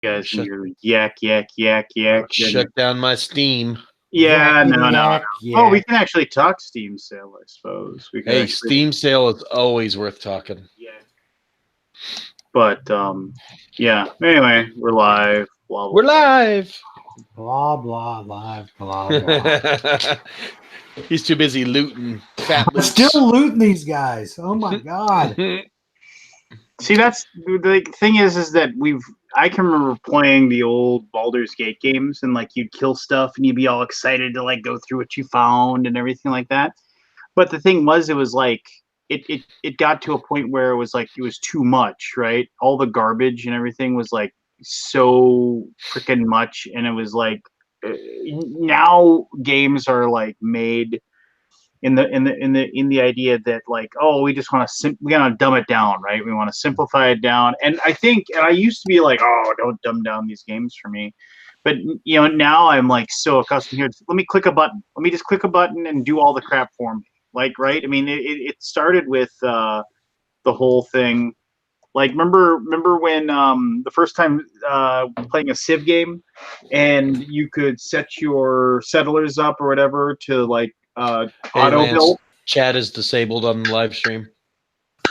You guys and your yak. Shut down my Steam. Yeah, no. Yak, Oh, we yak. can actually talk Steam sale, I suppose. We can Hey, actually, Steam sale is always worth talking. yeah. But yeah. Anyway, we're live. Blah, blah, We're live. Blah, blah, live, blah, blah. He's too busy looting fat But loot. still looting these guys. Oh, my God. See, that's the thing is that I can remember playing the old Baldur's Gate games, and like you'd kill stuff and you'd be all excited to like go through what you found and everything like that. But the thing was, it was like it got to a point where it was like it was too much, right? All the garbage and everything was like so freaking much, and it was like now games are like made in the idea that like, oh, we just want to we want to dumb it down, right? We want to simplify it down. And I think, and I used to be like, oh, don't dumb down these games for me. But now I'm like so accustomed here. Let me click a button. Let me just click a button and do all the crap for me. Like, right? I mean, it started with the whole thing. Like, remember when the first time playing a Civ game, and you could set your settlers up or whatever to like Hey, auto Lance, build. chat is disabled on the live stream.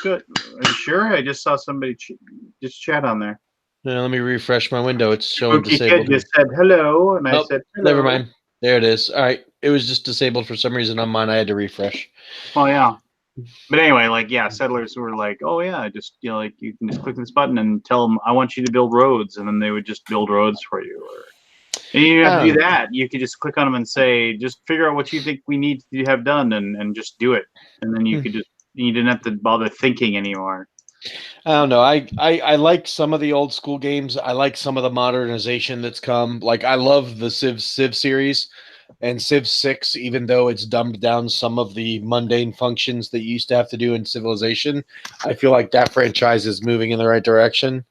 Good. Are you sure? I just saw somebody just chat on there. Yeah, let me refresh my window. It's showing Okay, disabled. Kid just said hello, and I said hello. Never mind. There it is. All right. It was just disabled for some reason on mine. I had to refresh. Oh yeah. But anyway, like yeah, settlers were like, oh yeah, just like you can just click this button and tell them I want you to build roads, and then they would just build roads for you. And you didn't have to do that. You could just click on them and say, just figure out what you think we need to have done, and just do it. And then you didn't have to bother thinking anymore. I don't know. I like some of the old school games. I like some of the modernization that's come. Like I love the Civ series and Civ 6, even though it's dumbed down some of the mundane functions that you used to have to do in Civilization. I feel like that franchise is moving in the right direction.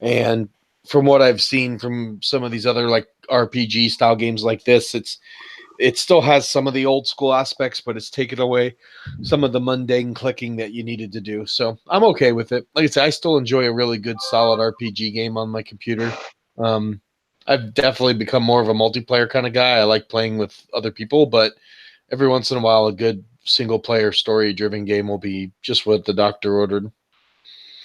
And from what I've seen from some of these other like RPG style games like this, it still has some of the old school aspects, but it's taken away some of the mundane clicking that you needed to do. So I'm okay with it. Like I said, I still enjoy a really good, solid RPG game on my computer. I've definitely become more of a multiplayer kind of guy. I like playing with other people, but every once in a while, a good single player story driven game will be just what the doctor ordered.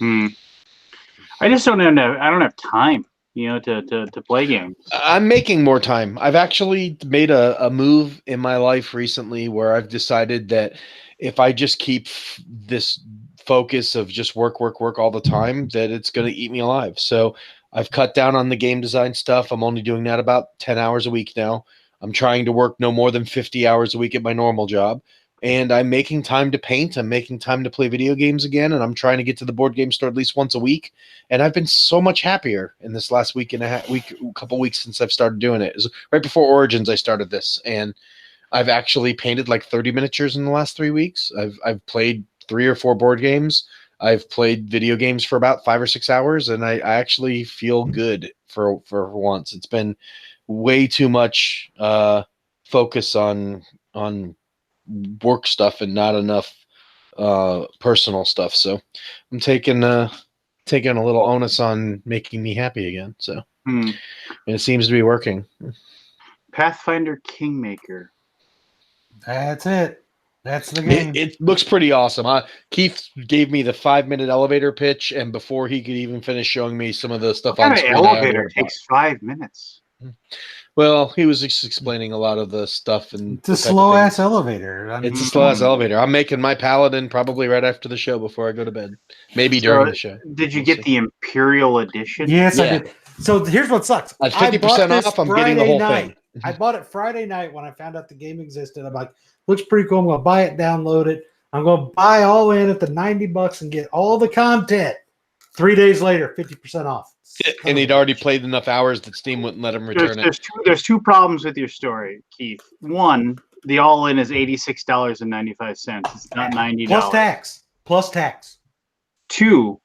I just don't have time, to play games. I'm making more time. I've actually made a move in my life recently where I've decided that if I just keep this focus of just work all the time, that it's going to eat me alive. So I've cut down on the game design stuff. I'm only doing that about 10 hours a week now. I'm trying to work no more than 50 hours a week at my normal job. And I'm making time to paint. I'm making time to play video games again. And I'm trying to get to the board game store at least once a week. And I've been so much happier in this last couple weeks since I've started doing it. It was right before Origins I started this. And I've actually painted like 30 miniatures in the last 3 weeks. I've played 3 or 4 board games. I've played video games for about 5 or 6 hours. And I actually feel good for once. It's been way too much focus on work stuff and not enough personal stuff. So I'm taking a little onus on making me happy again. So and it seems to be working. Pathfinder Kingmaker. That's it. That's the game. It looks pretty awesome. Keith gave me the 5-minute elevator pitch, and before he could even finish showing me some of the stuff on screen, elevator takes 5 minutes. Well, he was just explaining a lot of the stuff, and it's a slow ass elevator. It's a slow ass elevator. I'm making my paladin probably right after the show before I go to bed, maybe during the show. Did you get the Imperial Edition? Yes, I did. So here's what sucks. At 50% off, I'm getting the whole thing. I bought it Friday night when I found out the game existed. I'm like, looks pretty cool. I'm going to buy it, download it. I'm going to buy all in at the $90 and get all the content. 3 days later, 50% off. And he'd already played enough hours that Steam wouldn't let him return it. There's two problems with your story, Keith. One, the all-in is $86.95. It's not $90. Plus tax. Two,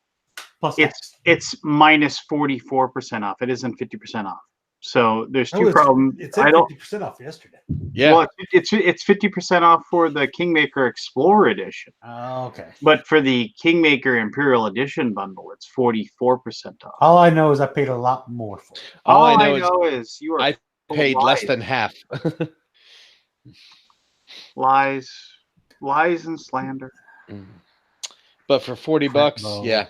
plus tax. It's minus 44% off. It isn't 50% off. So there's Oh, two problems. It said I don't. 50% off yesterday. Yeah. Well, it's 50% off for the Kingmaker Explorer Edition, Oh, okay. but for the Kingmaker Imperial Edition bundle, it's 44% off. All I know is I paid a lot more for it. All I I know is you are I full of paid less lies. than half. lies and slander. But for 40 bucks, Crap, yeah,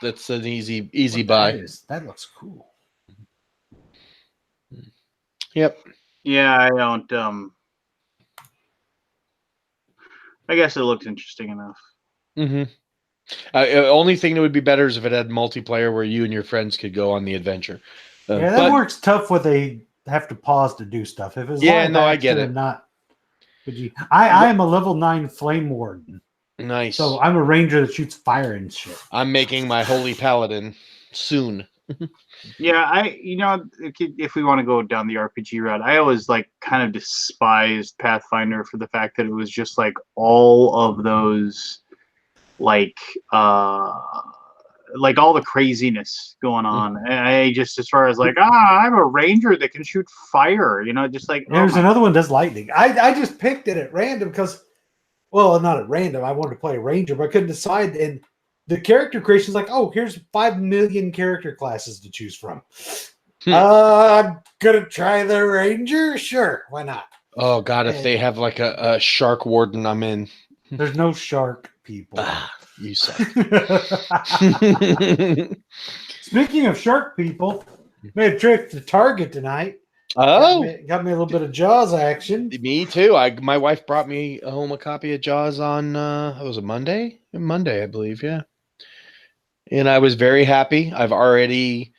that's an easy What buy. that looks cool. Yep. Yeah, I don't. I guess it looks interesting enough. Mm-hmm. Only thing that would be better is if it had multiplayer where you and your friends could go on the adventure. Yeah, that works tough when they have to pause to do stuff. If it's live I get action it. and not, I am a level 9 flame warden, Nice. so I'm a ranger that shoots fire and shit. I'm making my holy paladin soon. Yeah, if we want to go down the RPG route, I always like kind of despised Pathfinder for the fact that it was just like all of those like all the craziness going on. And I just, as far as like, I'm a ranger that can shoot fire, just like There's another one that's lightning. I just picked it at random because, well, not at random. I wanted to play a ranger, but I couldn't decide. And the character creation is like, oh, here's 5 million character classes to choose from. I'm gonna try the ranger. Sure, why not? Oh God, if they have like a shark warden, I'm in. There's no shark people. You suck. Speaking of shark people, made a trip to Target tonight. Oh, got me a little bit of Jaws action. Me too. My wife brought me home a copy of Jaws on it was a Monday, I believe, yeah. And I was very happy. I've already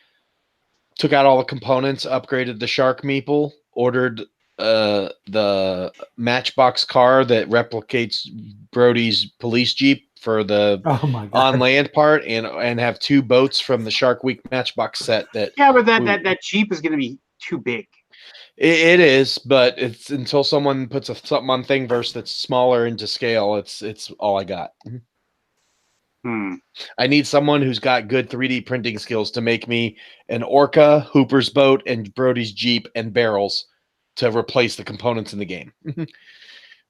took out all the components, upgraded the shark meeple, ordered the Matchbox car that replicates Brody's police jeep for the on land part, and have 2 boats from the Shark Week Matchbox set. But that jeep is going to be too big. It is, but it's until someone puts something on Thingiverse that's smaller into scale. It's all I got. I need someone who's got good 3D printing skills to make me an Orca, Hooper's boat, and Brody's Jeep and barrels to replace the components in the game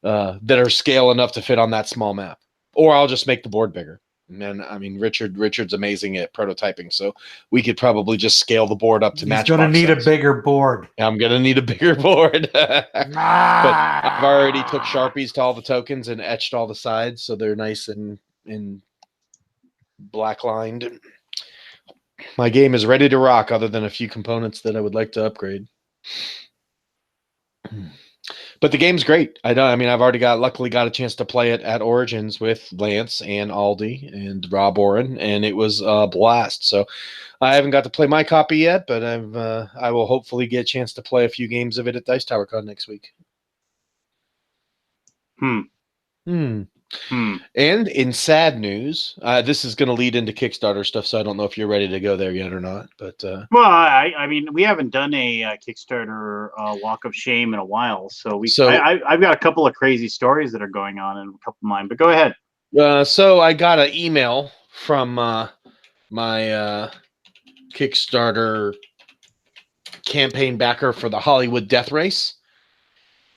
that are scale enough to fit on that small map. Or I'll just make the board bigger. And I mean, Richard's amazing at prototyping, so we could probably just scale the board up to match. He's going to need a bigger board. I'm going to need a bigger board. But I've already took Sharpies to all the tokens and etched all the sides, so they're nice and black lined. My game is ready to rock, other than a few components that I would like to upgrade. But the game's great. I've already luckily got a chance to play it at Origins with Lance and Aldi and Rob Oren, and it was a blast. So I haven't got to play my copy yet, but I will hopefully get a chance to play a few games of it at Dice Tower Con next week. And in sad news, this is going to lead into Kickstarter stuff, so I don't know if you're ready to go there yet or not. But well, I mean, we haven't done a Kickstarter walk of shame in a while, so I've got a couple of crazy stories that are going on in a couple of mine. But go ahead. So I got an email from my Kickstarter campaign backer for the Hollywood Death Race,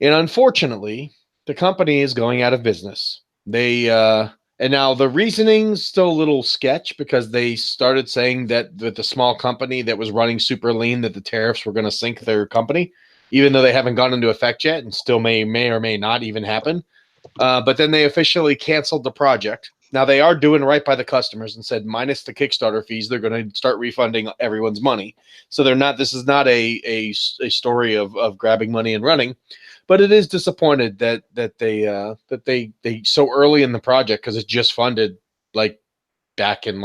and unfortunately, the company is going out of business. They and now the reasoning's still a little sketch, because they started saying that with the small company that was running super lean, that the tariffs were going to sink their company, even though they haven't gone into effect yet and still may or may not even happen. But then they officially canceled the project. Now they are doing right by the customers and said minus the Kickstarter fees, they're going to start refunding everyone's money. So they're not. This is not a story of grabbing money and running. But it is disappointed that they so early in the project, because it just funded like back in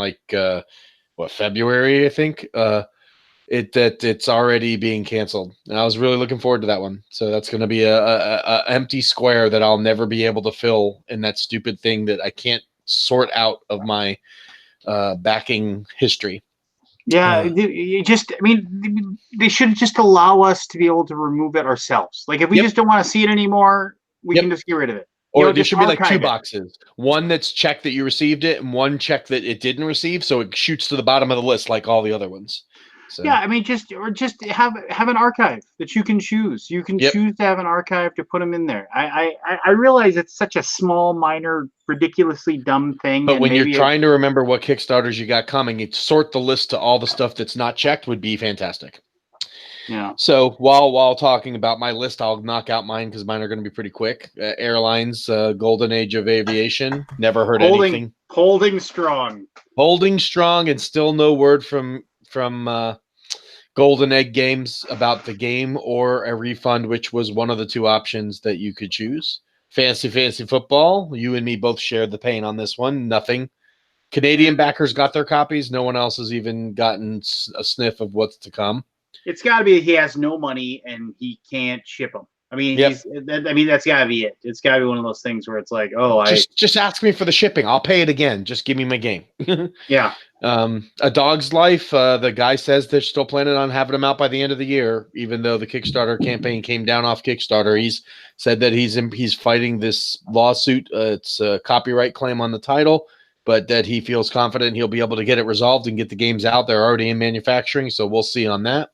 February, I think. It's already being canceled, and I was really looking forward to that one. So that's going to be a empty square that I'll never be able to fill in that stupid thing that I can't sort out of my backing history. Yeah, they should just allow us to be able to remove it ourselves. Like if we just don't want to see it anymore, we can just get rid of it. Or there should be like 2 boxes. One that's checked that you received it, and one check that it didn't receive, so it shoots to the bottom of the list like all the other ones. So. Yeah, I mean, just have an archive that you can choose. You can choose to have an archive to put them in there. I realize it's such a small, minor, ridiculously dumb thing. But and when you're maybe trying to remember what Kickstarters you got coming, sort the list to all the stuff that's not checked would be fantastic. Yeah. So while talking about my list, I'll knock out mine because mine are going to be pretty quick. Airlines, golden age of aviation. Never heard anything. Holding strong. Holding strong, and still no word from Golden Egg Games about the game or a refund, which was one of the two options that you could choose. Fancy football. You and me both shared the pain on this one. Nothing. Canadian backers got their copies. No one else has even gotten a sniff of what's to come. It's got to be he has no money and he can't ship them. I mean, that's got to be it. It's got to be one of those things where it's like, just ask me for the shipping. I'll pay it again. Just give me my game. Yeah. A Dog's Life. The guy says they're still planning on having them out by the end of the year, even though the Kickstarter campaign came down off Kickstarter. He's said that he's fighting this lawsuit. It's a copyright claim on the title, but that he feels confident he'll be able to get it resolved and get the games out. They're already in manufacturing, so we'll see on that.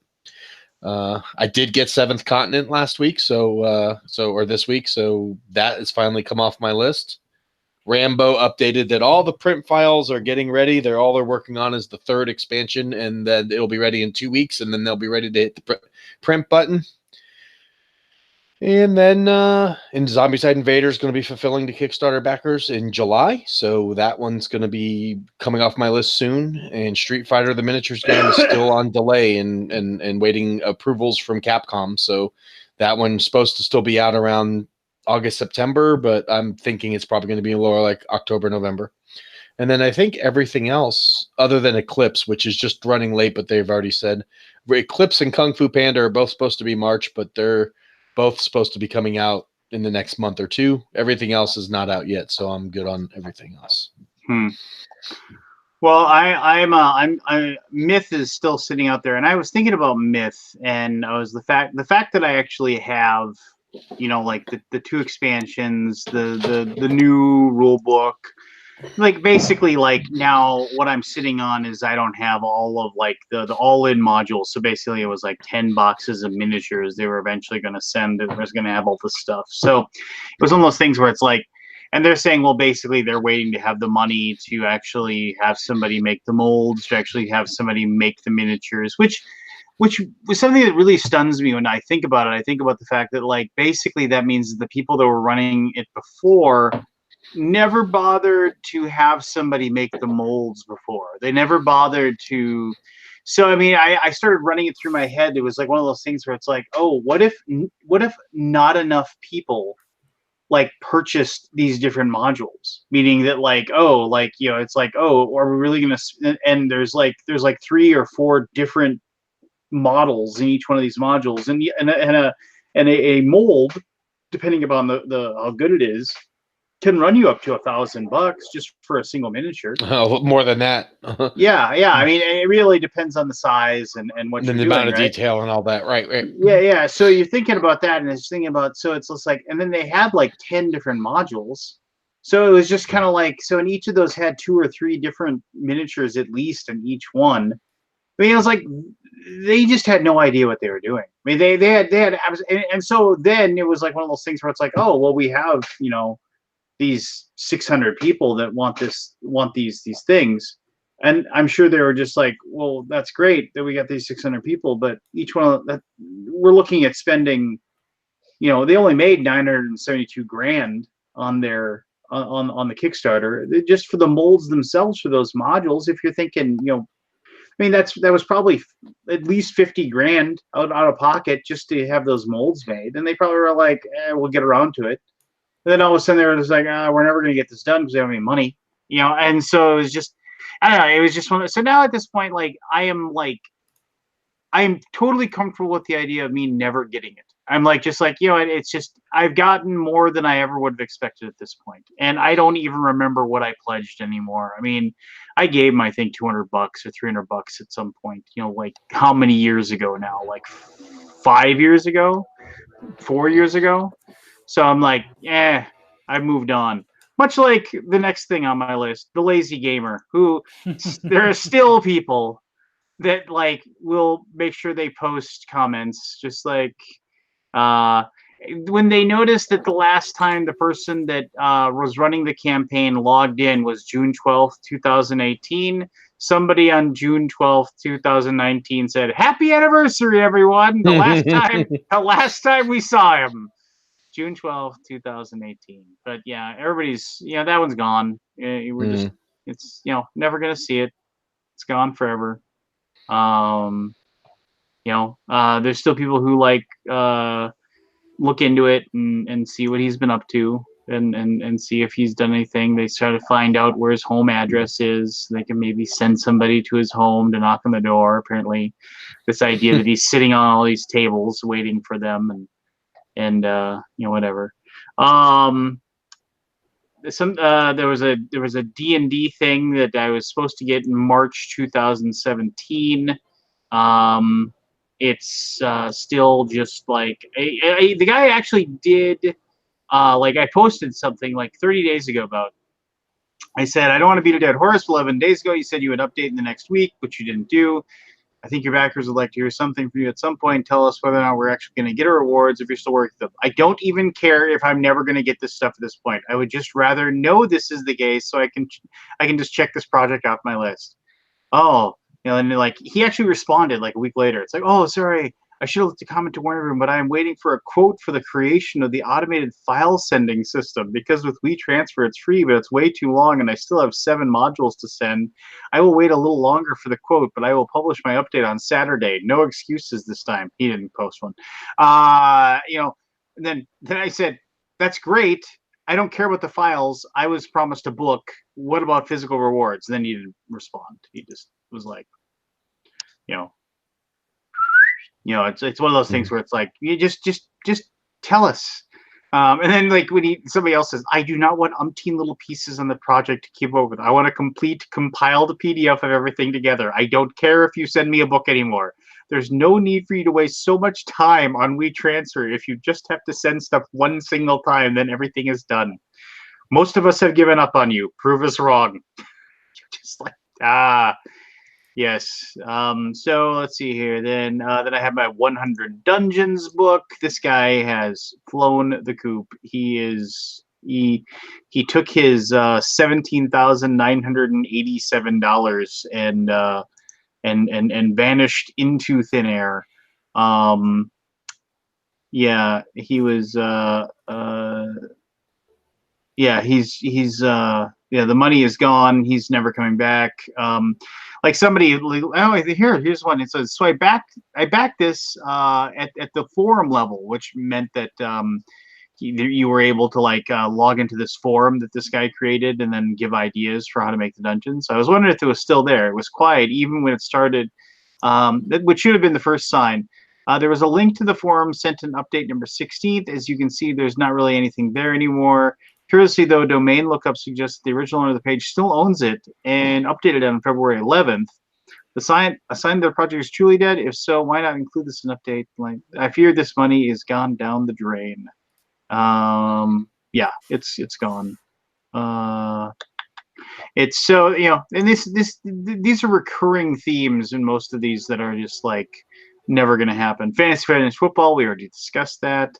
I did get Seventh Continent last week, or this week, so that has finally come off my list. Rambo updated that all the print files are getting ready. They're working on is the third expansion, and then it'll be ready in 2 weeks, and then they'll be ready to hit the print button. And then Zombicide Invader is going to be fulfilling the Kickstarter backers in July, so that one's going to be coming off my list soon. And Street Fighter the Miniatures game is still on delay and waiting approvals from Capcom, so that one's supposed to still be out around August, September, but I'm thinking it's probably going to be lower like October, November. And then I think everything else other than Eclipse, which is just running late, but they've already said Eclipse and Kung Fu Panda are both supposed to be March, but they're both supposed to be coming out in the next month or two. Everything else is not out yet, so I'm good on everything else. Well, I'm Myth is still sitting out there, and I was thinking about Myth, and I was the fact that I actually have, like the two expansions, the new rule book. Like basically, like now what I'm sitting on is I don't have all of like the all-in modules. So basically, it was like 10 boxes of miniatures they were eventually going to send. It was going to have all the stuff. So it was one of those things where it's like, and they're saying, well, basically they're waiting to have the money to actually have somebody make the molds, to actually have somebody make the miniatures, which was something that really stuns me when I think about it. I think about the fact that like basically that means the people that were running it before never bothered to have somebody make the molds before. They never bothered to. So I mean, I started running it through my head. It was like one of those things where it's like, oh, what if not enough people like purchased these different modules? Meaning that like, oh, like, it's like, oh, are we really gonna? And there's like 3 or 4 different models in each one of these modules, and a mold, depending upon the how good it is, can run you up to $1,000 just for a single miniature. Oh, more than that. Yeah. I mean, it really depends on the size and what you're doing, the amount of right? detail and all that, right? Yeah. So you're thinking about that, and it's thinking about, so it's just like, and then they had like 10 different modules. So it was just kind of like, so in each of those had 2 or 3 different miniatures at least in each one. I mean, it was like they just had no idea what they were doing. I mean, they had, and so then it was like one of those things where it's like, oh, well, we have, these 600 people that want these things, and I'm sure they were just like, well, that's great that we got these 600 people, but each one of that we're looking at spending, they only made $972,000 on their on the Kickstarter just for the molds themselves for those modules. If you're thinking, I mean, that was probably at least $50,000 out of pocket just to have those molds made, and they probably were like, we'll get around to it. And then all of a sudden they were just like, we're never going to get this done because we don't have any money, And so it was just, I don't know. It was just one. So now at this point, like I am totally comfortable with the idea of me never getting it. I'm like, just like, it's just, I've gotten more than I ever would have expected at this point. And I don't even remember what I pledged anymore. I mean, I gave him, I think, $200 or $300 at some point, like how many years ago now? Like 5 years ago, 4 years ago. So I'm like, I've moved on. Much like the next thing on my list, the lazy gamer, who there are still people that like will make sure they post comments, just like when they noticed that the last time the person that was running the campaign logged in was June 12th, 2018. Somebody on June 12th, 2019 said, "Happy anniversary, everyone. The last time we saw him. June 12th, 2018." But yeah, everybody's, that one's gone. We're just, it's, never going to see it. It's gone forever. There's still people who like look into it and see what he's been up to and see if he's done anything. They try to find out where his home address is. They can maybe send somebody to his home to knock on the door. Apparently, this idea that he's sitting on all these tables waiting for them and whatever. There was a D&D thing that I was supposed to get in March 2017. It's still just like the guy actually did like I posted something like 30 days ago about. I said I don't want to beat a dead horse. 11 days ago, you said you would update in the next week, which you didn't do. I think your backers would like to hear something from you at some point. Tell us whether or not we're actually going to get our rewards if you're still working them. I don't even care if I'm never going to get this stuff at this point. I would just rather know this is the case so I can just check this project off my list. Oh, and like he actually responded like a week later. It's like, oh, sorry, I should have looked a comment to Warner Room, but I am waiting for a quote for the creation of the automated file sending system because with WeTransfer it's free, but it's way too long, and I still have 7 modules to send. I will wait a little longer for the quote, but I will publish my update on Saturday. No excuses this time. He didn't post one. And then I said, that's great. I don't care about the files. I was promised a book. What about physical rewards? Then he didn't respond. He just was like, it's one of those things where it's like, you just tell us. And then like when somebody else says, I do not want umpteen little pieces on the project to keep up with. I want a complete compiled PDF of everything together. I don't care if you send me a book anymore. There's no need for you to waste so much time on WeTransfer. If you just have to send stuff one single time, then everything is done. Most of us have given up on you. Prove us wrong. You're just like, yes. So let's see here. Then I have my 100 Dungeons book. This guy has flown the coop. He took his $17,987 and vanished into thin air. Yeah, he was the money is gone. He's never coming back. Like somebody, here's one. It says, so I backed this at the forum level, which meant that you were able to like log into this forum that this guy created and then give ideas for how to make the dungeon. So I was wondering if it was still there. It was quiet even when it started, which should have been the first sign. There was a link to the forum sent in update number 16th. As you can see, there's not really anything there anymore. Curiously, though, domain lookup suggests the original owner of the page still owns it and updated it on February 11th. A sign the project is truly dead. If so, why not include this in update? Like, I fear this money is gone down the drain. Yeah, it's gone. It's so, and these are recurring themes in most of these that are just like never going to happen. Fantasy Football, we already discussed that.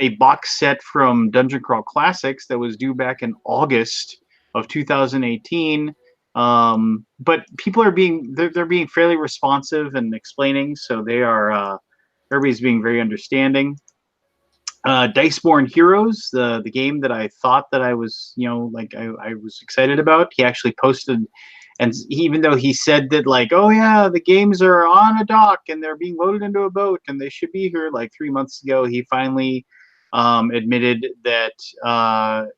A box set from Dungeon Crawl Classics that was due back in August of 2018. But people are they're being fairly responsive and explaining, so they are everybody's being very understanding. Diceborn Heroes, the game that I thought that I was, I was excited about. He actually posted, and even though he said that like, oh yeah, the games are on a dock and they're being loaded into a boat and they should be here like 3 months ago, he finally admitted that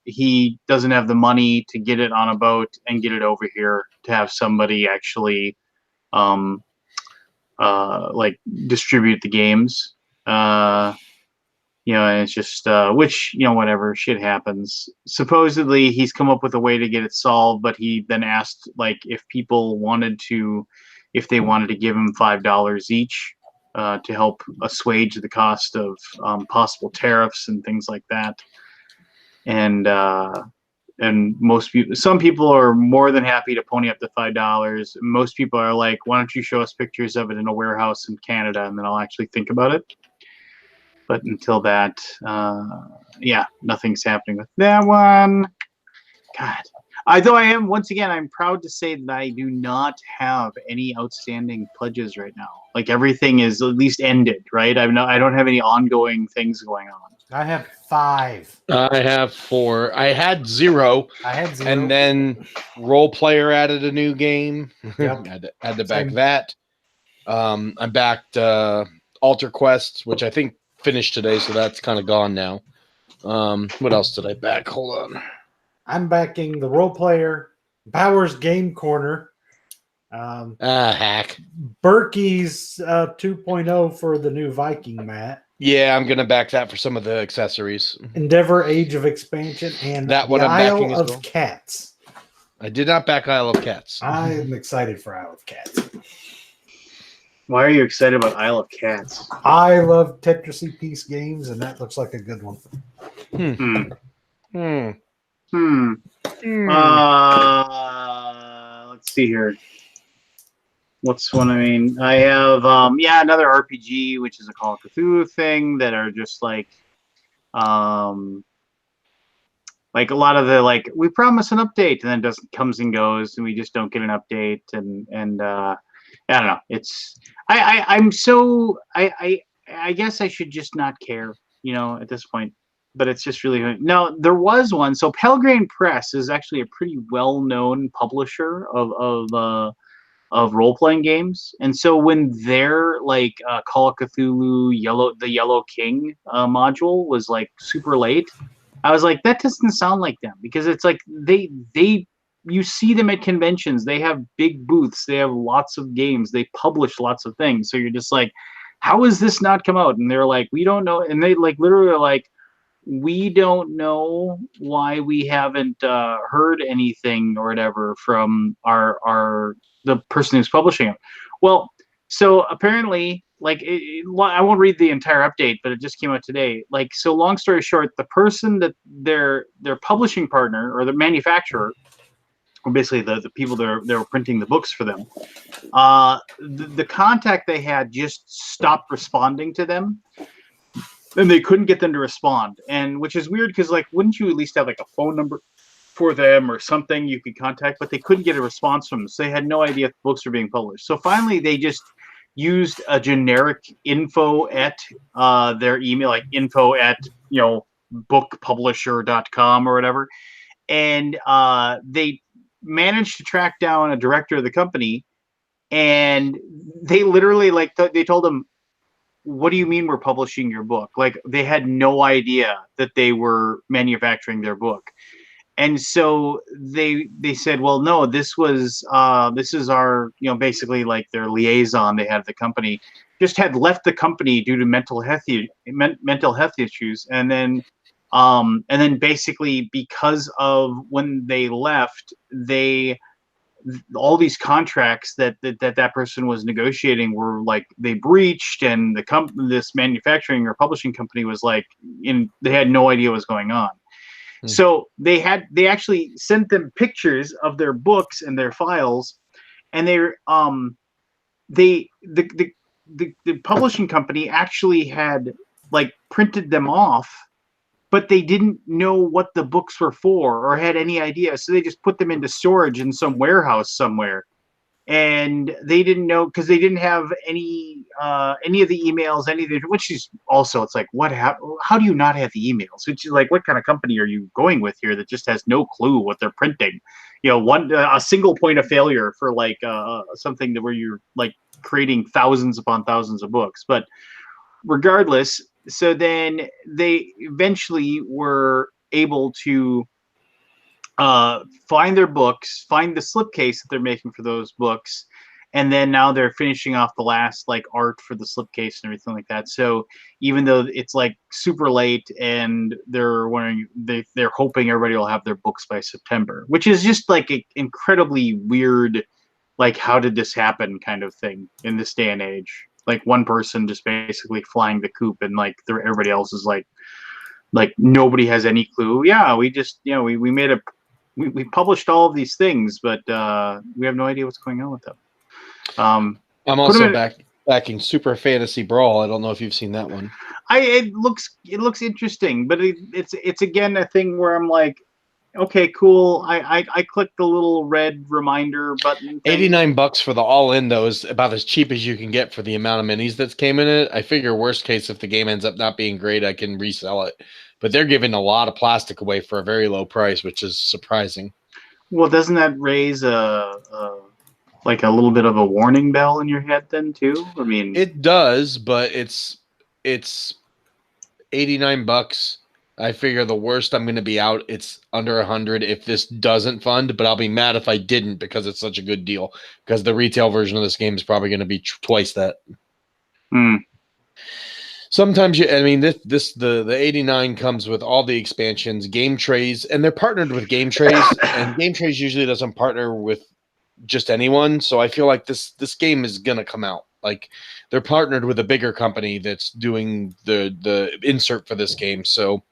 he doesn't have the money to get it on a boat and get it over here to have somebody actually like distribute the games. And it's just which, whatever, shit happens. Supposedly he's come up with a way to get it solved, but he then asked like if they wanted to give him $5 each to help assuage the cost of possible tariffs and things like that. And And some people are more than happy to pony up to $5. Most people are like, why don't you show us pictures of it in a warehouse in Canada, and then I'll actually think about it. But until that, yeah, nothing's happening with that one. God. Though once again, I'm proud to say that I do not have any outstanding pledges right now. Like, everything is at least ended, right? I don't have any ongoing things going on. I have 5. I have 4. I had 0. I had 0. And then Role Player added a new game. Yep. had to back Same. that. I backed Alter Quest, which I think finished today, so that's kind of gone now. What else did I back? Hold on. I'm backing the Role Player, Powers Game Corner, Hack. Berkey's 2.0 for the new Viking mat, Yeah, I'm gonna back that for some of the accessories. Endeavor Age of Expansion, and That one the I'm backing Isle as of well. Cats. I did not back Isle of Cats. I'm excited for Isle of Cats. Why are you excited about Isle of Cats? I love Tetris piece games, and that looks like a good one. Let's see here. What's one? I mean, I have another RPG, which is a Call of Cthulhu thing that are just like a lot of the we promise an update and then it doesn't comes and goes and we just don't get an update and I don't know. It's I'm so I guess I should just not care, at this point. But it's just really no. There was one. So Pelgrane Press is actually a pretty well-known publisher of role-playing games, and so when their Call of Cthulhu the Yellow King module was super late, I was like, that doesn't sound like them, because it's like they you see them at conventions. They have big booths. They have lots of games. They publish lots of things. So you're just like, how has this not come out? And they're like, we don't know. And they literally are like, we don't know why we haven't heard anything or whatever from the person who's publishing it. Well, so apparently, I won't read the entire update, but it just came out today. So long story short, the person that their publishing partner or the manufacturer, or basically the people that were printing the books for them, the contact they had just stopped responding to them. And they couldn't get them to respond, and which is weird because wouldn't you at least have a phone number for them or something you could contact? But they couldn't get a response from them, so they had no idea if the books were being published. So finally, they just used a generic info at their email, info at bookpublisher.com or whatever, and they managed to track down a director of the company, and they literally they told him, what do you mean we're publishing your book? They had no idea that they were manufacturing their book. And so they said, well, no, this is our, basically their liaison they had at the company just had left the company due to mental health issues. And then basically because of when they left, all these contracts that person was negotiating were they breached, and this manufacturing or publishing company was they had no idea what was going on. So they actually sent them pictures of their books and their files, and the publishing company actually had printed them off, but they didn't know what the books were for or had any idea. So they just put them into storage in some warehouse somewhere. And they didn't know, because they didn't have any of the emails, which is also, it's how do you not have the emails? Which is what kind of company are you going with here that just has no clue what they're printing? A single point of failure for something where you're creating thousands upon thousands of books. But regardless, so then they eventually were able to find their books, find the slipcase that they're making for those books, and then now they're finishing off the last art for the slipcase and everything like that. So even though it's super late, and they're hoping everybody will have their books by September, which is just an incredibly weird, how did this happen kind of thing in this day and age. One person just basically flying the coop, and everybody else is nobody has any clue. Yeah, we just we made a we published all of these things, but we have no idea what's going on with them. I'm also backing Super Fantasy Brawl. I don't know if you've seen that one. It looks interesting, but it's again a thing where I'm like, okay, cool. I clicked the little red reminder button thing. $89 for the all-in though is about as cheap as you can get for the amount of minis that came in it. I figure worst case, if the game ends up not being great, I can resell it. But they're giving a lot of plastic away for a very low price, which is surprising. Well, doesn't that raise like a little bit of a warning bell in your head then too? I mean, it does, but it's $89. I figure the worst I'm going to be out, it's under 100 if this doesn't fund, but I'll be mad if I didn't because it's such a good deal. Because the retail version of this game is probably going to be twice that. Sometimes the 89 comes with all the expansions, game trays, and they're partnered with game trays, and game trays usually doesn't partner with just anyone. So I feel like this game is going to come out. Like they're partnered with a bigger company that's doing the insert for this game. So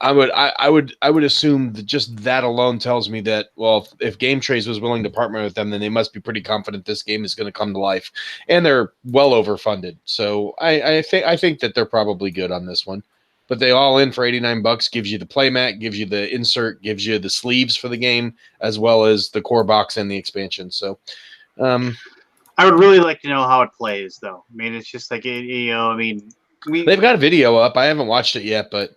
I would assume that just that alone tells me that, well, if Game Trays was willing to partner with them, then they must be pretty confident this game is going to come to life, and they're well overfunded. So I think that they're probably good on this one. But they all in for $89 gives you the playmat, gives you the insert, gives you the sleeves for the game, as well as the core box and the expansion. So. I would really like to know how it plays, though. I mean, it's just like they've got a video up. I haven't watched it yet, but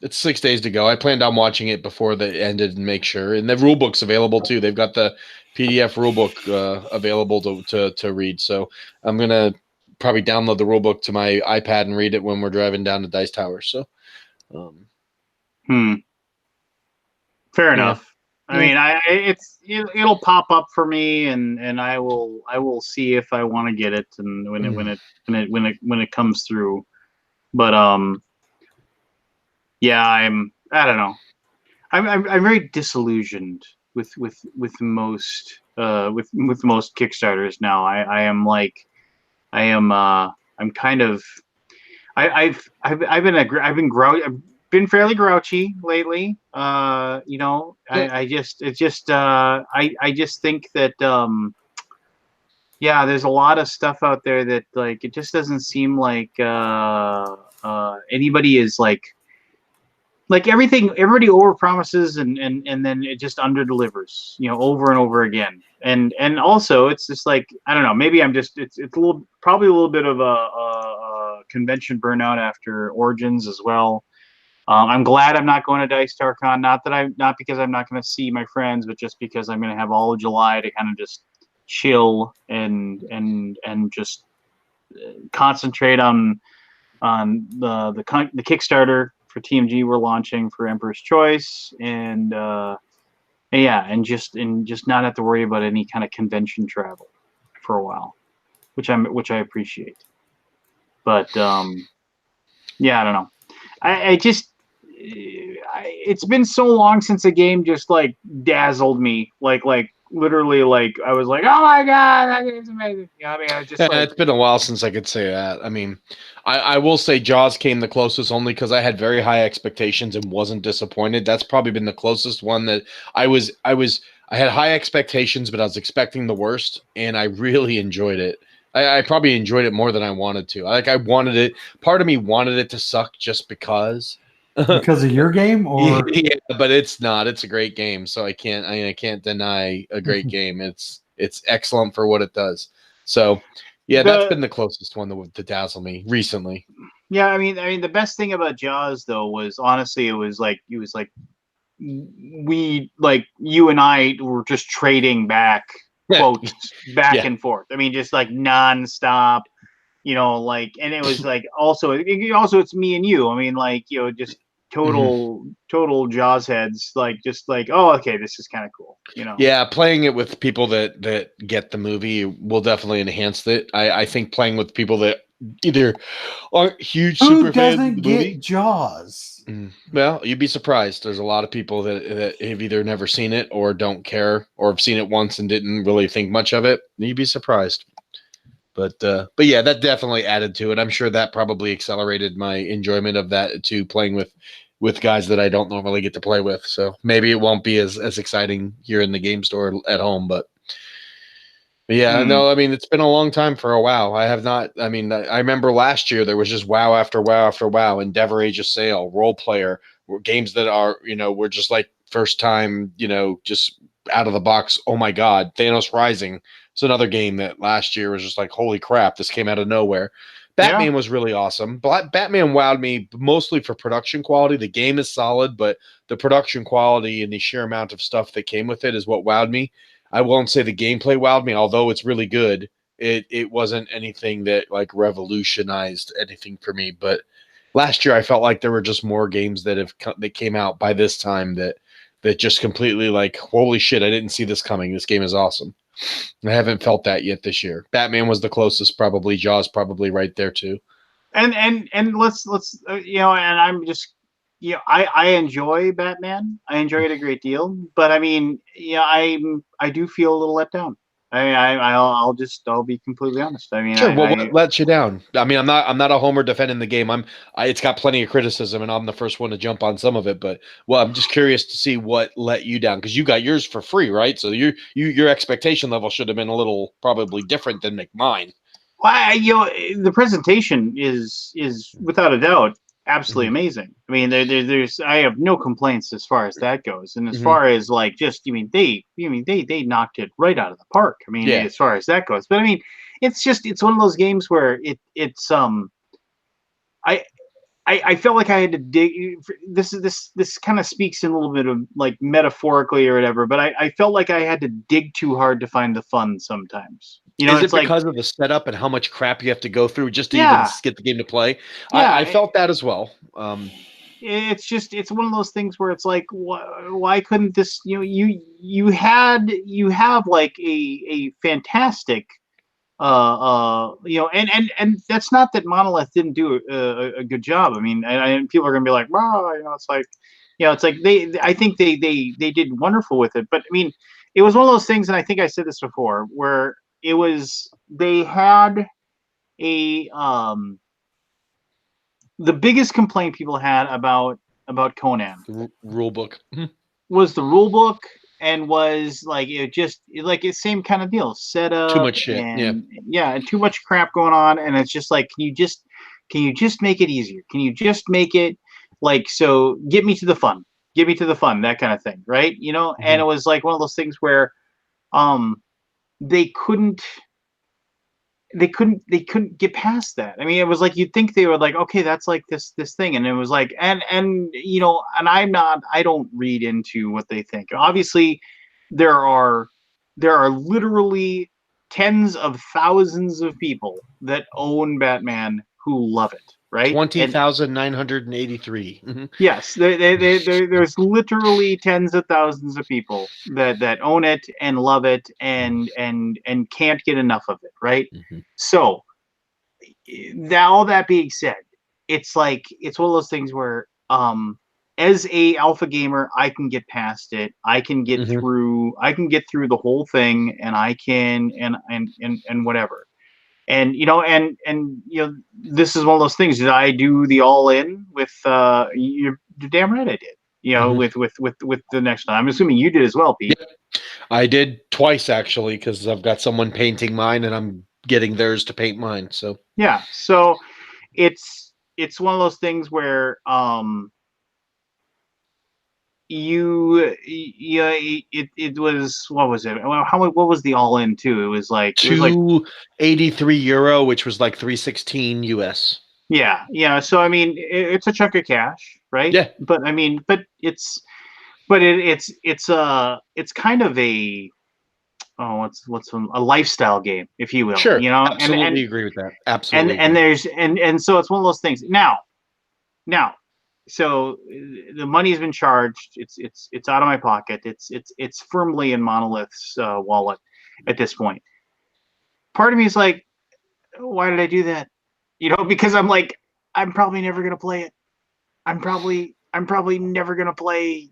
it's 6 days to go. I planned on watching it before they ended and make sure. And the rule book's available too. They've got the PDF rule book available to read. So I'm gonna probably download the rule book to my iPad and read it when we're driving down to Dice Tower. So, fair enough. I mean, it'll pop up for me, and I will see if I want to get it, and when it comes through. But yeah, I don't know. I'm very disillusioned with most Kickstarters now. I've been fairly grouchy lately. I just think that there's a lot of stuff out there that like it just doesn't seem like anybody is like everybody overpromises and then it just underdelivers, over and over again. And also it's just like, I don't know, maybe I'm just it's probably a little bit of a convention burnout after Origins as well. I'm glad I'm not going to Dice Tower Con. Not because I'm not going to see my friends, but just because I'm going to have all of July to kind of just chill and just concentrate on the Kickstarter for TMG we're launching for Emperor's Choice, and just not have to worry about any kind of convention travel for a while, which I appreciate. But I don't know. It's been so long since a game just like dazzled me, like literally, like I was like, oh my god, that game's amazing. It's been a while since I could say that. I mean, I will say Jaws came the closest only because I had very high expectations and wasn't disappointed. That's probably been the closest one that I had high expectations, but I was expecting the worst, and I really enjoyed it. I probably enjoyed it more than I wanted to. I wanted it. Part of me wanted it to suck just because. Because of your game, or yeah, but it's not. It's a great game, so I can't deny a great game. It's excellent for what it does. So, yeah, that's been the closest one to dazzle me recently. Yeah, I mean, the best thing about Jaws though was honestly, it was like we you and I were just trading back quotes back and forth. I mean, just like nonstop. And it was like also it's me and you. I mean, just total Jaws heads, oh, okay, this is kind of cool. Yeah, playing it with people that get the movie will definitely enhance it. I think playing with people that either aren't huge super fans of the movie. Jaws? Well, you'd be surprised. There's a lot of people that have either never seen it or don't care, or have seen it once and didn't really think much of it. You'd be surprised. But yeah, that definitely added to it. I'm sure that probably accelerated my enjoyment of that too, playing with with guys that I don't normally get to play with. So maybe it won't be as exciting here in the game store at home, but yeah, no, I mean, it's been a long time for a WoW. I have not, I mean, I remember last year there was just WoW after WoW after WoW, Endeavor Age of Sail, Role Player, games that are, were just like first time, just out of the box. Oh my God, Thanos Rising. It's another game that last year was just like, holy crap, this came out of nowhere. Yeah. Batman was really awesome. Batman wowed me mostly for production quality. The game is solid, but the production quality and the sheer amount of stuff that came with it is what wowed me. I won't say the gameplay wowed me, although it's really good. It wasn't anything that like revolutionized anything for me. But last year, I felt like there were just more games that came out by this time that just completely like, holy shit, I didn't see this coming. This game is awesome. I haven't felt that yet this year. Batman was the closest, probably. Jaws probably right there too. And let's and I'm just I enjoy Batman. I enjoy it a great deal, but I mean, I do feel a little let down. I'll be completely honest. I mean, Sure. Well, what lets you down? I mean, I'm not a homer defending the game. It's got plenty of criticism, and I'm the first one to jump on some of it. But I'm just curious to see what let you down because you got yours for free, right? So your expectation level should have been a little probably different than mine. Well, the presentation is without a doubt absolutely amazing. I mean, there's I have no complaints as far as that goes, and as far as like just they knocked it right out of the park. I mean, as far as that goes, but I mean, it's one of those games where it's I felt like I had to dig. This kind of speaks in a little bit of like metaphorically or whatever, but I felt like I had to dig too hard to find the fun sometimes. Is it because of the setup and how much crap you have to go through just to even get the game to play? Yeah, I felt that as well. It's one of those things where it's like, why couldn't this? You have like a fantastic and that's not that Monolith didn't do a good job. I mean, and people are gonna be like, wow, it's like, it's like I think they did wonderful with it. But I mean, it was one of those things, and I think I said this before, where they had a the biggest complaint people had about Conan rule book was the rule book. And was like it's the same kind of deal, set up too much shit, and too much crap going on, and it's just like, can you just make it easier? Can you just make it like, so get me to the fun, that kind of thing, right? And it was like one of those things where they couldn't get past that. I mean, it was like you'd think they were like, okay, that's like this thing, and it was like, and I don't read into what they think. Obviously, there are literally tens of thousands of people that own Batman who love it, right? 20,983. Yes, there's literally tens of thousands of people that own it and love it and can't get enough of it, right? So, all that being said, it's like it's one of those things where as a alpha gamer, I can get past it. I can get through the whole thing, and I can and whatever. And this is one of those things. Did I do the all in with you're damn right I did. With the next one. I'm assuming you did as well, Pete. Yep. I did twice actually, because I've got someone painting mine and I'm getting theirs to paint mine. So yeah, so it's one of those things where it was, what was it? What was the all in too? It was like €283, which was like 316 US. Yeah. So I mean, it's a chunk of cash, right? Yeah. But I mean, it's kind of a a lifestyle game, if you will. Sure. Absolutely agree with that. Absolutely. And so it's one of those things. Now, so the money has been charged. It's out of my pocket. It's firmly in Monolith's wallet at this point. Part of me is like, why did I do that? Because I'm like, I'm probably never gonna play it. I'm probably never gonna play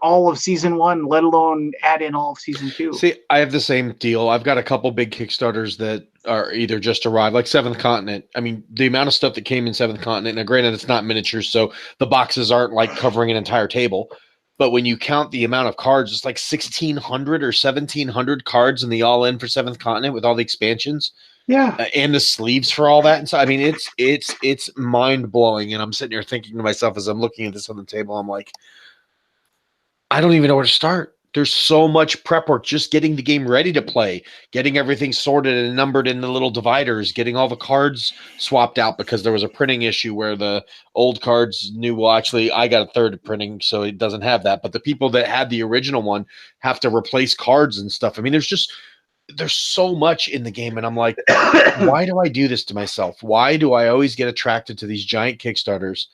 all of season 1, let alone add in all of season 2. See, I have the same deal. I've got a couple big Kickstarters that are either just arrived, like Seventh Continent. I mean, the amount of stuff that came in Seventh Continent, now granted, it's not miniatures, so the boxes aren't like covering an entire table. But when you count the amount of cards, it's like 1,600 or 1,700 cards in the all-in for Seventh Continent with all the expansions. Yeah. And the sleeves for all that. And so, I mean, it's mind blowing. And I'm sitting here thinking to myself as I'm looking at this on the table, I'm like, I don't even know where to start. There's so much prep work just getting the game ready to play, getting everything sorted and numbered in the little dividers, getting all the cards swapped out because there was a printing issue where the old cards knew, well, actually, I got a third of printing, so it doesn't have that. But the people that had the original one have to replace cards and stuff. I mean, there's so much in the game, and I'm like, why do I do this to myself? Why do I always get attracted to these giant Kickstarters?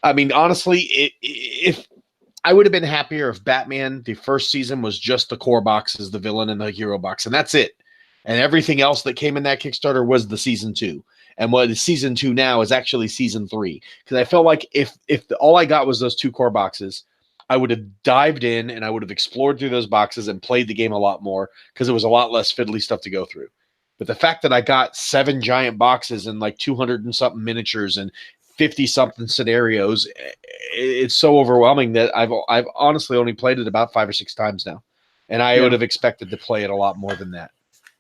I mean, honestly, if I would have been happier if Batman, the first season, was just the core boxes, the villain and the hero box, and that's it. And everything else that came in that Kickstarter was the season 2. And what is season 2 now is actually season 3. Because I felt like if all I got was those 2 core boxes, I would have dived in and I would have explored through those boxes and played the game a lot more because it was a lot less fiddly stuff to go through. But the fact that I got 7 giant boxes and like 200 and something miniatures and 50 something scenarios, it's so overwhelming that I've honestly only played it about 5 or 6 times now. And I would have expected to play it a lot more than that.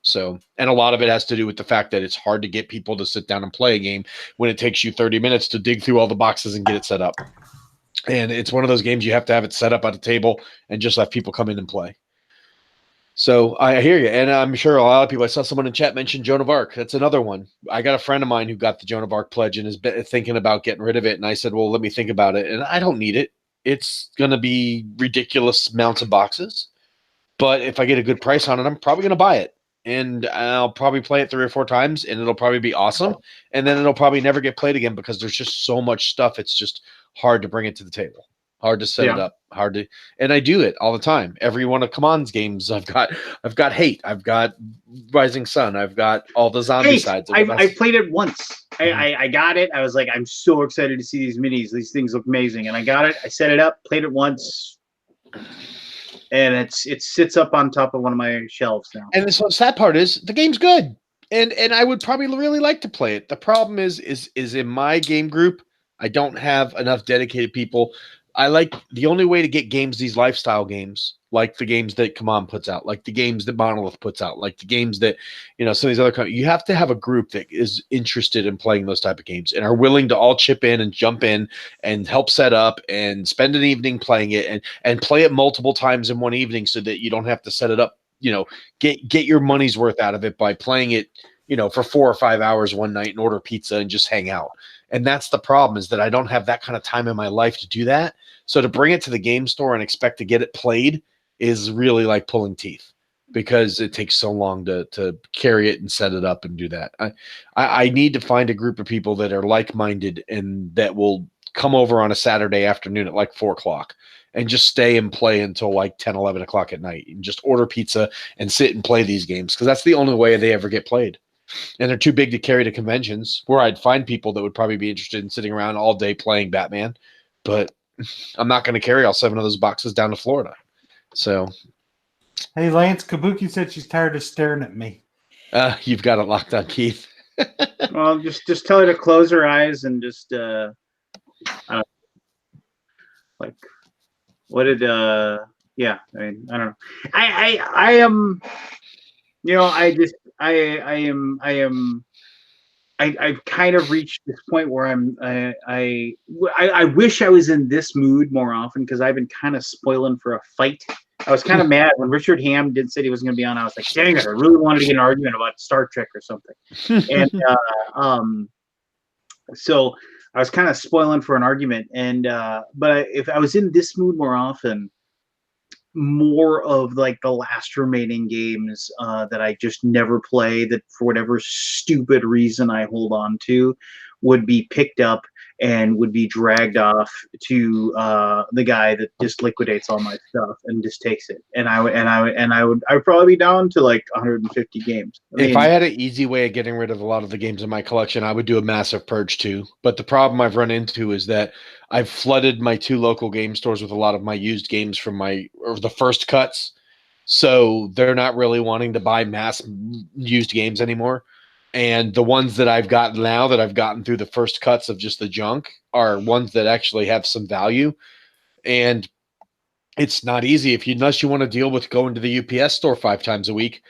So, and a lot of it has to do with the fact that it's hard to get people to sit down and play a game when it takes you 30 minutes to dig through all the boxes and get it set up. And it's one of those games you have to have it set up at a table and just let people come in and play. So I hear you. And I'm sure a lot of people, I saw someone in chat mention Joan of Arc. That's another one. I got a friend of mine who got the Joan of Arc pledge and is thinking about getting rid of it. And I said, well, let me think about it. And I don't need it. It's going to be ridiculous amounts of boxes. But if I get a good price on it, I'm probably going to buy it. And I'll probably play it 3 or 4 times and it'll probably be awesome. And then it'll probably never get played again because there's just so much stuff. It's just hard to bring it to the table. Hard to set it up, and I do it all the time. Every one of Command's games, I've got Hate, I've got Rising Sun, I've got all the zombie sides. I played it once. I got it. I was like, I'm so excited to see these minis. These things look amazing, and I got it. I set it up, played it once, and it sits up on top of one of my shelves now. And the sad part is the game's good, and I would probably really like to play it. The problem is in my game group, I don't have enough dedicated people. I like the only way to get games, these lifestyle games, like the games that Command puts out, like the games that Monolith puts out, like the games that, some of these other companies, you have to have a group that is interested in playing those type of games and are willing to all chip in and jump in and help set up and spend an evening playing it and play it multiple times in one evening so that you don't have to set it up, get your money's worth out of it by playing it, for 4 or 5 hours one night and order pizza and just hang out. And that's the problem, is that I don't have that kind of time in my life to do that. So to bring it to the game store and expect to get it played is really like pulling teeth because it takes so long to carry it and set it up and do that. I need to find a group of people that are like-minded and that will come over on a Saturday afternoon at like 4:00 and just stay and play until like 10, 11 o'clock at night and just order pizza and sit and play these games because that's the only way they ever get played. And they're too big to carry to conventions where I'd find people that would probably be interested in sitting around all day playing Batman, but I'm not going to carry all 7 of those boxes down to Florida. So, hey, Lance, Kabuki said she's tired of staring at me. You've got it locked on, Keith. Well, just tell her to close her eyes and just like what did yeah, I mean, I don't know. I am, I've kind of reached this point where I wish I was in this mood more often because I've been kind of spoiling for a fight. I was kind of mad when Richard Hamm said he wasn't going to be on. I was like, dang it, I really wanted to get an argument about Star Trek or something. And so I was kind of spoiling for an argument. And but if I was in this mood more often, more of like the last remaining games that I just never play, that for whatever stupid reason I hold on to, would be picked up and would be dragged off to the guy that just liquidates all my stuff and just takes it. And I would probably be down to like 150 games. If I had an easy way of getting rid of a lot of the games in my collection, I would do a massive purge too. But the problem I've run into is that I've flooded my 2 local game stores with a lot of my used games from the first cuts. So they're not really wanting to buy mass used games anymore. And the ones that I've gotten now that I've gotten through the first cuts of just the junk are ones that actually have some value. And it's not easy unless you want to deal with going to the UPS store 5 times a week.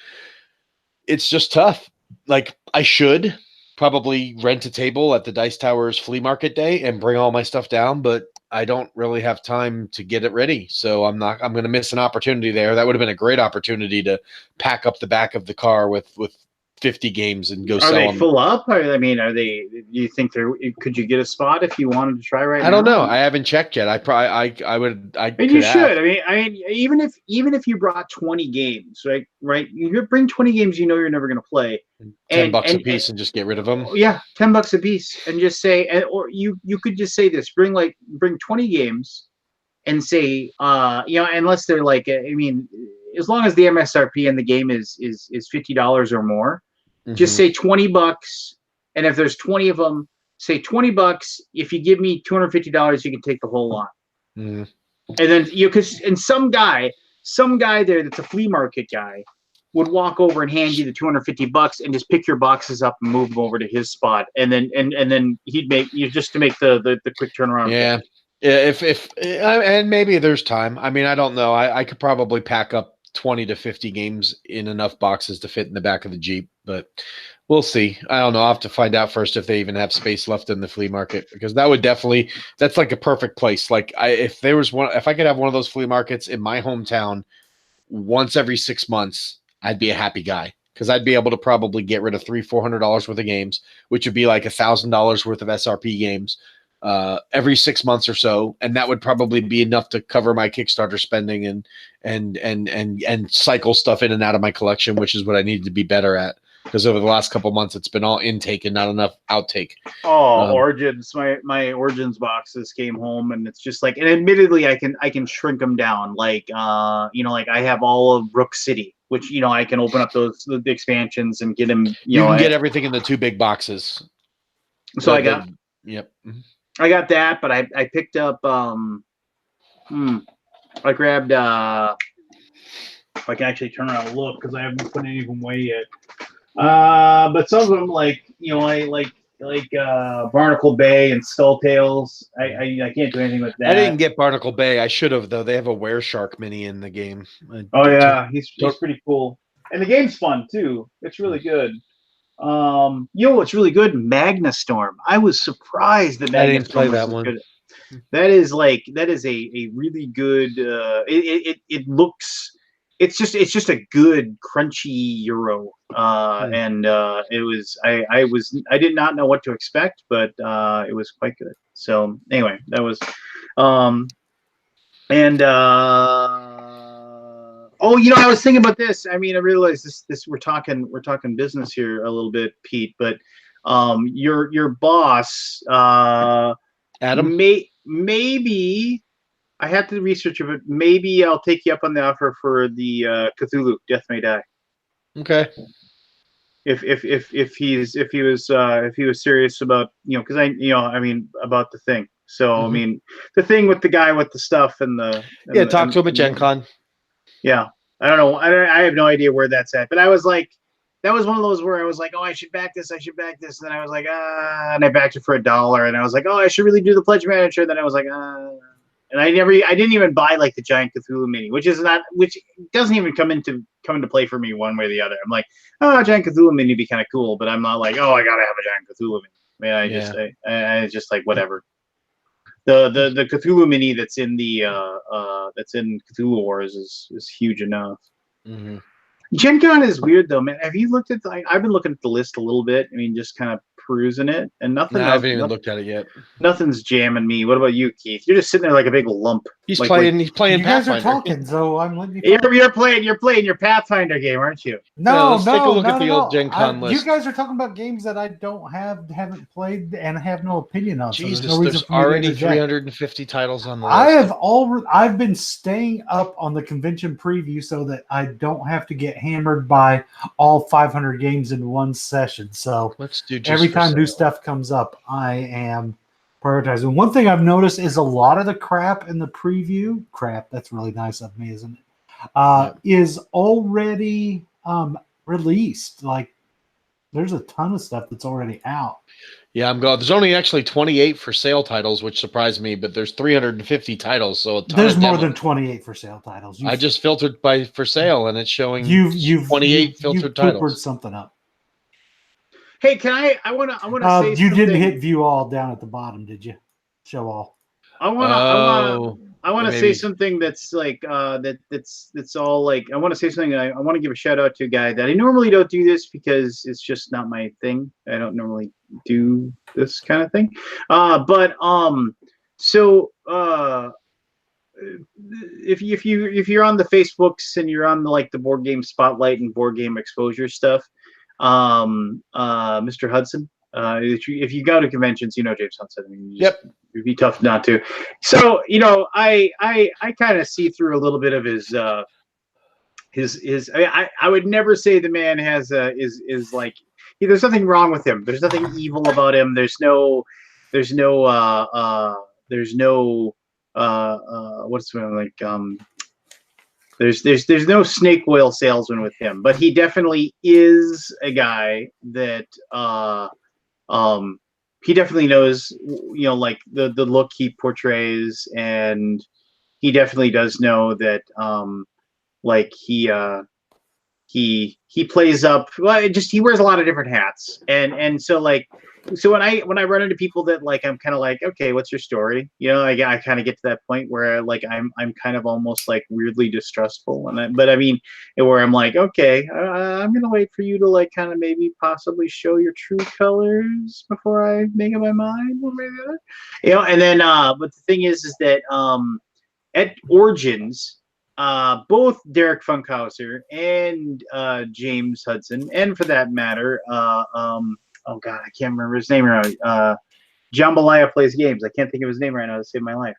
It's just tough. Like, I should probably rent a table at the Dice Towers flea market day and bring all my stuff down, but I don't really have time to get it ready. So I'm going to miss an opportunity there. That would have been a great opportunity to pack up the back of the car with 50 games and go sell them. Are they full up? I mean, do you think could you get a spot if you wanted to try right now? I don't know. I haven't checked yet. I would. And you should. I mean, even if you brought 20 games, right? You bring 20 games, you're never going to play. $10 a piece and just get rid of them. Yeah, $10 a piece, and just say, or you could just say this: bring 20 games, and say, unless they're like, I mean, as long as the MSRP in the game is $50 or more. Just say $20, and if there's 20 of them, say $20. If you give me $250, you can take the whole lot. And then because some guy there that's a flea market guy would walk over and hand you the $250 and just pick your boxes up and move them over to his spot, and then he'd make you just to make the quick turnaround. Yeah, if and maybe there's time. I mean, I don't know. I could probably pack up 20 to 50 games in enough boxes to fit in the back of the Jeep, but we'll see. I don't know. I'll have to find out first if they even have space left in the flea market, because that's like a perfect place. Like if I could have one of those flea markets in my hometown once every 6 months, I'd be a happy guy, because I'd be able to probably get rid of $300-400 worth of games, which would be like $1,000 worth of SRP games every 6 months or so, and that would probably be enough to cover my Kickstarter spending and cycle stuff in and out of my collection, which is what I need to be better at, because over the last couple months it's been all intake and not enough outtake. Origins, my Origins boxes came home, and it's just like, and admittedly I can shrink them down, like like I have all of Rook City, which I can open up the expansions and get them. You can get everything in the 2 big boxes. So I got. Yep. I got that, but I picked up I grabbed if I can actually turn around and look, because I haven't put any of them away yet. But some of them like Barnacle Bay and Skull Tales. I can't do anything with that. I didn't get Barnacle Bay. I should have, though. They have a Wereshark mini in the game. He's pretty cool. And the game's fun too. It's really good. What's really good? Magna Storm. I was surprised that Magna Storm was so good. That is a really good. It looks. It's just a good crunchy Euro. And it was. I did not know what to expect, but it was quite good. So anyway, that was. I was thinking about this. I mean, I realized this we're talking business here a little bit, Pete, but your boss Adam, maybe I have to research it, but maybe I'll take you up on the offer for the Cthulhu Death May Die. Okay. If he was serious about, because about the thing. So I mean, the thing with the guy with the stuff and the talk to him at Gen Con. Yeah, I don't know. I have no idea where that's at. But I was like, that was one of those where I was like, oh, I should back this. And then I was like, and I backed it for $1. And I was like, oh, I should really do the Pledge Manager. And then I was like, and I didn't even buy like the Giant Cthulhu mini, which doesn't even come into play for me one way or the other. I'm like, oh, Giant Cthulhu mini would be kind of cool, but I'm not like, oh, I gotta have a Giant Cthulhu mini. I mean, I just like whatever. The Cthulhu mini that's in Cthulhu Wars is huge enough. Mm-hmm. Gen Con is weird though, man. Have you looked at I've been looking at the list a little bit. I mean, just kind of perusing it, and nothing. No, I haven't even looked at it yet. Nothing's jamming me. What about you, Keith? You're just sitting there like a big lump. He's Like, playing. He's playing You guys are Pathfinder. talking, so I'm letting you talk. You're playing your Pathfinder game, aren't you? No, let's take a look at not the at old all. Gen Con You list. guys are talking about games that I haven't played, and have no opinion on. Jesus, so there's no reason there's for me to already interject. 350 titles on the list. I've been staying up on the convention preview so that I don't have to get hammered by all 500 games in one session. So Let's do just every for time new sale. stuff comes up, I am prioritizing. One thing I've noticed is a lot of the crap in the preview. Crap, that's really nice of me, isn't it? Is already released. Like, there's a ton of stuff that's already out. Yeah, I'm going. There's only actually 28 for sale titles, which surprised me, but there's 350 titles, so a ton There's of more demos. than 28 for sale titles. I just filtered by for sale, and it's showing you've 28 filtered titles. poopered something up. Hey, can I want to say You something. didn't hit view all down at the bottom, did you? Show all. I want to say something that's like that's all like I want to say something. I want to give a shout out to a guy that I normally don't do this because it's just not my thing. I don't normally do this kind of thing. If you're on the Facebooks and you're on the board game spotlight and board game exposure stuff, Mr. Hudson, if you go to conventions, James Hudson. I mean, it'd be tough not to. So I kind of see through a little bit of his. I would never say the man has is like. There's nothing wrong with him. There's nothing evil about him. There's no what's there's no snake oil salesman with him, but he definitely is a guy that he definitely knows like the look he portrays, and he definitely does know that like he plays up. Well, he wears a lot of different hats, and so when I run into people that I'm kind of like, okay, what's your story? I kind of get to that point where I'm kind of almost like weirdly distrustful, but I mean, where I'm like, okay, I'm gonna wait for you to kind of maybe possibly show your true colors before I make up my mind, one way or the other. And then but the thing is that at Origins, both Derek Funkhauser and James Hudson, and for that matter, oh God, I can't remember his name right. Jambalaya plays games. I can't think of his name right now to save my life.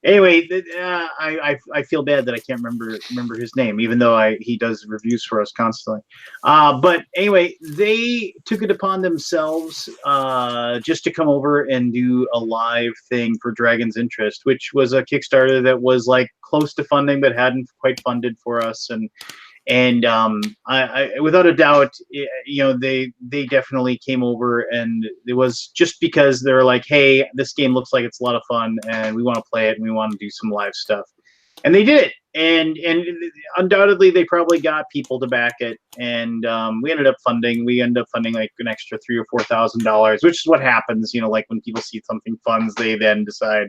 Anyway, I feel bad that I can't remember his name, even though he does reviews for us constantly. But anyway, they took it upon themselves just to come over and do a live thing for Dragon's Interest, which was a Kickstarter that was close to funding but hadn't quite funded for us, and I without a doubt, they definitely came over, and it was just because they were like, hey, this game looks like it's a lot of fun, and we want to play it, and we want to do some live stuff, and they did it, and undoubtedly they probably got people to back it, and we ended up funding like an extra $3,000 or $4,000, which is what happens, when people see something funds, they then decide,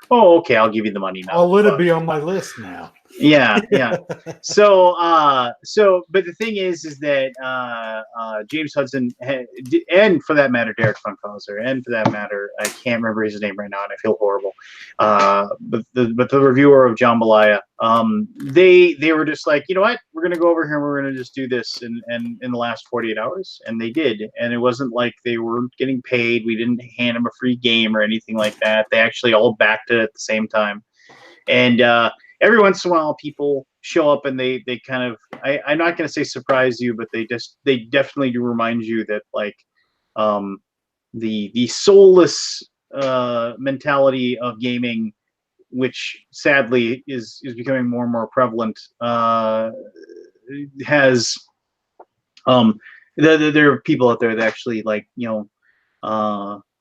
oh, okay, I'll give you the money now. I'll let it be on my list now. Yeah. So but the thing is that James Hudson and for that matter Derek Funkhauser, and for that matter I can't remember his name right now and I feel horrible. But the reviewer of Jambalaya, they were just like, you know what, we're gonna go over here and we're gonna just do this in the last 48 hours, and they did, and it wasn't like they weren't getting paid. We didn't hand them a free game or anything like that. They actually all backed it at the same time, and every once in a while people show up and they kind of, I'm not going to say surprise you, but they definitely do remind you that the soulless mentality of gaming, which sadly is becoming more and more prevalent, has there are people out there that actually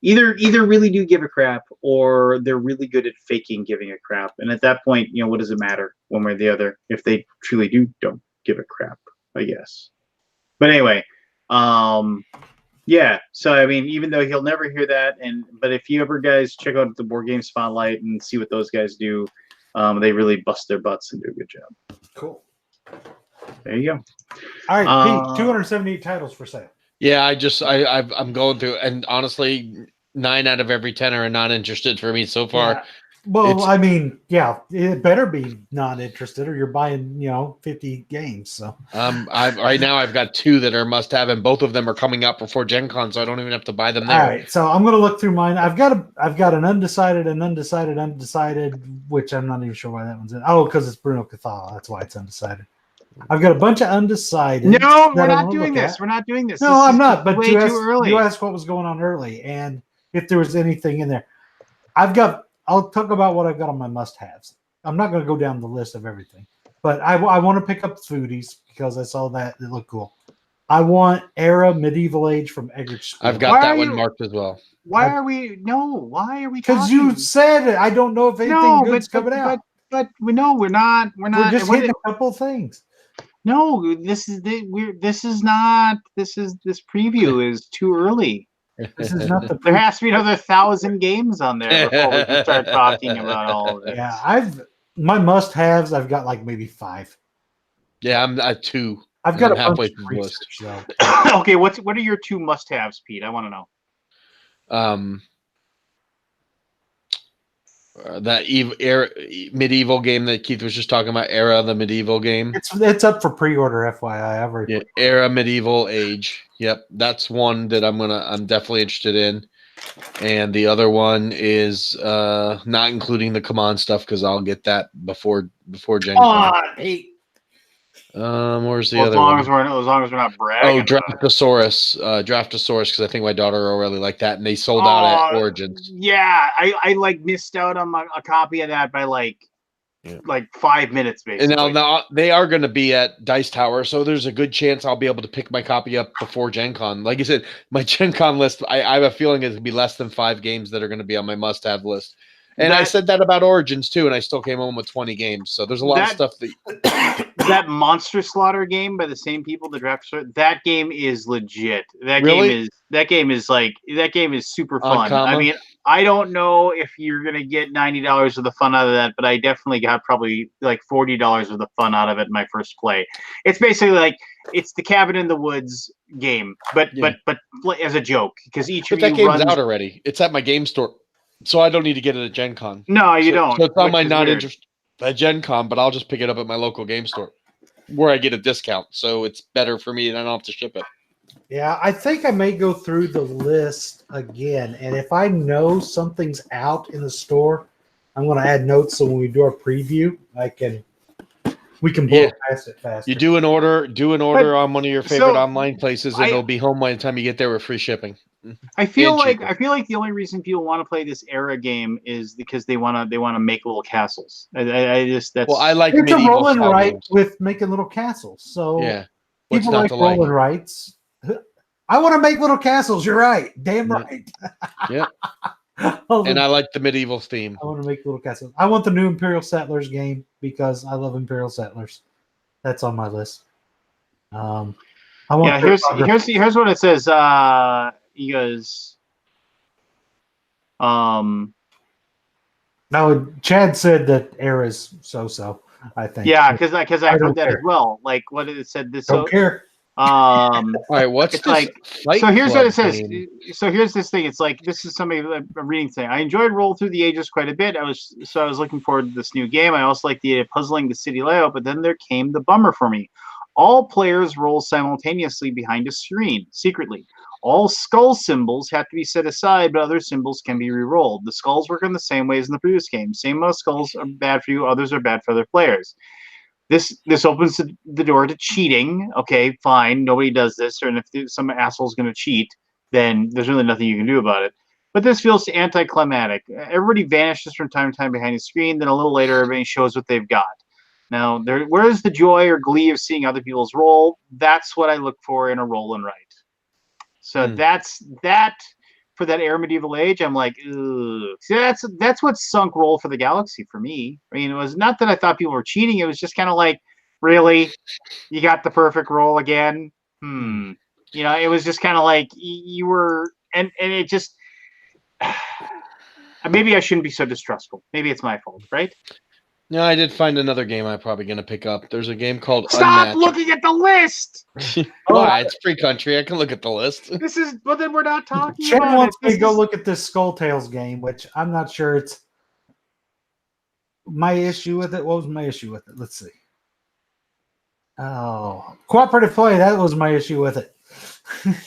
either really do give a crap, or they're really good at faking giving a crap. And at that point, what does it matter one way or the other if they truly don't give a crap, I guess. But anyway, yeah. So I mean, even though he'll never hear that, but if you ever guys check out the Board Game Spotlight and see what those guys do, they really bust their butts and do a good job. Cool. There you go. All right, Pete, 278 titles for sale. Yeah, I'm going through, and honestly, 9 out of every 10 are not interested for me so far. Well, I mean, yeah, it better be not interested, or you're buying 50 games. So right now I've got 2 that are must have, and both of them are coming out before Gen Con, so I don't even have to buy them there. all right, so I'm gonna look through mine. I've got an undecided, which I'm not even sure why that one's in. Oh, because it's Bruno Cathala. That's why it's undecided. I've got a bunch of undecided. No, we're not doing this. We're not doing this. No, I'm not. But way too early. You asked what was going on early, and if there was anything in there. I'll talk about what I've got on my must-haves. I'm not going to go down the list of everything, but I want to pick up foodies because I saw that it looked cool. I want Era Medieval Age from Eggert School. I've got that one marked as well. Why are we Because you said it. I don't know if anything good's coming out. But no, we're not. We're just hitting a couple things. No, this preview is too early. This is not There has to be another 1,000 games on there before we can start talking about all of this. Yeah, my must-haves. I've got like maybe 5. Yeah, I'm at 2. I've got a halfway bunch through of the research, list. though. Okay, what are your 2 must-haves, Pete? I want to know. That medieval game that Keith was just talking about, Era, the medieval game. It's up for pre-order, FYI. Era Medieval Age. Yep, that's one that I'm definitely interested in. And the other one is not including the command stuff because I'll get that before Gen Con. Where's the other one? As long as we're not bragging. Oh, Draftosaurus, because I think my daughter will really like that, and they sold out at Origins. Yeah, I like missed out on a copy of that by like 5 minutes, basically. And now they are going to be at Dice Tower, so there's a good chance I'll be able to pick my copy up before Gen Con. Like I said, my Gen Con list, I have a feeling it's going to be less than 5 games that are going to be on my must-have list. And I said that about Origins too, and I still came home with 20 games. So there's a lot of stuff that Monster Slaughter game by the same people, the draft. That game is legit. That game is super fun. I mean, I don't know if you're gonna get $90 of the fun out of that, but I definitely got probably like $40 of the fun out of it in my first play. It's basically like it's the Cabin in the Woods game, but as a joke because that game's out already. It's at my game store. So I don't need to get it at Gen Con. No, you don't. So it's on my not interest at Gen Con, but I'll just pick it up at my local game store where I get a discount. So it's better for me and I don't have to ship it. Yeah, I think I may go through the list again. And if I know something's out in the store, I'm going to add notes so when we do our preview, we can blow past it faster. You do an order on one of your favorite online places, and it'll be home by the time you get there with free shipping. I feel like the only reason people want to play this Era game is because they want to make little castles. I like it's medieval a roll and write games with making little castles. So yeah, people like roll and writes. I want to make little castles. You're right, damn right. Yeah. And I like the medieval theme. I want to make little castles. I want the new Imperial Settlers game because I love Imperial Settlers. That's on my list. I want. Here's what it says. He goes. Now, Chad said that Era's so. I think. Yeah, because I heard that as well. Like what it said. This don't care. All right, what's it's like? So here's what it says. So here's this thing. It's like this is somebody I'm reading thing. I enjoyed Roll Through the Ages quite a bit. I was looking forward to this new game. I also like the puzzling the city layout, but then there came the bummer for me. All players roll simultaneously behind a screen secretly. All skull symbols have to be set aside, but other symbols can be re-rolled. The skulls work in the same way as in the previous game. Same amount of skulls are bad for you, others are bad for other players. This opens the door to cheating. Okay, fine. Nobody does this. And if some asshole's going to cheat, then there's really nothing you can do about it. But this feels anticlimactic. Everybody vanishes from time to time behind the screen. Then a little later, everybody shows what they've got. Now, where's the joy or glee of seeing other people's roll? That's what I look for in a roll and write. So that's that. For that Era Medieval Age, I'm like, ugh. See, that's what sunk Roll for the Galaxy for me. I mean, it was not that I thought people were cheating. It was just kind of like, really, you got the perfect roll again. You know, it was just kind of like you were, and it just maybe I shouldn't be so distrustful. Maybe it's my fault, right? No, I did find another game I'm probably going to pick up. There's a game called Stop looking at the list! Why? It's free country. I can look at the list. Well, then we're not talking Chad about wants me to go look at this Skull Tales game, which I'm not sure it's... my issue with it. What was my issue with it? Let's see. Oh, cooperative play. That was my issue with it.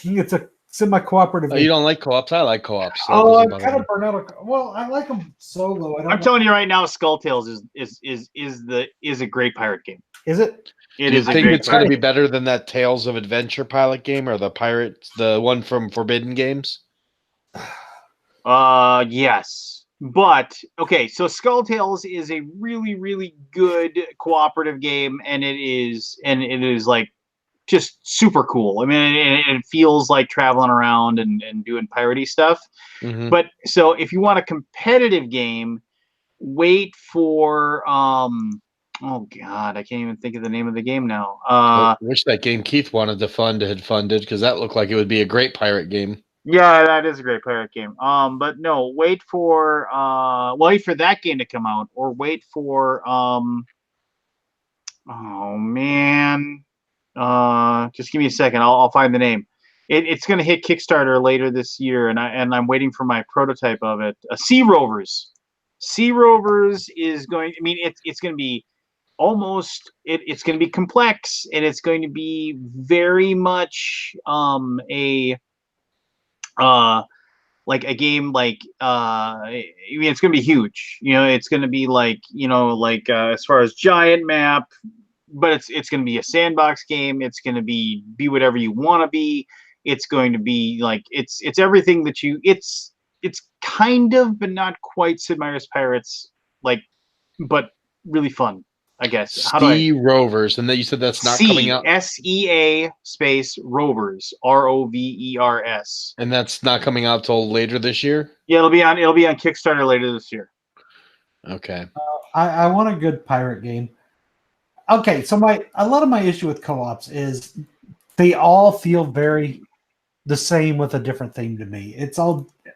It's a semi-cooperative. Oh, you don't like co-ops? I like co-ops. So Oh, I'm kind of burnt out. Well, I like them solo. I'm telling you right now, Skull Tales is a great pirate game. Is it? It Do you is a think great it's going to pirate be better than that Tales of Adventure pilot game or the one from Forbidden Games? Yes. But okay, so Skull Tales is a really, really good cooperative game, and it is like just super cool. I mean, it feels like traveling around and doing piratey stuff. Mm-hmm. But so if you want a competitive game, wait for oh god, I can't even think of the name of the game now. I wish that game Keith wanted to fund had funded, because that looked like it would be a great pirate game. Yeah, that is a great pirate game. But no, wait for that game to come out, or wait for oh man, just give me a second. I'll find the name. It's going to hit Kickstarter later this year, and I'm waiting for my prototype of it. Sea Rovers. Sea Rovers is going. I mean, it's going to be almost. It's going to be complex, and it's going to be very much like a game like I mean, it's going to be huge. You know, it's going to be like as far as giant map, but it's going to be a sandbox game. It's going to be whatever you want to be. It's going to be like it's everything that you it's kind of, but not quite Sid Meier's Pirates, like, but really fun, I guess. Sea Rovers, and then you said that's not coming out. SEA space Rovers, ROVERS, and that's not coming out till later this year. Yeah, it'll be on Kickstarter later this year. Okay. I want a good pirate game. Okay, so a lot of my issue with co-ops is they all feel very the same with a different theme to me.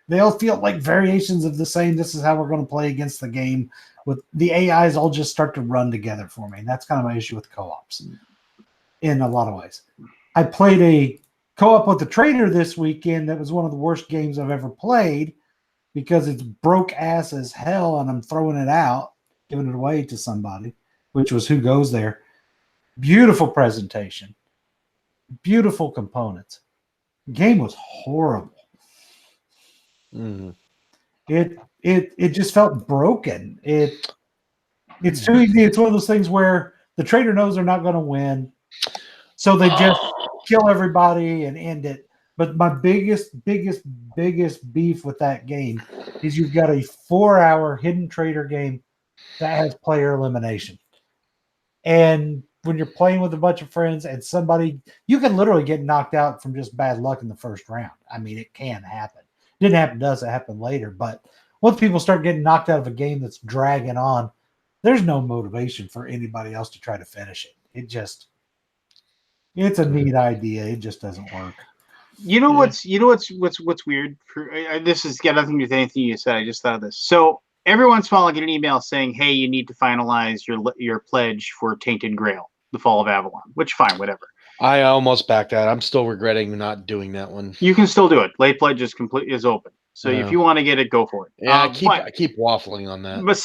They all feel like variations of the same. This is how we're going to play against the game. With the AIs all just start to run together for me. And that's kind of my issue with co-ops in a lot of ways. I played a co-op with the trader this weekend that was one of the worst games I've ever played because it's broke ass as hell and I'm throwing it out, giving it away to somebody, which was Who Goes There. Beautiful presentation. Beautiful components. Game was horrible. Mm-hmm. It just felt broken. It's too easy. It's one of those things where the trader knows they're not going to win, so they just kill everybody and end it. But my biggest beef with that game is you've got a 4-hour hidden trader game that has player elimination. And when you're playing with a bunch of friends and you can literally get knocked out from just bad luck in the first round. I mean, it can happen. It didn't happen to us, it happened later. But once people start getting knocked out of a game that's dragging on, there's no motivation for anybody else to try to finish it. It's a neat idea. It just doesn't work. What's weird? This has got nothing to do with anything you said. I just thought of this. So every once in a while, I get an email saying, "Hey, you need to finalize your pledge for Tainted Grail, The Fall of Avalon." Which, fine, whatever. I almost backed out. I'm still regretting not doing that one. You can still do it. Late pledge is open. So if you want to get it, go for it. Yeah, I keep waffling on that. But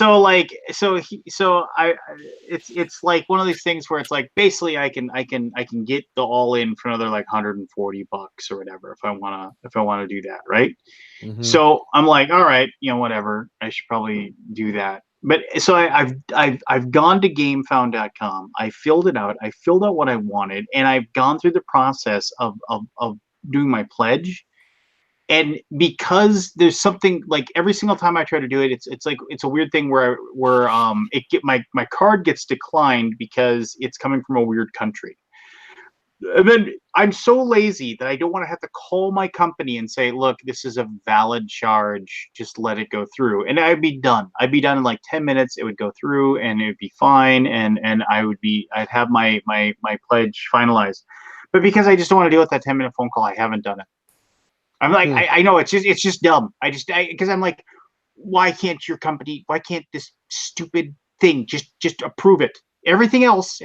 it's like one of these things where it's like basically I can get the all in for another like $140 or whatever if I wanna do that, right? Mm-hmm. So I'm like, all right, whatever. I should probably do that. But so I've gone to GameFound.com. I filled it out. I filled out what I wanted, and I've gone through the process of doing my pledge. And because there's something like every single time I try to do it, it's like it's a weird thing where my card gets declined because it's coming from a weird country. And then I'm so lazy that I don't want to have to call my company and say, look, this is a valid charge. Just let it go through. And I'd be done. I'd be done in like 10 minutes. It would go through and it would be fine. And I'd have my pledge finalized. But because I just don't want to deal with that 10-minute phone call, I haven't done it. I'm like, I know it's just dumb. Because I'm like, why can't this stupid thing just approve it? Everything else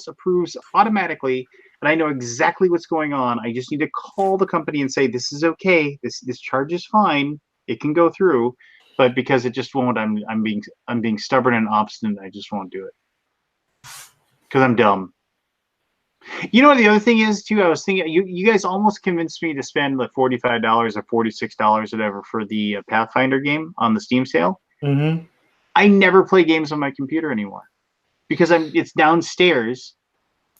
approves automatically, and I know exactly what's going on. I just need to call the company and say, this is okay. This charge is fine. It can go through. but because it just won't, I'm being stubborn and obstinate. I just won't do it because I'm dumb. You know what the other thing is too? I was thinking you guys almost convinced me to spend like $45 or $46 whatever for the Pathfinder game on the Steam sale. Mm-hmm. I never play games on my computer anymore because it's downstairs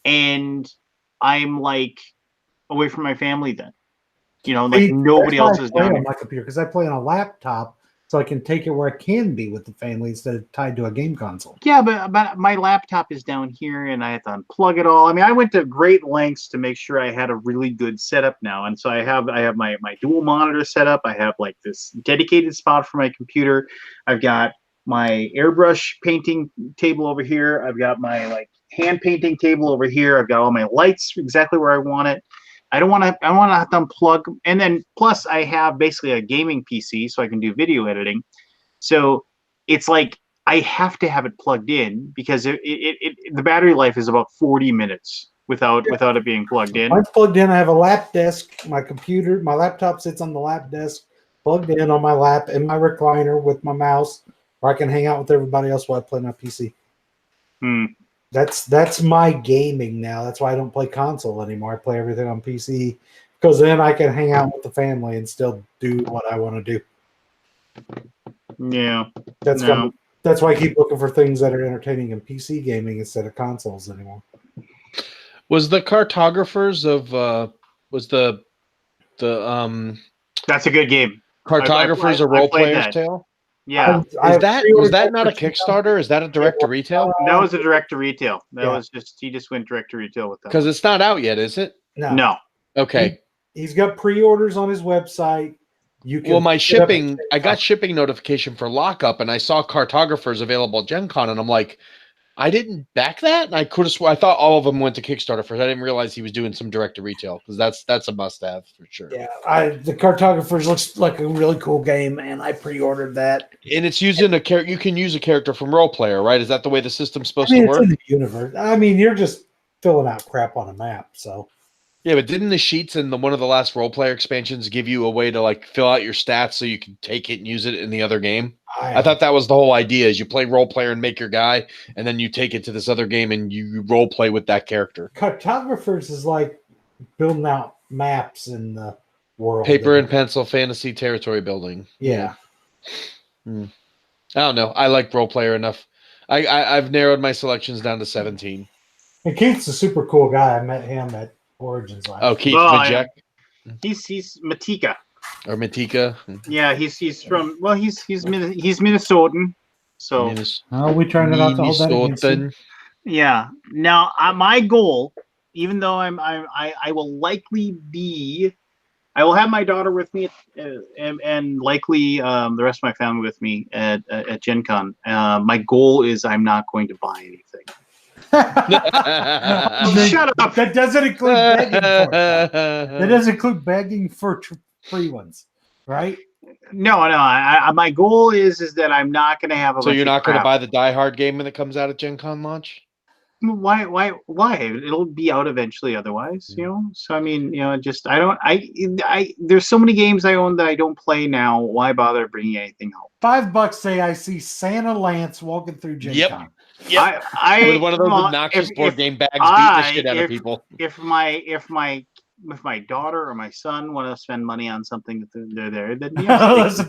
and I'm like away from my family then. You know, like nobody else is down on here. my computer because I play on a laptop, so I can take it where I can be with the family instead of tied to a game console. Yeah, but my laptop is down here and I have to unplug it all. I mean, I went to great lengths to make sure I had a really good setup now. And so I have my dual monitor set up. I have like this dedicated spot for my computer. I've got my airbrush painting table over here. I've got my like hand painting table over here. I've got all my lights exactly where I want it. I don't want to have to unplug. And then plus I have basically a gaming PC so I can do video editing. So it's like I have to have it plugged in because the battery life is about 40 minutes without it being plugged in. Mine's plugged in. I have a lap desk. My computer, my laptop sits on the lap desk, plugged in on my lap in my recliner with my mouse, where I can hang out with everybody else while I play my PC. That's my gaming now. That's why I don't play console anymore. I play everything on PC because then I can hang out with the family and still do what I want to do. Yeah, that's why I keep looking for things that are entertaining in PC gaming instead of consoles anymore. Was the Cartographers of that's a good game. Cartographers a role player's tale? Yeah. Was that not a Kickstarter? Is that a direct to retail? That was a direct to retail. He just went direct to retail with that. Because it's not out yet, is it? No. Okay. He's got pre-orders on his website. My shipping, I got shipping notification for Lockup, and I saw Cartographers available at Gen Con, and I'm like, I didn't back that, and I could have I thought all of them went to Kickstarter first. I didn't realize he was doing some direct to retail because that's a must have for sure. Yeah, the Cartographers looks like a really cool game, and I pre-ordered that. And it's using a character. You can use a character from Role Player, right? Is that the way the system's supposed to work? It's in the universe. I mean, you're just filling out crap on a map, so. Yeah, but didn't the sheets in one of the last Role Player expansions give you a way to like fill out your stats so you can take it and use it in the other game? I thought that was the whole idea: is you play Role Player and make your guy, and then you take it to this other game and you role play with that character. Cartographers is like building out maps in the world. Paper and pencil fantasy territory building. Yeah. I don't know. I like Role Player enough. I've narrowed my selections down to 17. And Keith's a super cool guy. I met him at Origins last. Oh, Keith Vajek. He's Matika. Or Matika. Yeah, he's from he's Minnesotan. So we trying to not hold that against him. Yeah. Now my goal, even though I will likely be, I will have my daughter with me and likely the rest of my family with me at Gen Con. My goal is I'm not going to buy anything. Shut up. That doesn't include begging for it. That doesn't include begging for free ones, right? No. My goal is that I'm not going to have a. So you're not going to buy the Die Hard game when it comes out at Gen Con launch? Why? It'll be out eventually. Otherwise, you know. So I mean, you know, just I there's so many games I own that I don't play now. Why bother bringing anything home? $5 say I see Santa Lance walking through Gen Con. Yep. With one of those obnoxious board game bags beating the shit out of people. If my daughter or my son want to spend money on something, they're there. Then yes,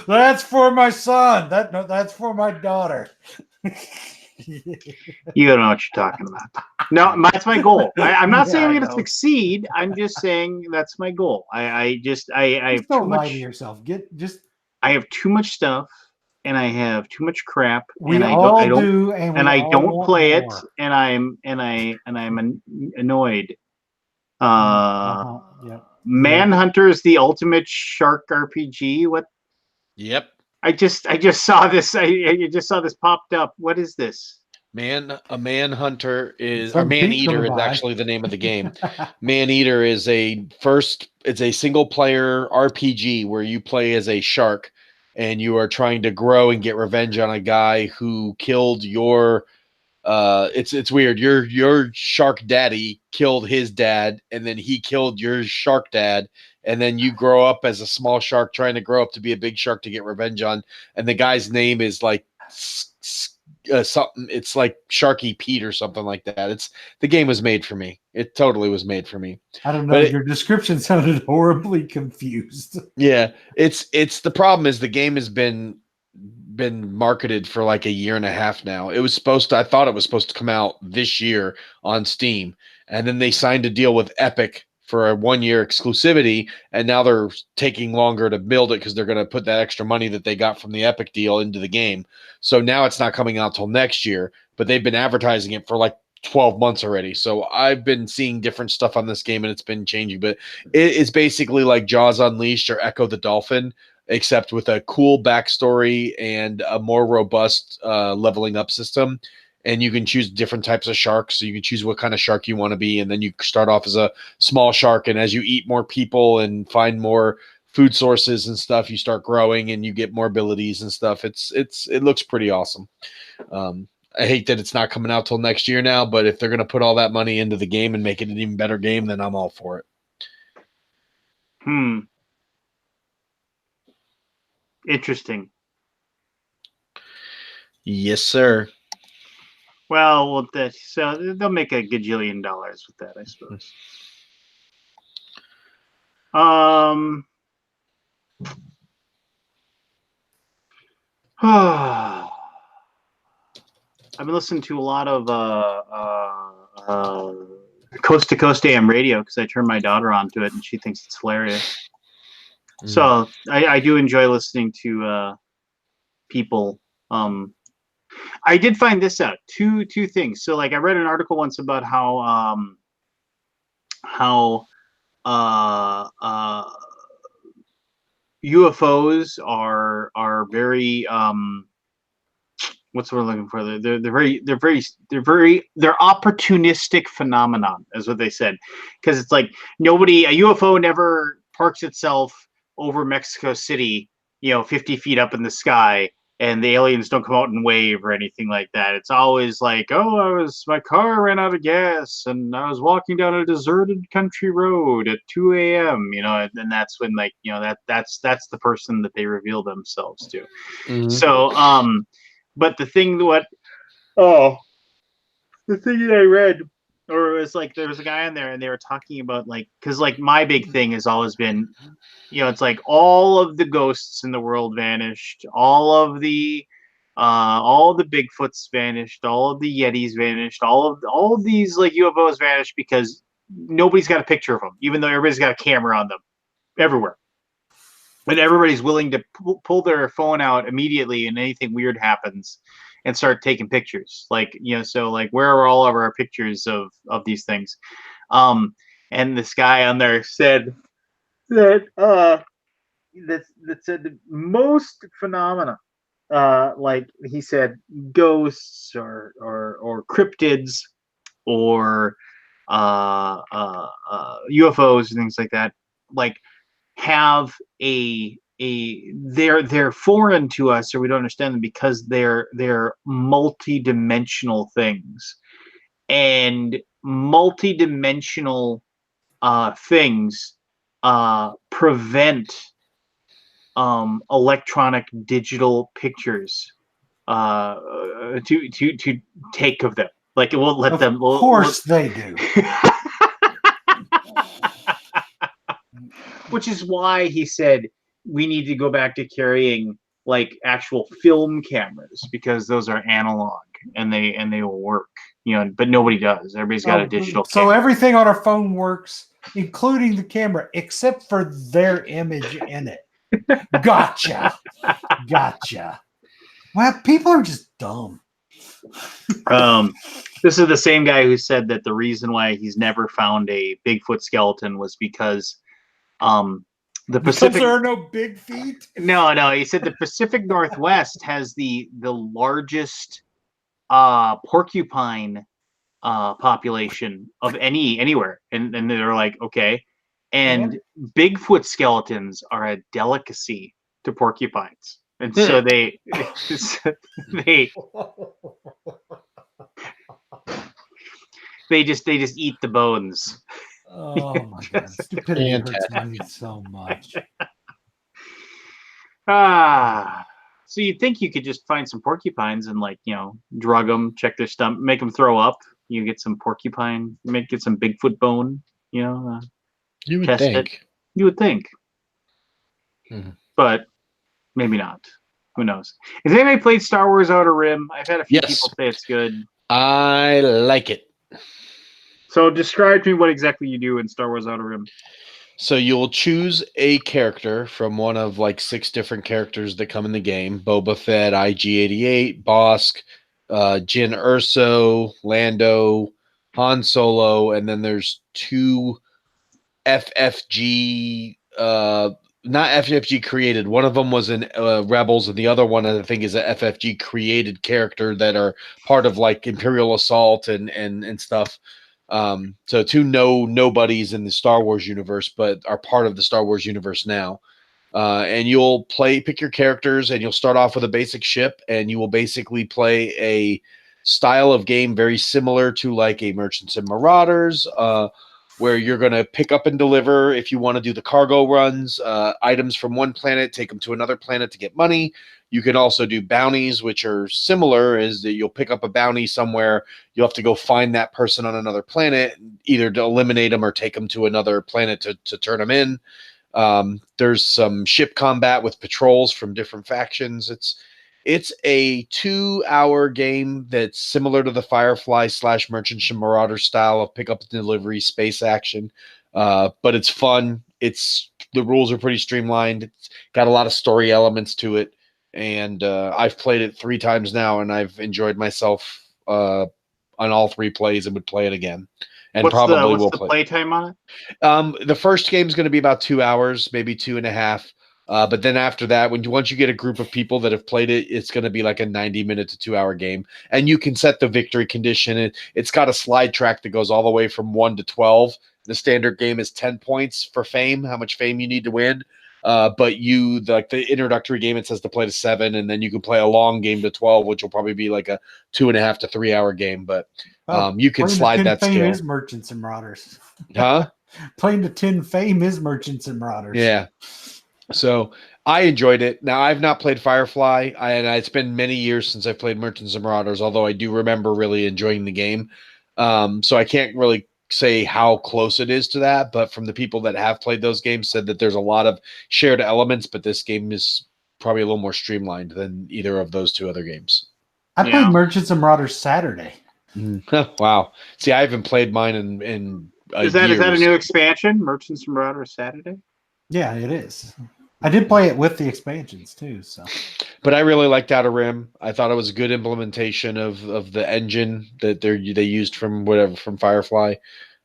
that's for my son. That's for my daughter. You don't know what you're talking about. No, that's my goal. I'm not saying I'm going to succeed. I'm just saying that's my goal. I have don't too lie much. to yourself. I have too much stuff, and I have too much crap. And I don't play it, and I'm annoyed. Manhunter is the ultimate shark RPG. What? Yep. I just saw this. I just saw this popped up. What is this? A Manhunter is, or Man-Eater is actually the name of the game. Man-Eater is it's a single player RPG where you play as a shark and you are trying to grow and get revenge on a guy who killed your it's weird. Your shark daddy killed his dad, and then he killed your shark dad, and then you grow up as a small shark trying to grow up to be a big shark to get revenge on, and the guy's name is like something. It's like Sharky Pete or something like that. The game was made for me. It totally was made for me. I don't know. Your description sounded horribly confused. Yeah, it's the problem is the game has been marketed for like a year and a half now. I thought it was supposed to come out this year on Steam, and then they signed a deal with Epic for a 1-year exclusivity, and now they're taking longer to build it because they're going to put that extra money that they got from the Epic deal into the game. So now it's not coming out till next year, but they've been advertising it for like 12 months already. So I've been seeing different stuff on this game and it's been changing, but it's basically like Jaws Unleashed or Echo the Dolphin, except with a cool backstory and a more robust leveling up system. And you can choose different types of sharks. So you can choose what kind of shark you want to be. And then you start off as a small shark. And as you eat more people and find more food sources and stuff, you start growing and you get more abilities and stuff. It looks pretty awesome. I hate that it's not coming out till next year now, but if they're going to put all that money into the game and make it an even better game, then I'm all for it. Interesting. Yes, sir. Well, so they'll make a gajillion dollars with that, I suppose. I've been listening to a lot of Coast to Coast AM radio because I turned my daughter onto it and she thinks it's hilarious. So I do enjoy listening to people. I did find this out. Two things. So like I read an article once about how UFOs are very what's the word I'm looking for? They're opportunistic phenomenon, is what they said. Because it's like a UFO never parks itself over Mexico City, 50 feet up in the sky, and the aliens don't come out and wave or anything like that. It's always like, my car ran out of gas and I was walking down a deserted country road at 2 a.m. And that's when that's the person that they reveal themselves to. Mm-hmm. So but the thing that I read, or it was like there was a guy on there and they were talking about because my big thing has always been, it's like all of the ghosts in the world vanished, all of the Bigfoots vanished, all of the Yetis vanished, all of these UFOs vanished because nobody's got a picture of them, even though everybody's got a camera on them everywhere. And everybody's willing to pull their phone out immediately and anything weird happens and start taking pictures. So where are all of our pictures of these things? And this guy on there said that said the most phenomena, he said ghosts or cryptids or UFOs and things like that, have they're foreign to us, or we don't understand them because they're multi-dimensional things, and multi-dimensional things prevent electronic digital pictures to take of them. It won't let them. Of course they do. Which is why he said we need to go back to carrying actual film cameras, because those are analog and they will work, but nobody does. Everybody's got a digital camera. So everything on our phone works, including the camera, except for their image in it. Gotcha. Well, people are just dumb. This is the same guy who said that the reason why he's never found a Bigfoot skeleton was because because there are no big feet. No, he said the Pacific Northwest has the largest porcupine population of anywhere, and they're like, okay, and Bigfoot skeletons are a delicacy to porcupines, and so they they just eat the bones. Oh my god, stupidity hurts Fantastic. me so much. So you'd think you could just find some porcupines and drug them, check their stomach, make them throw up. You get some porcupine, get some Bigfoot bone, You would test it. think. You would think, Mhm. but maybe not. Who knows? Has anybody played Star Wars Outer Rim? I've had a few Yes. people say it's good. I like it. So describe to me what exactly you do in Star Wars Outer Rim. So you'll choose a character from one of like 6 different characters that come in the game: Boba Fett, IG-88, Bosk, Jyn Erso, Lando, Han Solo, and then there's 2 FFG, not FFG created. One of them was in Rebels, and the other one I think is a FFG created character that are part of like Imperial Assault and stuff. So 2 nobodies in the Star Wars universe, but are part of the Star Wars universe now. And you'll pick your characters, and you'll start off with a basic ship, and you will basically play a style of game very similar to like a Merchants and Marauders, where you're going to pick up and deliver, if you want to do the cargo runs, items from one planet, take them to another planet to get money. You can also do bounties, which are similar, is that you'll pick up a bounty somewhere. You'll have to go find that person on another planet, either to eliminate them or take them to another planet to turn them in. There's some ship combat with patrols from different factions. It's a 2-hour game that's similar to the Firefly / Merchant and Marauder style of pick up and delivery space action, but it's fun. The rules are pretty streamlined. It's got a lot of story elements to it, and I've played it 3 times now, and I've enjoyed myself on all 3 plays, and would play it again. And What's probably will the play. playtime on it? The first game is going to be about 2 hours, maybe 2.5. But then after that, once you get a group of people that have played it, it's going to be like a 90-minute to 2-hour game. And you can set the victory condition. It's got a slide track that goes all the way from 1 to 12. The standard game is 10 points for fame, how much fame you need to win. But the introductory game, it says to play to 7, and then you can play a long game to 12, which will probably be like a 2.5 to 3 hour game. But you can slide that Fame scale. is Merchants and Marauders. Huh? Playing to 10 fame is Merchants and Marauders. Yeah. So I enjoyed it. Now, I've not played Firefly, and it's been many years since I played Merchants and Marauders, although I do remember really enjoying the game. So I can't really say how close it is to that, but from the people that have played those games said that there's a lot of shared elements, but this game is probably a little more streamlined than either of those 2 other games. I played Merchants and Marauders Saturday. Wow. See, I haven't played mine in Is that a new expansion, Merchants and Marauders Saturday? Yeah, it is. I did play it with the expansions too. So, but I really liked Outer Rim. I thought it was a good implementation of the engine that they used from Firefly.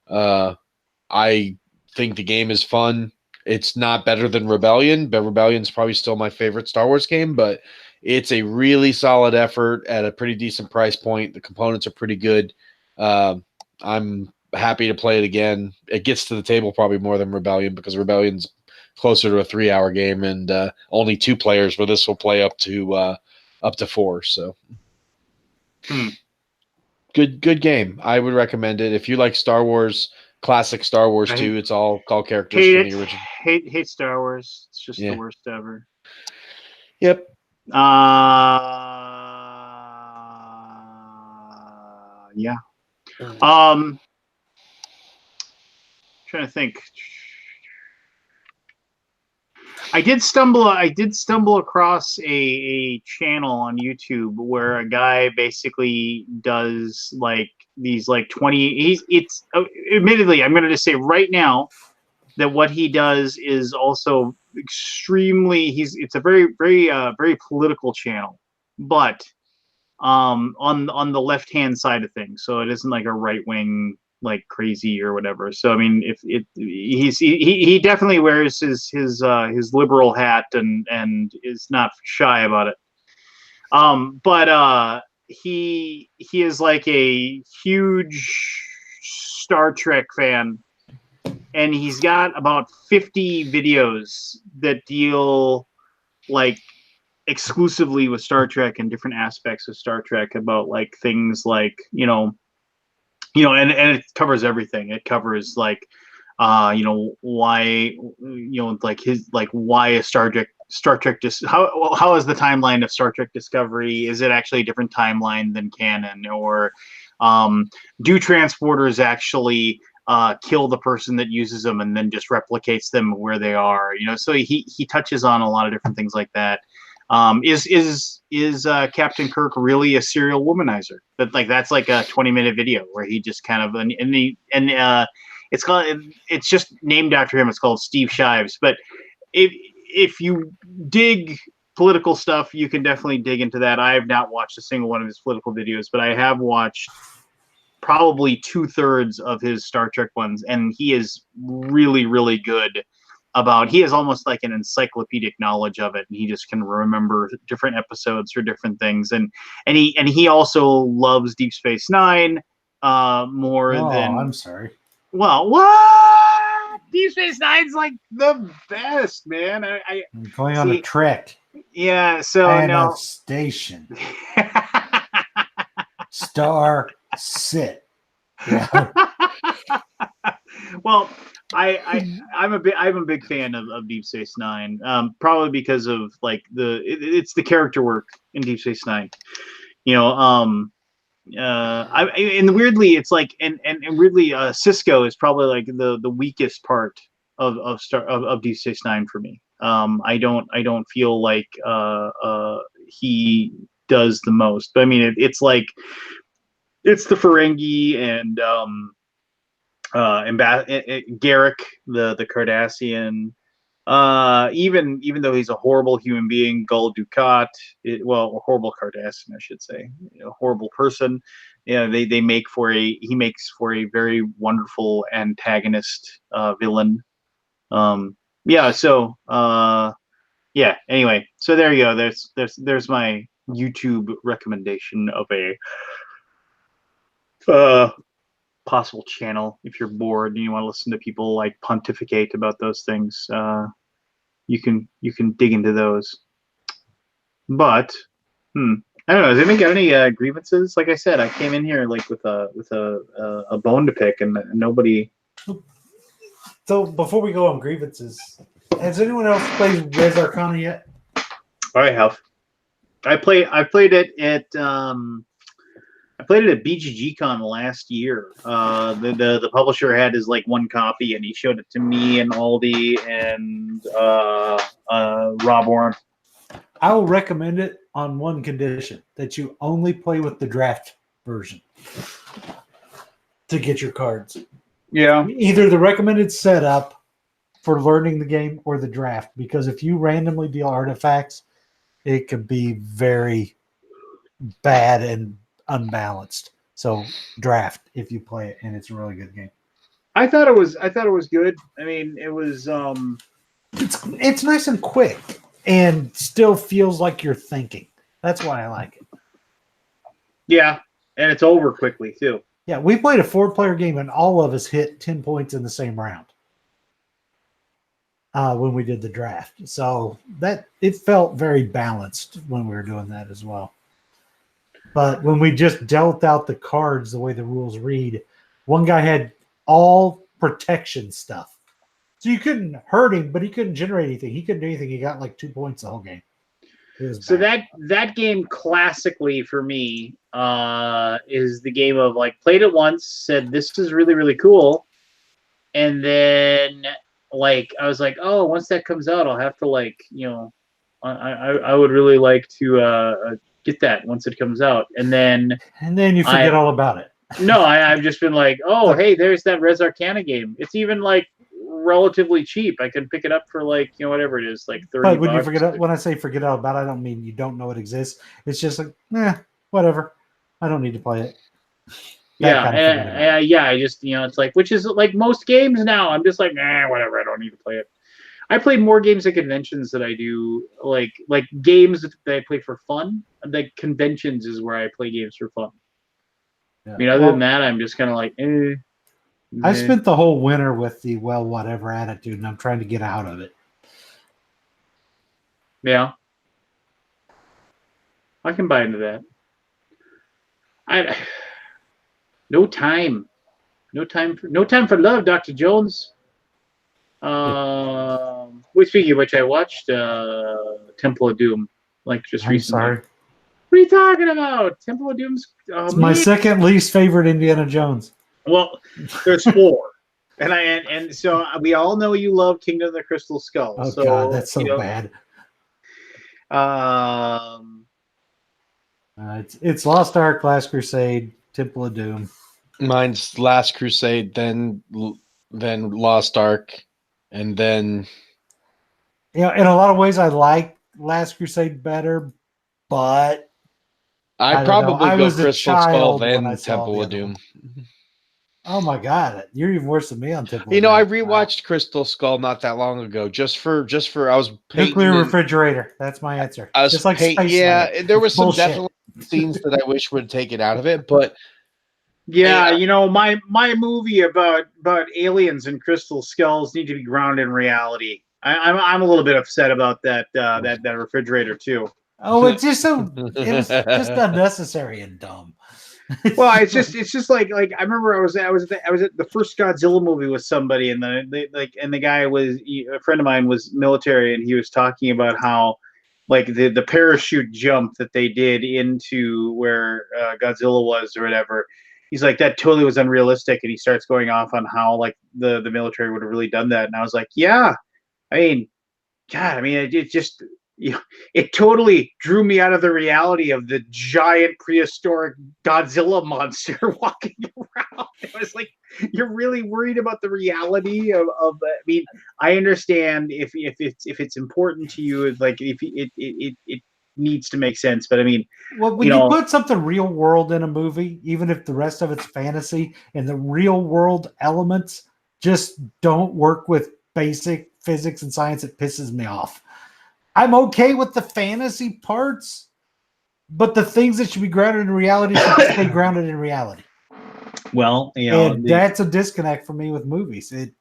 I think the game is fun. It's not better than Rebellion, but Rebellion's probably still my favorite Star Wars game. But it's a really solid effort at a pretty decent price point. The components are pretty good. I'm happy to play it again. It gets to the table probably more than Rebellion, because Rebellion's closer to a 3-hour game, and only 2 players, where this will play up to 4. So good game. I would recommend it if you like Star Wars, classic Star Wars 2. It's all characters from the original. Hate Star Wars. It's just the worst ever. Yep. Yeah. Trying to think. I did stumble across a channel on YouTube where a guy basically does like these like 20. Admittedly, I'm going to just say right now that what he does is also extremely. It's a very very political channel, but on the left hand side of things, so it isn't like a right wing like crazy or whatever. So I mean, if he definitely wears his liberal hat and is not shy about it. But he is like a huge Star Trek fan, and he's got about 50 videos that deal like exclusively with Star Trek and different aspects of Star Trek, about like things like and it covers everything. It covers like why, like why is Star Trek just how is the timeline of Star Trek Discovery? Is it actually a different timeline than canon, or do transporters actually kill the person that uses them and then just replicates them where they are? So he touches on a lot of different things like that. Is Captain Kirk really a serial womanizer? That's like a 20-minute video where he just kind of it's just named after him. It's called Steve Shives. But if you dig political stuff, you can definitely dig into that. I have not watched a single one of his political videos, but I have watched probably 2/3 of his Star Trek ones, and he is really, really good about. He has almost like an encyclopedic knowledge of it, and he just can remember different episodes or different things. And he also loves Deep Space Nine more than. I'm sorry. Well, what? Deep Space Nine's like the best, man. I'm going on a trek. Yeah, so and now a station. Star sit. Yeah. Well, I'm a big fan of Deep Space Nine. Probably because of like it's the character work in Deep Space Nine. And weirdly, it's like and weirdly, Cisco is probably like the weakest part of Deep Space Nine for me. I don't feel like he does the most, but I mean it's like it's the Ferengi and Garrick, the Cardassian. Even though he's a horrible human being, Gul Dukat, a horrible Cardassian, I should say, a horrible person. He makes for a very wonderful antagonist villain. Anyway, so there you go. There's my YouTube recommendation of a possible channel. If you're bored and you want to listen to people like pontificate about those things, you can dig into those. But I don't know. Has anybody got any grievances? Like I said, I came in here like with a bone to pick, and nobody. So before we go on grievances, has anyone else played Res Arcana yet? I have. I played it at BGGCon last year. The publisher had his like one copy, and he showed it to me and Aldi and Rob Warren. I will recommend it on one condition: that you only play with the draft version to get your cards. Yeah. Either the recommended setup for learning the game or the draft, because if you randomly deal artifacts, it could be very bad and unbalanced. So draft if you play it, and it's a really good game. I thought it was good. I mean, it was it's nice and quick and still feels like you're thinking. That's why I like it. Yeah, and it's over quickly too. Yeah, we played a 4-player game and all of us hit 10 points in the same round when we did the draft. So that it felt very balanced when we were doing that as well. But when we just dealt out the cards the way the rules read, one guy had all protection stuff. So you couldn't hurt him, but he couldn't generate anything. He couldn't do anything. He got like 2 points the whole game. So that game classically for me is the game of like played it once, said this is really, really cool. And then like I was like, oh, once that comes out, I'll have to like, I would really like to get that once it comes out. And then you forget all about it. No, I've just been like, oh, hey, there's that Res Arcana game. It's even like relatively cheap. I can pick it up for like, whatever it is, like 30 But when bucks. you forget, when I say forget all about it, I don't mean you don't know it exists. It's just like, whatever. I don't need to play it. I just, it's like, which is like most games now. I'm just like, whatever. I don't need to play it. I play more games at conventions than I do like games that I play for fun. Like conventions is where I play games for fun. Yeah. I mean, other than that, I'm just kind of like, I spent the whole winter with the whatever attitude, and I'm trying to get out of it. Yeah, I can buy into that. No time for love, Dr. Jones. Which speaking of which, I watched Temple of Doom like just I'm recently. sorry. What are you talking about? Temple of Doom's It's my second least favorite Indiana Jones. Well, there's 4. And so we all know you love Kingdom of the Crystal Skull. Oh so, God, that's so bad. It's Lost Ark, Last Crusade, Temple of Doom. Mine's Last Crusade, then Lost Ark, and then In a lot of ways, I like Last Crusade better, but I'd I don't know. probably I go was a Crystal Skull, child when I then saw Temple the of other Doom. one. Oh my God, you're even worse than me on Temple. You of know, I Doom. rewatched Crystal Skull not that long ago, just for I was Nuclear painting. refrigerator. That's my answer. I was Just like paint. Space Yeah, Layer. there was It's some bullshit. definitely scenes that I wish would take it out of it, but yeah, my movie about aliens and crystal skulls need to be grounded in reality. I'm a little bit upset about that that refrigerator too. Oh, it's just so it was just unnecessary and dumb. Well, it's just like I remember I was at the first Godzilla movie with somebody, and the guy was a friend of mine was military, and he was talking about how like the parachute jump that they did into where Godzilla was or whatever. He's like that totally was unrealistic, and he starts going off on how like the military would have really done that, and I was like, yeah, I mean, God, I mean, it just it totally drew me out of the reality of the giant prehistoric Godzilla monster walking around. It was like you're really worried about the reality of I mean, I understand if it's important to you, like if it needs to make sense, but I mean, Well, when you put something real world in a movie, even if the rest of it's fantasy and the real world elements just don't work with basic physics and science, it pisses me off. I'm okay with the fantasy parts, but the things that should be grounded in reality should stay grounded in reality. Well, that's a disconnect for me with movies. It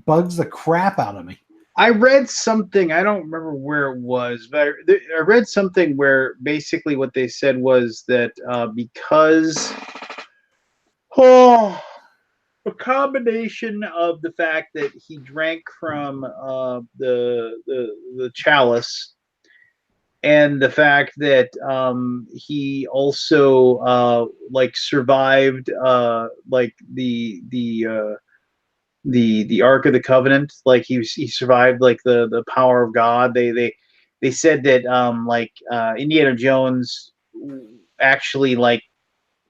bugs the crap out of me. I read something, I don't remember where it was, but I read something where basically what they said was that because a combination of the fact that he drank from the chalice and the fact that he also like survived like the Ark of the Covenant, like he survived like the power of God. They said that Indiana Jones actually like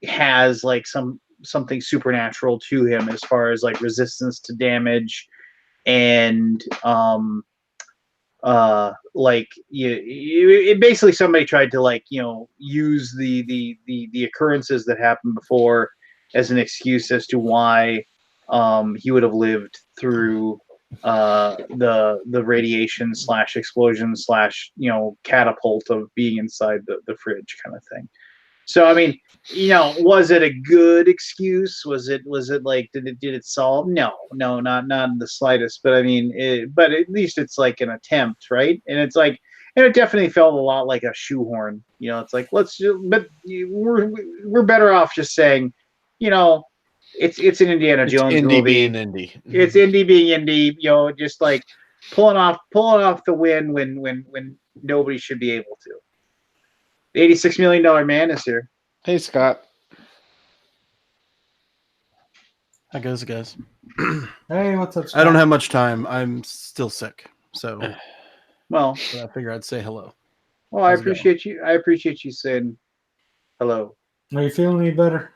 has like something supernatural to him as far as like resistance to damage and like it basically somebody tried to like use the occurrences that happened before as an excuse as to why he would have lived through the radiation / explosion / catapult of being inside the fridge kind of thing. So I mean, was it a good excuse? Was it like did it solve? No, not in the slightest. But I mean, but at least it's like an attempt, right? And it's like, and it definitely felt a lot like a shoehorn. It's like but we're better off just saying, it's an Indiana Jones indie movie. Being indie. It's indie being indie. Just like pulling off the win when nobody should be able to. The $86 million man is here. Hey, Scott. How goes it, guys? Hey, what's up, Scott? I don't have much time. I'm still sick, so well, I figure I'd say hello. Well, I appreciate you saying hello. Are you feeling any better?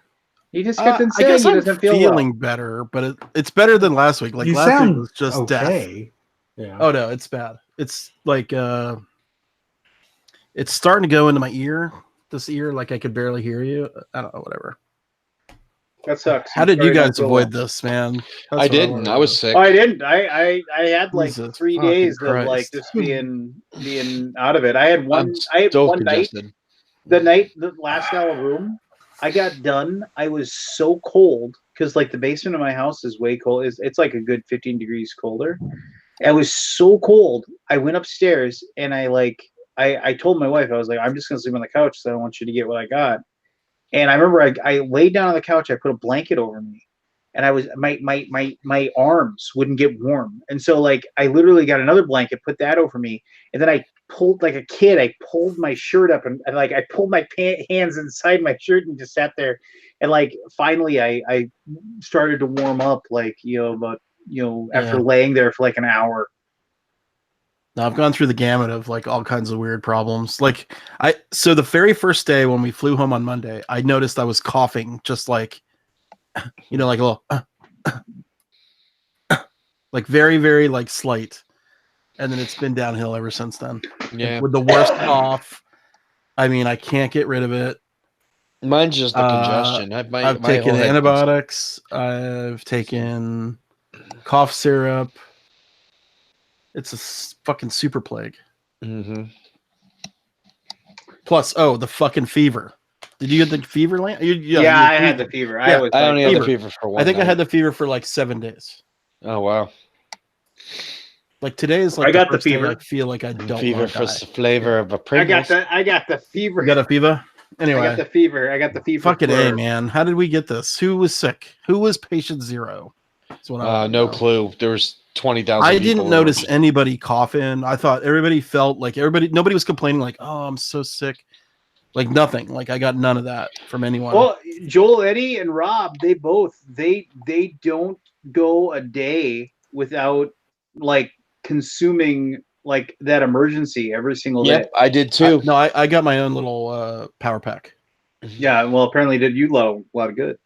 He just kept I saying guess he I'm doesn't feel feeling better, but it's better than last week. Like you last week sound was just okay. death. Yeah. Oh no, it's bad. It's like it's starting to go into my ear. This ear, like I could barely hear you. I don't know, whatever. That sucks. How did you guys avoid this, man? I didn't. I was sick. Oh, I didn't. I had like Jesus 3 fucking days of Christ. like just being out of it. I had one night. Congested. The last Alaboom, I got done. I was so cold because like the basement of my house is way cold. It's like a good 15 degrees colder. I was so cold. I went upstairs and I told my wife, I was like, I'm just gonna sleep on the couch because I don't want you to get what I got. And I remember I laid down on the couch. I put a blanket over me, and I was my arms wouldn't get warm, and so like I literally got another blanket, put that over me, and then I pulled like a kid. I pulled my shirt up and like I pulled my hands inside my shirt and just sat there, and like finally I started to warm up, like about after laying there for like an hour. No, I've gone through the gamut of like all kinds of weird problems. Like so the very first day when we flew home on Monday, I noticed I was coughing just like, like a little, like very, very like slight. And then it's been downhill ever since then. Yeah. Like, with the worst cough. I mean, I can't get rid of it. Mine's just the congestion. I've taken antibiotics. I've taken cough syrup. It's a fucking super plague. Mm-hmm. Plus, the fucking fever. Did you get the fever, Lance? Yeah, I had the fever. I only had the fever for 1 I think night. I had the fever for like 7 days. Oh, wow. Like today is like I got the fever. I feel like I don't fever for the flavor of a Pringles. I got the fever. You got a fever? Anyway. I got the fever. Fucking A, man. How did we get this? Who was sick? Who was patient zero? No clue. There was 20,000 I didn't notice anybody coughing. I thought everybody felt like nobody was complaining like, oh, I'm so sick. Like nothing. Like I got none of that from anyone. Well, Joel, Eddie, and Rob, they don't go a day without like consuming like that emergency every single day. Yep, I did too. I got my own little power pack. Yeah, well, apparently did you a lot of good.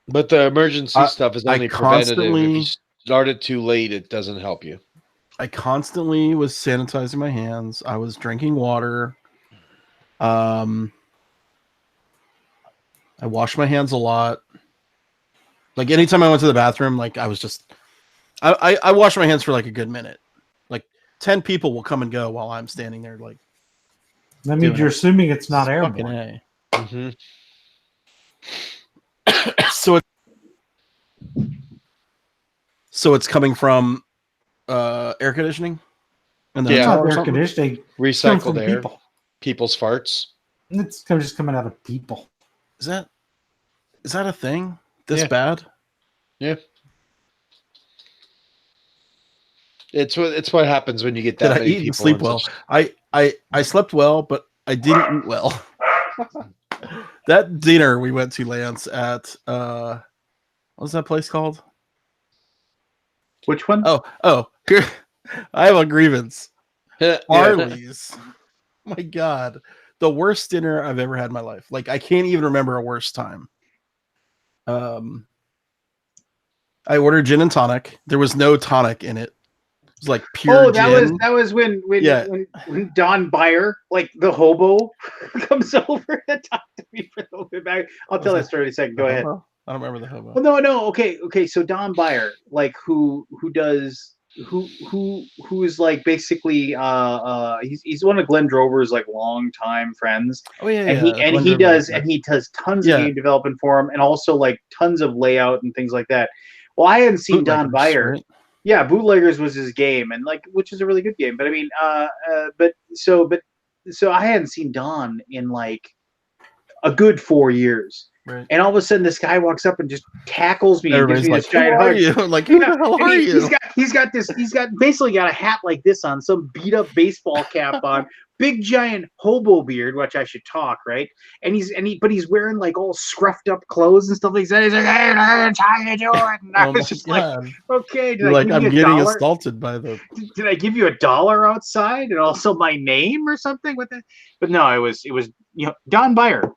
But the emergency stuff is only preventative. If you start it too late, it doesn't help you. I constantly was sanitizing my hands. I was drinking water. I washed my hands a lot. Like anytime I went to the bathroom, like I was just, I washed my hands for like a good minute. Like 10 people will come and go while I'm standing there. Like that means you're assuming it's not airborne. Mm-hmm. So it's coming from air conditioning, and then air conditioning, recycled air, people's farts. It's just coming out of people. Is that a thing? This bad? Yeah. It's what happens when you get that many people. Did I eat and sleep well? I slept well, but I didn't eat well. That dinner we went to, Lance, at what's that place called? Which one? Oh, here I have a grievance. Harley's. Oh my God, the worst dinner I've ever had in my life. Like I can't even remember a worse time. I ordered gin and tonic. There was no tonic in it. It was like pure. That was when Don Byer, like the hobo, comes over to talk to me for a little bit back. I'll tell that story in a second. Go ahead. I don't remember the hobo. Well, no. Okay. So Don Byer, like who is like basically he's one of Glenn Drover's like longtime friends. Oh yeah. And he does tons of game development for him, and also like tons of layout and things like that. Well, I hadn't seen Don Byer. Right? Yeah, Bootleggers was his game, and like which is a really good game. But I mean, so I hadn't seen Don in like a good 4 years. Right. And all of a sudden, this guy walks up and just tackles me. Everybody's and gives me like, this giant hug. Like, who the hell are you? He's got basically got a hat like this on, some beat up baseball cap on, big giant hobo beard, which I should talk, right? And he's wearing like all scruffed up clothes and stuff like that. He's like, hey, how you doing? And I was just like, okay, I'm getting assaulted by the. Did I give you $1 outside and also my name or something with it? But no, it was Don Byer,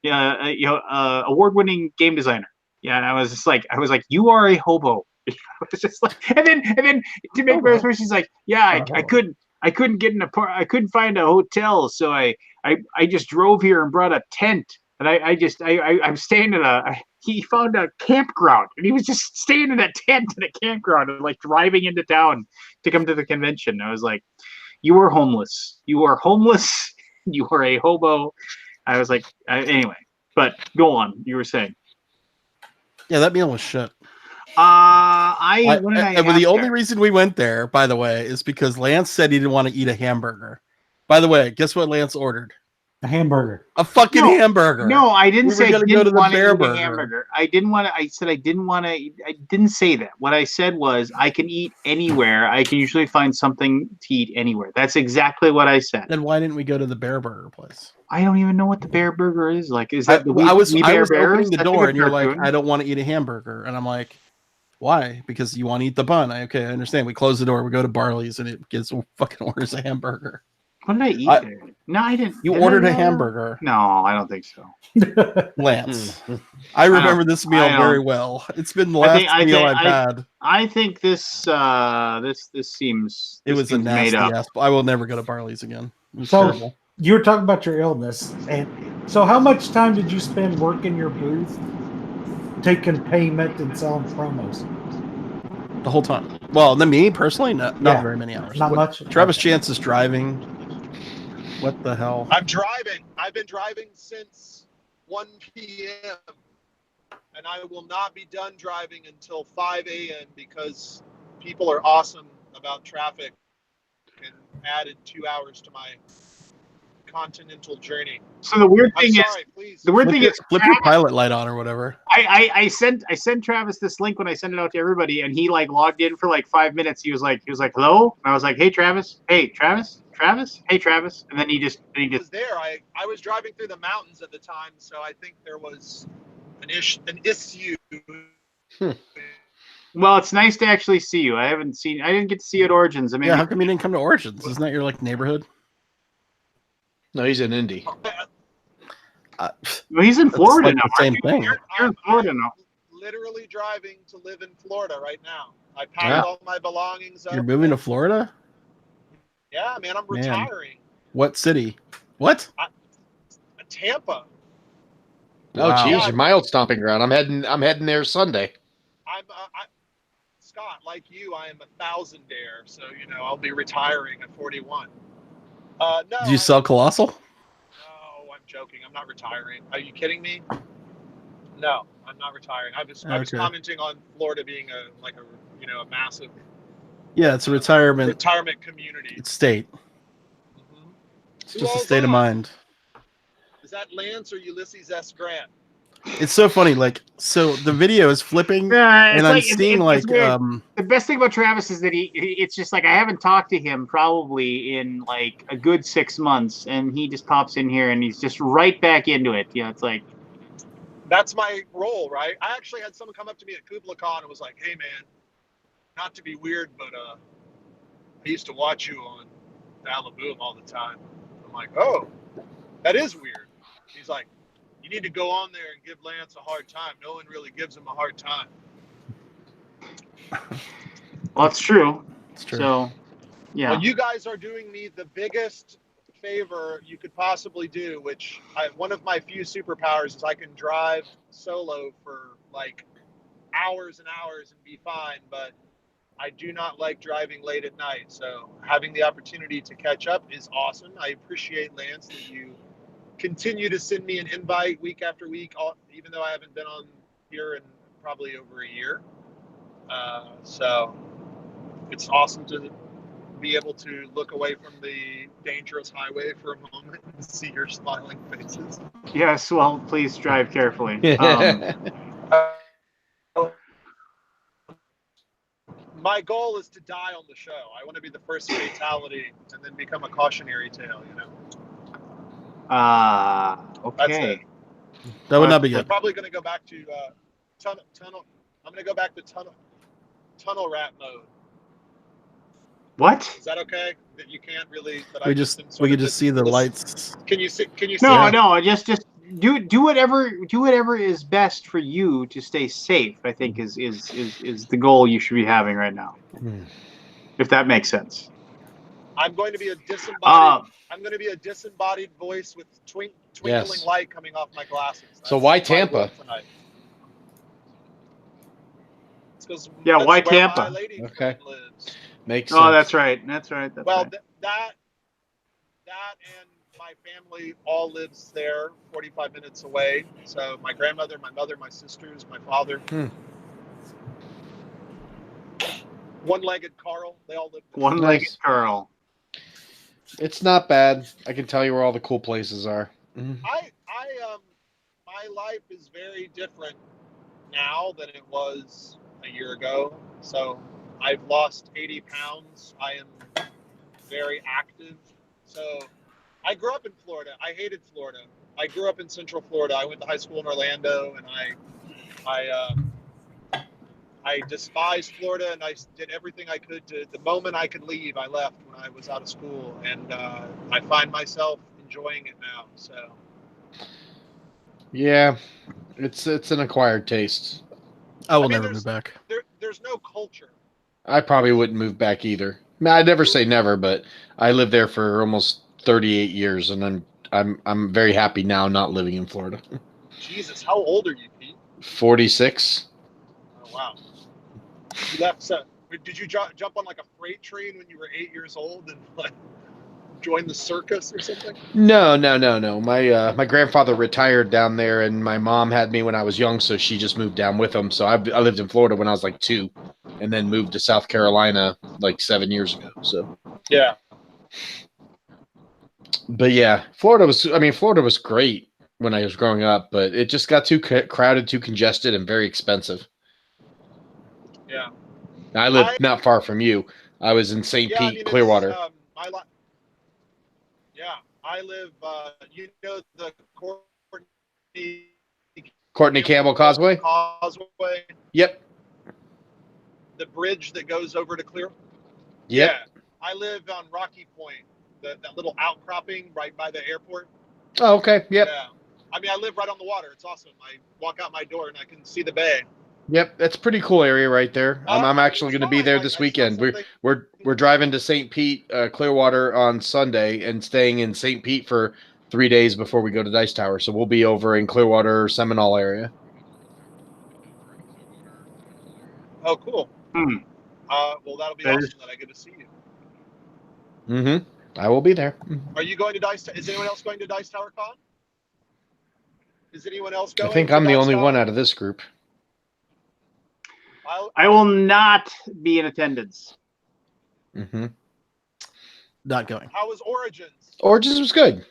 award-winning game designer. Yeah, and I was like, you are a hobo. I was just like, and then to make matters worse, she's like, yeah, I couldn't get I couldn't find a hotel, so I just drove here and brought a tent, and I'm staying he found a campground, and he was just staying in a tent in a campground and like driving into town to come to the convention. I was like, you are homeless. You are homeless. You are a hobo. I was like, anyway, but go on. You were saying. Yeah, that meal was shit. The only reason we went there, by the way, is because Lance said he didn't want to eat a hamburger. By the way, guess what Lance ordered? A hamburger. A fucking No, hamburger. No, I didn't We were say I gonna didn't go to the want to Bear eat Burger. a hamburger. I didn't want to. I said I didn't want to. I didn't say that. What I said was I can eat anywhere. I can usually find something to eat anywhere. That's exactly what I said. Then why didn't we go to the Bear Burger place? I don't even know what the Bear Burger is like. Is that the I was Bear Bears? opening the That's a door good and you're like, cartoon. I don't want to eat a hamburger, and I'm like, why? Because you want to eat the bun. Okay, I understand. We close the door. We go to Barley's, and it gives fucking orders a hamburger. What did I eat there? No, I didn't. You Did ordered I? a hamburger. No, I don't think so. Lance, I remember this meal very well. It's been the last meal I've had. I think this seems. It was a seems made nasty up. ass. I will never go to Barley's again. It was So terrible. you were talking about your illness, and so how much time did you spend working your booth, taking payment, and selling promos? The whole time. Well, then me personally, not Yeah. very many hours. Not much. Travis Chance is driving. What the hell? I'm driving. I've been driving since 1 p.m. and I will not be done driving until 5 a.m. because people are awesome about traffic and added 2 hours to my continental journey. So the weird I'm thing sorry, is, please. the weird thing is, flip your pilot light on or whatever. I sent Travis this link when I sent it out to everybody, and he like logged in for like 5 minutes. He was like, hello, and I was like, hey Travis, hey Travis, hey Travis, and then he just was there. I was driving through the mountains at the time, so I think there was an issue. Well, it's nice to actually see you. I didn't get to see you at Origins. I mean, Yeah, how come you didn't come to Origins? Isn't that your like neighborhood? No, he's in Indy. well, he's in Florida like now. the same thing. You're in Florida now. Literally driving to live in Florida right now. I packed all my belongings up. You're moving to Florida? Yeah, man, I'm retiring. What city? What? Tampa. Oh, Wow. geez, you're my old stomping ground. I'm heading there Sunday. I'm Scott, like you, I am a thousandaire, so I'll be retiring at 41. No. Did you sell Colossal? No, I'm joking. I'm not retiring. Are you kidding me? No, I'm not retiring. I was commenting on Florida being a massive. Yeah, it's a retirement It's state. Mm-hmm. It's just a state of mind. Is that Lance or Ulysses S. Grant? It's so funny. Like, so the video is flipping, and I'm seeing the best thing about Travis is that it's just like I haven't talked to him probably in like a good 6 months, and he just pops in here and he's just right back into it. It's like that's my role, right? I actually had someone come up to me at Kubla Khan and was like, "Hey, man, not to be weird, but I used to watch you on Alaboom all the time." I'm like, "Oh, that is weird." He's like, "You need to go on there and give Lance a hard time. No one really gives him a hard time." Well, it's true. It's true. So, yeah. Well, you guys are doing me the biggest favor you could possibly do, which one of my few superpowers is I can drive solo for like hours and hours and be fine, but I do not like driving late at night. So having the opportunity to catch up is awesome. I appreciate, Lance, that you continue to send me an invite week after week, even though I haven't been on here in probably over a year. So it's awesome to be able to look away from the dangerous highway for a moment and see your smiling faces. Yes, well, please drive carefully. My goal is to die on the show. I want to be the first fatality and then become a cautionary tale, Okay. That's it. That would not be We're good. probably going to go back to tunnel. I'm going to go back to tunnel rat mode. What? Is that okay? That you can't really. That We could just see the lights. Can you see? Can you see? No. Just do whatever is best for you to stay safe. I think is the goal you should be having right now. If that makes sense. I'm going to be a disembodied. I'm going to be a disembodied voice with twinkling light coming off my glasses. So why Tampa? It's why Tampa? My lady friend lives. Makes sense. Oh, that's right. That's right. Well, that and my family all lives there, 45 minutes away. So my grandmother, my mother, my sisters, my father. One-legged Carl. They all live there. One-legged Carl. It's not bad. I can tell you where all the cool places are. Mhm. My life is very different now than it was a year ago. So I've lost 80 pounds. I am very active. So I grew up in Florida. I hated Florida. I grew up in Central Florida. I went to high school in Orlando, and I despised Florida, and I did everything I could to. The moment I could leave, I left when I was out of school, and I find myself enjoying it now. So Yeah, it's an acquired taste. I will I mean, never move back. there's no culture. I probably wouldn't move back either. I mean, I'd never say never, but I lived there for almost 38 years, and I'm very happy now not living in Florida. Jesus, how old are you, Pete? 46. Oh wow, you left. So, did you jump on like a freight train when you were 8 years old and like join the circus or something? No, no, no, no. My grandfather retired down there, and my mom had me when I was young, so she just moved down with him. So I lived in Florida when I was like 2, and then moved to South Carolina like 7 years ago. So, Yeah. but yeah, Florida was great when I was growing up, but it just got too crowded, too congested, and very expensive. Yeah. I live not far from you. I was in St. Yeah. I Pete, mean, it's Clearwater. Yeah. I live. You know the Courtney Campbell Causeway? Causeway, Yep. the bridge that goes over to Clear. Yep. Yeah. I live on Rocky Point, that little outcropping right by the airport. Oh, okay. Yep. Yeah. I mean, I live right on the water. It's awesome. I walk out my door and I can see the bay. Yep, that's a pretty cool area right there. I'm actually It's going to be fine. there I this still weekend. think We're driving to St. Pete, Clearwater on Sunday, and staying in St. Pete for 3 days before we go to Dice Tower. So we'll be over in Clearwater, Seminole area. Oh, cool. Hmm. Well, that'll be That awesome is- that I get to see you. Mm-hmm. I will be there. Are you going to Dice? Is anyone else going to Dice Tower Con? Is anyone else I going? think to I'm the Dice only Tower? one out of this group. I will not be in attendance. Mm-hmm. Not going. How was Origins? Origins was good.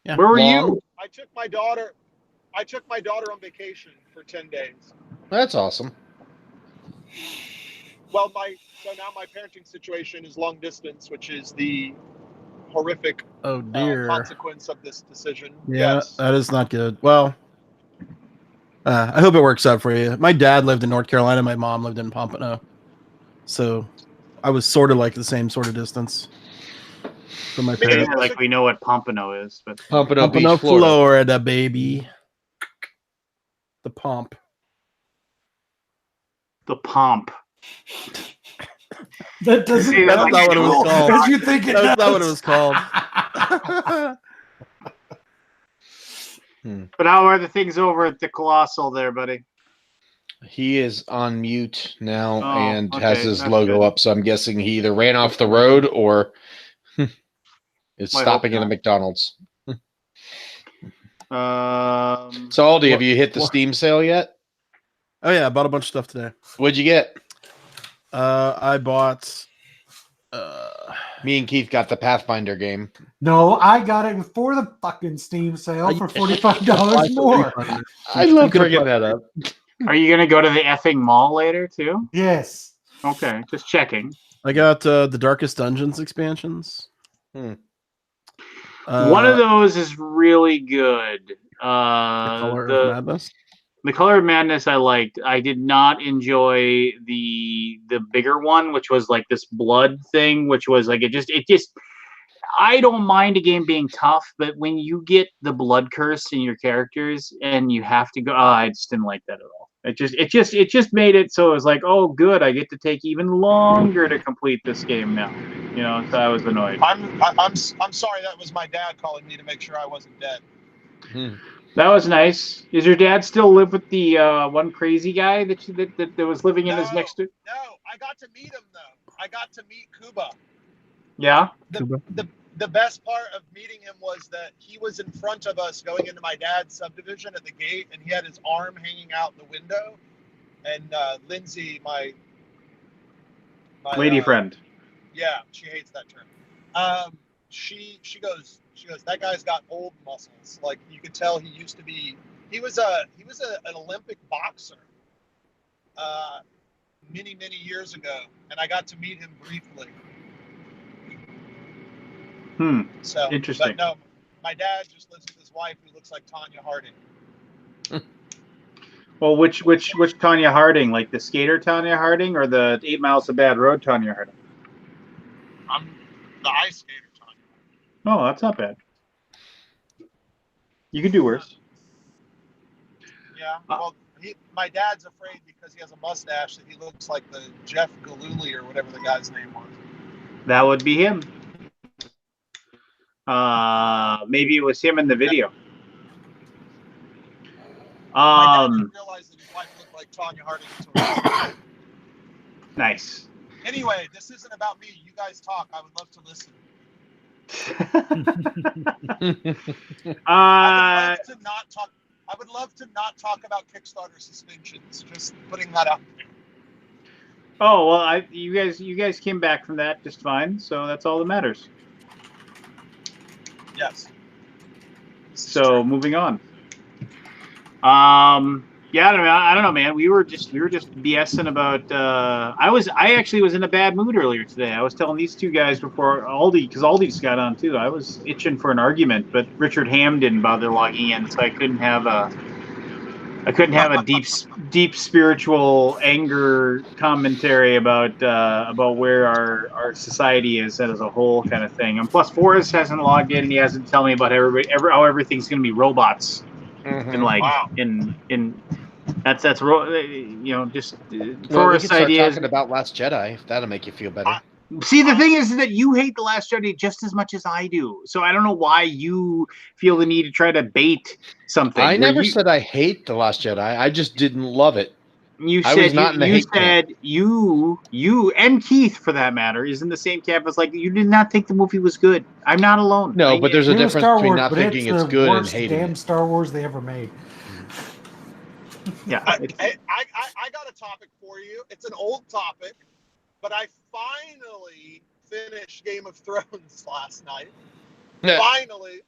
Yeah. Where were Long. you? I took my daughter on vacation for 10 days. That's awesome. Well, so now my parenting situation is long distance, which is the horrific Oh dear. consequence of this decision. Yeah, Yes. that is not good. Well, I hope it works out for you. My dad lived in North Carolina. My mom lived in Pompano, so I was sort of like the same sort of distance from my Me Yeah, parents. like we know what Pompano is, but Pompano Beach, Pompano, Florida. Florida, baby. The pomp. the pomp. That doesn't. See, That's like not what it was cool. called. As you think it That's not what it does. was called. But how are the things over at the Colossal there, buddy? He is on mute now Oh, and okay, has his that's logo good. up, so I'm guessing he either ran off the road or is Might stopping hope at a not. McDonald's. So So, Aldi, have you hit the What- Steam sale yet? Oh yeah, I bought a bunch of stuff today. What'd you get? I bought. Me and Keith got the Pathfinder game. No, I got it before the fucking Steam sale for $45 more. I love could've bringing put- that up. are you gonna go to the effing mall later too? Yes. Okay, just checking. I got the Darkest Dungeons expansions. Hmm. One of those is really good. The Color of Madness. The Color of Madness I liked. I did not enjoy the bigger one, which was like this blood thing, which was like it just I don't mind a game being tough, but when you get the blood curse in your characters and you have to go, I just didn't like that at all. It just made it so it was like, oh good, I get to take even longer to complete this game now. You know, so I was annoyed. I'm sorry. That was my dad calling me to make sure I wasn't dead. That was nice. Is your dad still live with the one crazy guy that was living in his next door? No, I got to meet him though. I got to meet Kuba. Yeah. The best part of meeting him was that he was in front of us going into my dad's subdivision at the gate, and he had his arm hanging out the window. And Lindsay, my Lady friend. Yeah, she hates that term. She goes, that guy's got old muscles. Like you could tell he used to be. An Olympic boxer many years ago, and I got to meet him briefly. So, Interesting. but no, my dad just lives with his wife who looks like Tanya Harding. Well, which Tanya Harding? Like the skater Tanya Harding, or the 8 Miles of Bad Road Tanya Harding? I'm the ice skater Tanya. Oh, that's not bad. You could do worse. Yeah. Well, my dad's afraid because he has a mustache that he looks like the Jeff Gillooly or whatever the guy's name was. That would be him. Maybe it was him in the video. My dad didn't realize that his wife looked like Tanya Harding until recently. Nice. Anyway, this isn't about me. You guys talk. I would love to listen. I would love to not talk about Kickstarter suspensions. Just putting that out there. Oh well, you guys came back from that just fine, so that's all that matters. Yes. So moving on. Yeah, I don't know, man. We were just BSing about. I actually was in a bad mood earlier today. I was telling these two guys before Aldi, because Aldi's got on too. I was itching for an argument, but Richard Ham didn't bother logging in, so I couldn't have a deep spiritual anger commentary about where our society is as a whole, kind of thing. And plus, Forrest hasn't logged in, and he hasn't told me about how everything's going to be robots. And like in that's just Forrest's idea talking about Last Jedi, if that'll make you feel better. See, the thing is that you hate The Last Jedi just as much as I do. So I don't know why you feel the need to try to bait something. I never said I hate The Last Jedi. I just didn't love it. You said you and Keith, for that matter, is in the same camp as like you did not think the movie was good. I'm not alone. No, but there's a difference between not thinking it's good and hating damn Star Wars they ever made. Yeah, I got a topic for you. It's an old topic, but I finally finished Game of Thrones last night. Finally.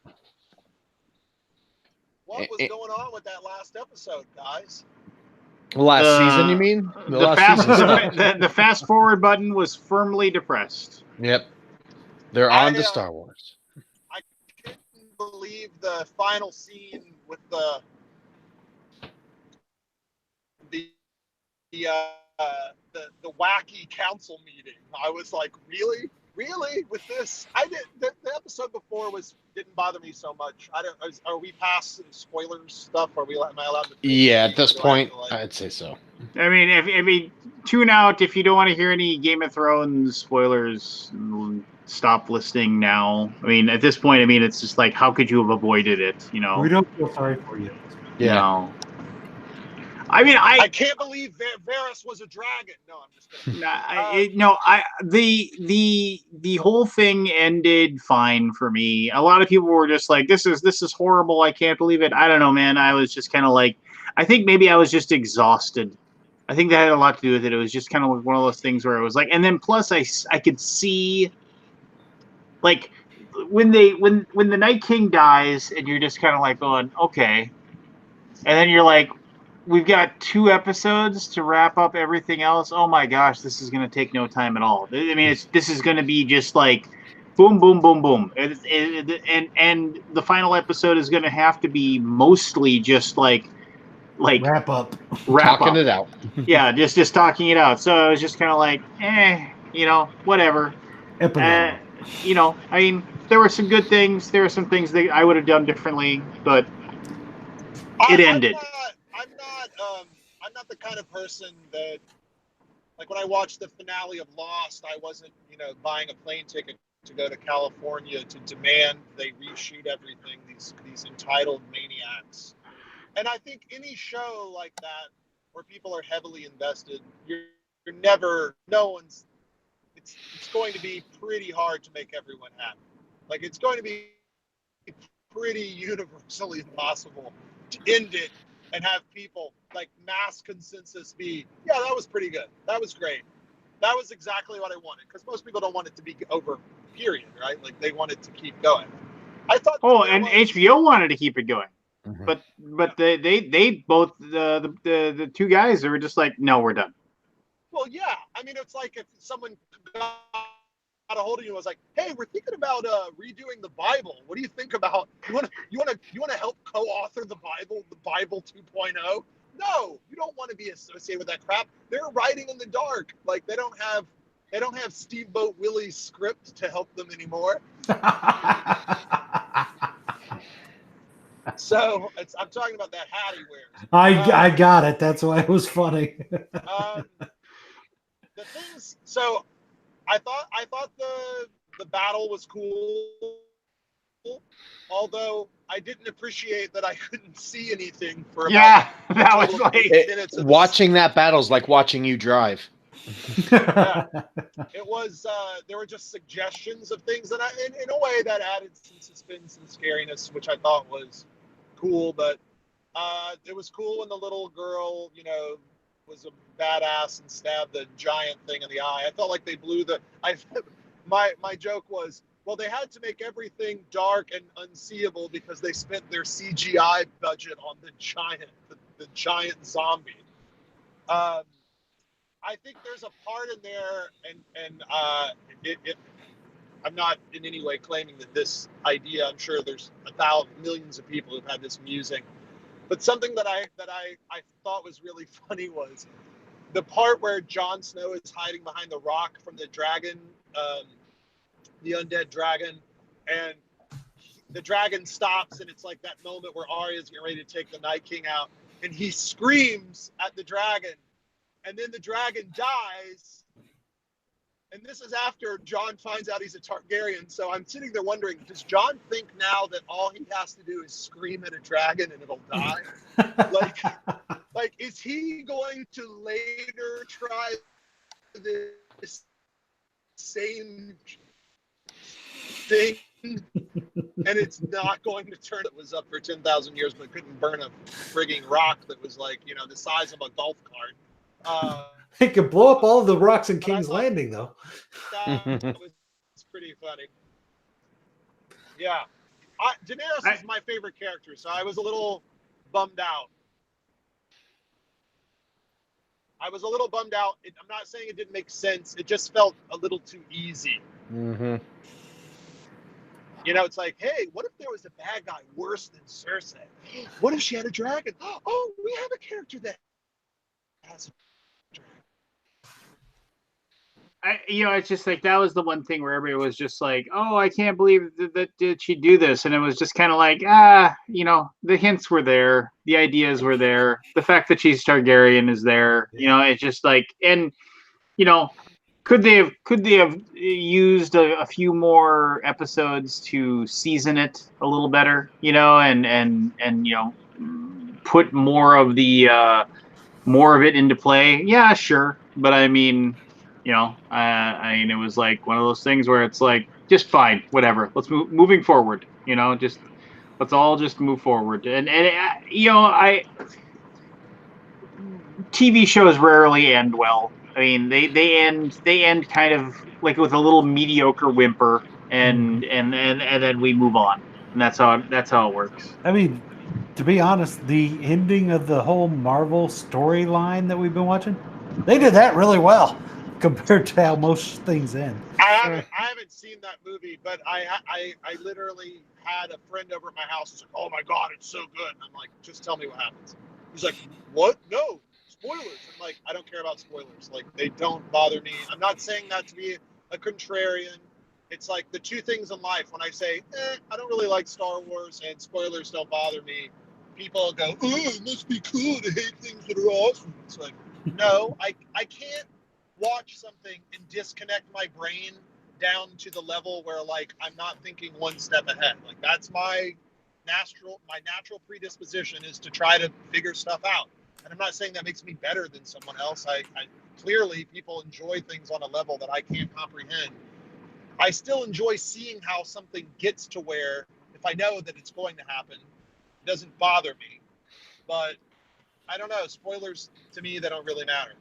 What was going on with that last episode, guys? Last season, you mean? The fast forward button was firmly depressed. Yep. They're on to Star Wars. I couldn't believe the final scene with the wacky council meeting. I was like, really with this? The episode before didn't bother me so much. Are we past some spoilers stuff? Am I allowed to? Yeah, at this point, I'd say so. I mean, tune out if you don't want to hear any Game of Thrones spoilers. Stop listening now. I mean, at this point, it's just like, how could you have avoided it? You know, we don't feel sorry for you. Yeah. No. I mean, I can't believe Varys was a dragon. No, I'm just kidding. The whole thing ended fine for me. A lot of people were just like, this is horrible. I can't believe it. I don't know, man. I was just kind of like, I think maybe I was just exhausted. I think that had a lot to do with it. It was just kind of like one of those things where it was like, and then plus I could see, like, when the Night King dies, and you're just kind of like going, okay, and then you're like, we've got 2 episodes to wrap up everything else. Oh my gosh, this is going to take no time at all. I mean, this is going to be just like boom, boom, boom, boom. And the final episode is going to have to be mostly just like wrap up. Talking it out. Yeah, just talking it out. So I was just kind of like, whatever. I mean, there were some good things. There were some things that I would have done differently, but it ended. I'm not the kind of person that, like, when I watched the finale of Lost, I wasn't, buying a plane ticket to go to California to demand they reshoot everything. These entitled maniacs. And I think any show like that where people are heavily invested, it's going to be pretty hard to make everyone happy. Like, it's going to be pretty universally impossible to end it and have people, like, mass consensus be, yeah, that was pretty good. That was great. that was exactly what I wanted, because most people don't want it to be over, period, right? Like they want it to keep going. I thought. Oh, and HBO wanted to keep it going, Mhm. but they both the two guys, they were just like, no, we're done. Well, yeah. I mean, it's like if someone got a hold of you and was like, "Hey, we're thinking about redoing the Bible. What do you think about? You want to help co-author the Bible 2.0?" No, you don't want to be associated with that crap. They're writing in the dark. Like they don't have Steamboat Willie's script to help them anymore. So I'm talking about that hat he wears. I got it. That's why it was funny. The things. So I thought the battle was cool, although I didn't appreciate that I couldn't see anything for Yeah, about that a was total of like 8 minutes. Of Watching that battle is like watching you drive. Yeah. It was. There were just suggestions of things, and in a way that added some suspense and scariness, which I thought was cool. But it was cool when the little girl, was a badass and stabbed the giant thing in the eye. I felt like they blew the. My joke was, well, they had to make everything dark and unseeable because they spent their CGI budget on the giant zombie. I think there's a part in there, and I'm not in any way claiming that this idea. I'm sure there's millions of people who've had this musing, but something that I thought was really funny was the part where Jon Snow is hiding behind the rock from the dragon, the undead dragon, and the dragon stops, and it's like that moment where Arya's getting ready to take the Night King out, and he screams at the dragon. And then the dragon dies. And this is after Jon finds out he's a Targaryen. So I'm sitting there wondering, does Jon think now that all he has to do is scream at a dragon and it'll die? like, is he going to later try this same thing? And it's not going to turn. It was up for 10,000 years, but couldn't burn a frigging rock that was like, the size of a golf cart. It could blow up all of the rocks in King's Landing, though. That was pretty funny. Yeah. Daenerys is my favorite character, so I was a little bummed out. I'm not saying it didn't make sense. It just felt a little too easy. Mm-hmm. It's like, hey, what if there was a bad guy worse than Cersei? What if she had a dragon? Oh, we have a character that has a it's just like that was the one thing where everybody was just like, "Oh, I can't believe that did she do this?" And it was just kind of like, the hints were there, the ideas were there, the fact that she's Targaryen is there. It's just like, and could they have used a few more episodes to season it a little better, and put more of it into play? Yeah, sure, but I mean. It was like one of those things where it's like, just fine, whatever. Let's moving forward. Let's all just move forward. And TV shows rarely end well. I mean, they end kind of like with a little mediocre whimper, and then we move on, and that's how it works. I mean, to be honest, the ending of the whole Marvel storyline that we've been watching, they did that really well compared to how most things end. I haven't seen that movie, but I literally had a friend over at my house who's like, "Oh my god, it's so good." And I'm like, "Just tell me what happens." He's like, "What? No, spoilers." I'm like, "I don't care about spoilers. Like, they don't bother me." I'm not saying that to be a contrarian. It's like the two things in life when I say, I don't really like Star Wars and spoilers don't bother me, people go, "Oh, it must be cool to hate things that are awesome." It's like, no, I can't watch something and disconnect my brain down to the level where like I'm not thinking one step ahead. Like that's my natural predisposition is to try to figure stuff out. And I'm not saying that makes me better than someone else. I clearly people enjoy things on a level that I can't comprehend. I still enjoy seeing how something gets to where if I know that it's going to happen, it doesn't bother me. But I don't know, spoilers to me they don't really matter.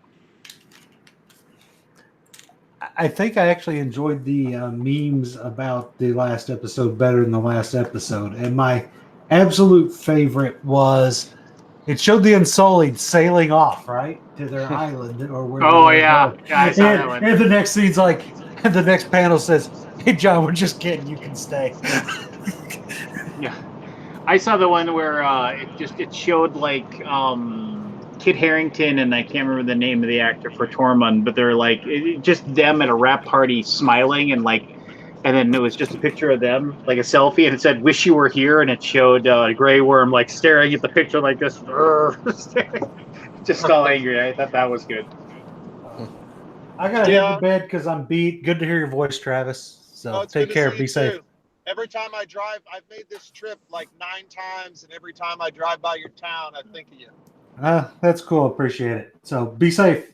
I think I actually enjoyed the memes about the last episode better than the last episode. And my absolute favorite was it showed the Unsullied sailing off, right? To their island or where Oh they're yeah, going. yeah, I saw that one. And the next scene's like, and the next panel says, "Hey, John, we're just kidding. You can stay." Yeah, I saw the one where it showed like Kit Harington and I can't remember the name of the actor for Tormund, but they're like just them at a rap party smiling and then it was just a picture of them like a selfie and it said "Wish you were here" and it showed Grey Worm like staring at the picture like this, just all angry. I thought that was good. I gotta head Yeah. to bed because I'm beat. Good to hear your voice, Travis. So It's take good care. to see Be you safe. too. Every time I drive, I've made this trip like 9 times, and every time I drive by your town, I think of you. That's cool. Appreciate it. So be safe.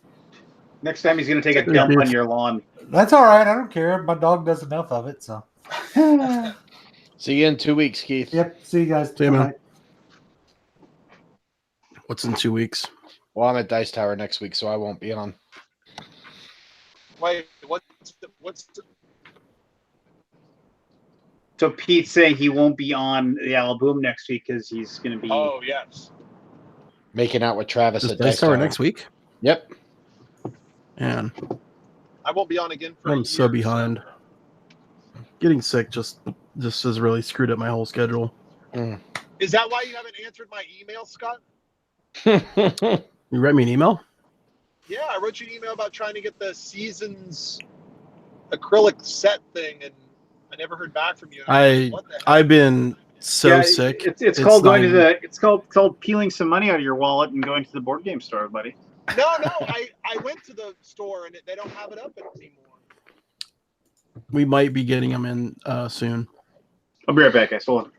Next time he's gonna take a Good, dump dude. on your lawn. That's all right. I don't care. My dog does enough of it. So. See you in 2 weeks, Keith. Yep. See you guys. See you, man. Bye. What's in 2 weeks? Well, I'm at Dice Tower next week, so I won't be on. Wait, what's So Pete's saying he won't be on the Alaboom next week because he's gonna be. Oh yes. Making out with Travis Just at Dice Tower next week? Yep. Man, I won't be on again for a I'm year, so behind. Getting sick just has really screwed up my whole schedule. Is that why you haven't answered my email, Scott? You write me an email? Yeah, I wrote you an email about trying to get the Seasons acrylic set thing, and I never heard back from you. What the heck? I've been so sick. It's called going to not even- the. It's called peeling some money out of your wallet and going to the board game store, buddy. No, I went to the store and they don't have it up anymore. We might be getting them in soon. I'll be right back, guys. Hold on.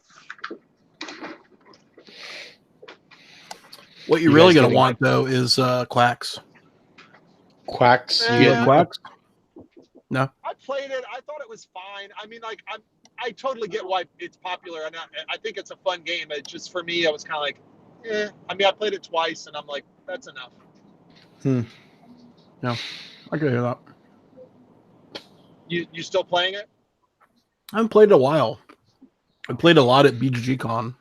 What you're You really guys gonna getting want though is Quacks. Quacks. Yeah. You You get have Quacks? No. I played it. I thought it was fine. I mean, like I totally get why it's popular, and I think it's a fun game. It just for me, I was kind of like, eh. I mean, I played it twice, and I'm like, that's enough. No. I can hear that. You still playing it? I haven't played in a while. I played a lot at BGG Con.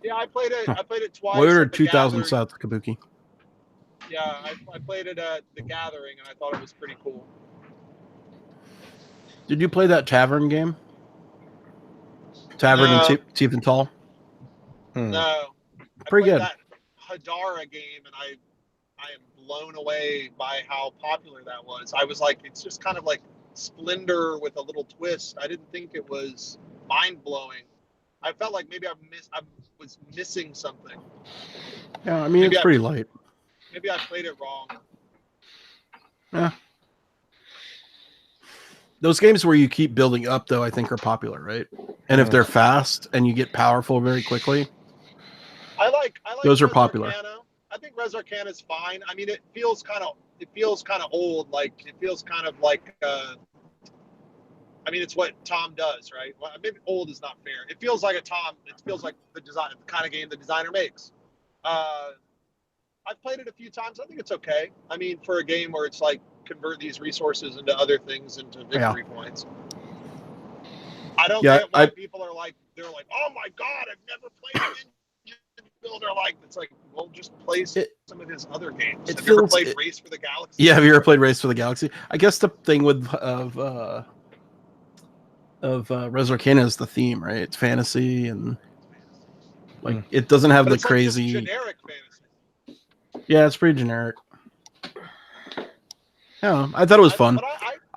Yeah, I played it. I played it twice. We were at the 2000 Gathering. South Kabuki. Yeah, I played it at the Gathering, and I thought it was pretty cool. Did you play that Tavern game? Tavern No. and Tiefenthal? No, I Pretty played good. that Hadara game, and I am blown away by how popular that was. I was like, it's just kind of like Splendor with a little twist. I didn't think it was mind blowing. I felt like maybe I was missing something. Yeah, I mean, Maybe it's pretty light. Maybe I played it wrong. Those games where you keep building up, though, I think are popular, right? And if they're fast and you get powerful very quickly, I like those are Res popular. Arcana. I think Res Arcana is fine. I mean, it feels kind of old. Like it feels kind of like. I mean, it's what Tom does, right? Well, maybe old is not fair. It feels like It feels like the kind of game the designer makes. I've played it a few times. I think it's okay. I mean, for a game where it's like convert these resources into other things into victory points. I don't get why people are like, they're like, oh my god, I've never played an engine builder like. It's like, well, just play some of his other games. Have you ever played Race for the Galaxy? Yeah, have you ever played Race for the Galaxy? I guess the thing with Res Arcana is the theme, right? It's fantasy and like it doesn't have the crazy like generic fantasy. Yeah, it's pretty generic. Yeah, I thought it was fun. But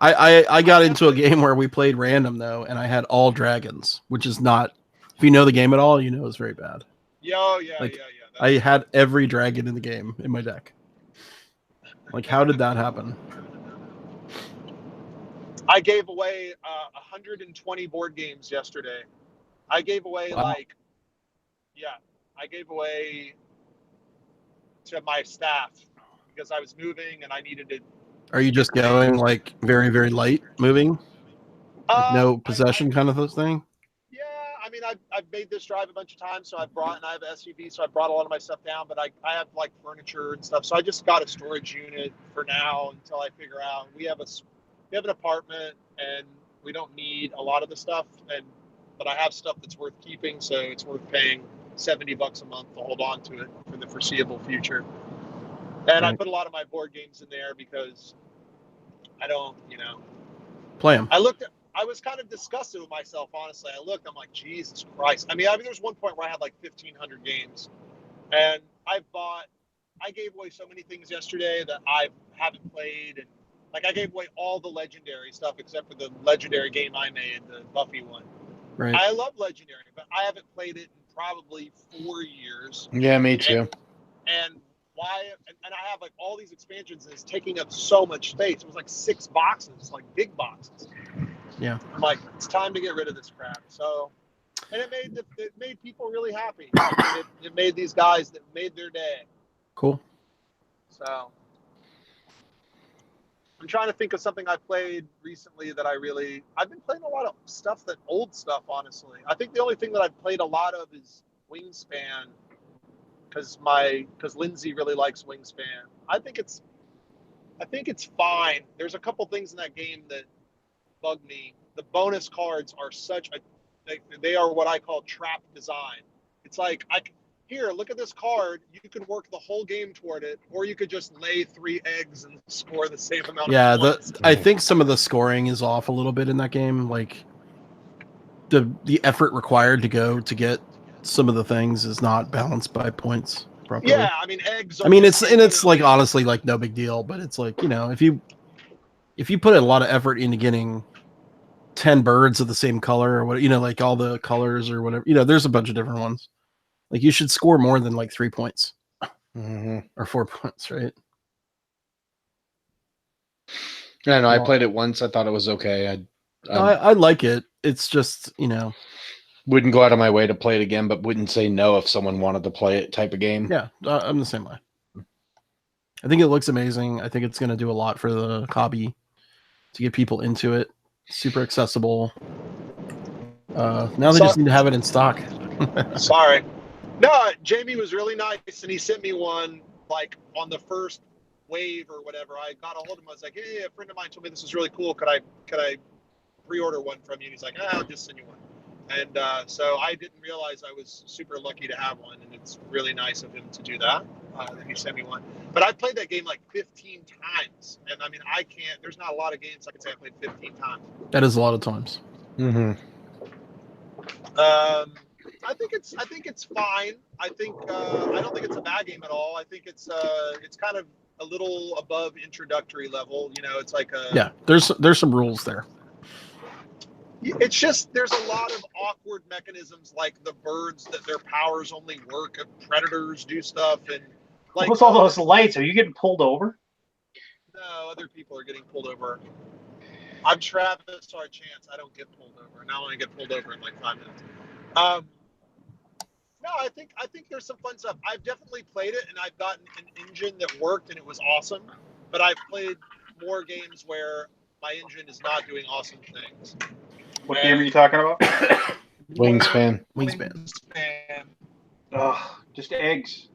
I got into a game where we played random though, and I had all dragons, which is not. If you know the game at all, you know it's very bad. Yeah. I had every dragon in the game in my deck. Like, how did that happen? I gave away 120 board games yesterday. I gave away I gave away to my staff because I was moving and I needed to. Are you just going like very, very light moving? Like no possession kind of thing? Yeah, I mean, I've made this drive a bunch of times, so and I have an SUV, so I brought a lot of my stuff down, but I have like furniture and stuff, so I just got a storage unit for now until I figure out. We have an apartment, and we don't need a lot of the stuff, but I have stuff that's worth keeping, so it's worth paying $70 a month to hold on to it for the foreseeable future. And I put a lot of my board games in there because I don't, Play them. I was kind of disgusted with myself, honestly. I'm like, Jesus Christ. I mean, there was one point where I had like 1,500 games, and I gave away so many things yesterday that I haven't played, and like I gave away all the Legendary stuff except for the Legendary game I made, the Buffy one. Right. I love Legendary, but I haven't played it in probably 4 years. Yeah, me too. And why? And I have like all these expansions, and it's taking up so much space. It was like 6 boxes, like big boxes. Yeah. I'm like, it's time to get rid of this crap. So, and it made people really happy. It made these guys that made their day. Cool. So, I'm trying to think of something I played recently that I've been playing a lot of old stuff, honestly. I think the only thing that I've played a lot of is Wingspan, because Lindsay really likes Wingspan. I think it's fine. There's a couple things in that game that bug me. The bonus cards are they are what I call trap design. It's like, here, look at this card. You can work the whole game toward it, or you could just lay 3 eggs and score the same amount of points. I think some of the scoring is off a little bit in that game. Like the effort required to get some of the things is not balanced by points properly. Yeah, I mean, eggs. It's like honestly like no big deal, but it's like, if you put a lot of effort into getting 10 birds of the same color or what, like all the colors or whatever, there's a bunch of different ones. Like you should score more than like 3 points or 4 points, right? Yeah, no, I played it once. I thought it was okay. I like it. It's just, wouldn't go out of my way to play it again, but wouldn't say no if someone wanted to play it type of game. Yeah, I'm the same way. I think it looks amazing. I think it's going to do a lot for the hobby to get people into it. Super accessible. Now they just need to have it in stock. Sorry. No, Jamie was really nice, and he sent me one like on the first wave or whatever. I got a hold of him. I was like, hey, a friend of mine told me this was really cool. Could I pre-order one from you? And he's like, I'll just send you one. And so I didn't realize I was super lucky to have one, and it's really nice of him to do that. That he sent me one. But I played that game like 15 times, and I mean, there's not a lot of games I can say I played 15 times. That is a lot of times. Mm-hmm. I think it's fine. I don't think it's a bad game at all. I think it's kind of a little above introductory level. It's like there's some rules there. It's just there's a lot of awkward mechanisms, like the birds that their powers only work if predators do stuff, and like what's all those lights? Are you getting pulled over? No, other people are getting pulled over. I'm Travis or Chance. I don't get pulled over. Now I only get pulled over in like 5 minutes. No, I think there's some fun stuff. I've definitely played it, and I've gotten an engine that worked, and it was awesome. But I've played more games where my engine is not doing awesome things. What game are you talking about? Wingspan. Oh, just eggs.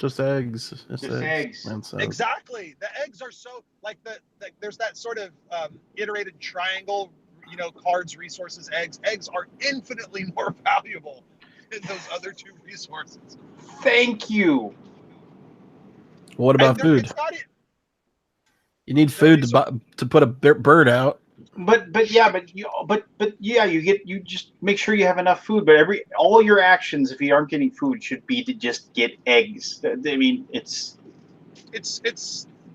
Just eggs. Just eggs. Exactly. The eggs are so like there's that sort of iterated triangle. Cards, resources, eggs. Eggs are infinitely more valuable than those other 2 resources. Thank you. What about food? You need food to put a bird out. You just make sure you have enough food. But all your actions, if you aren't getting food, should be to just get eggs. I mean, it's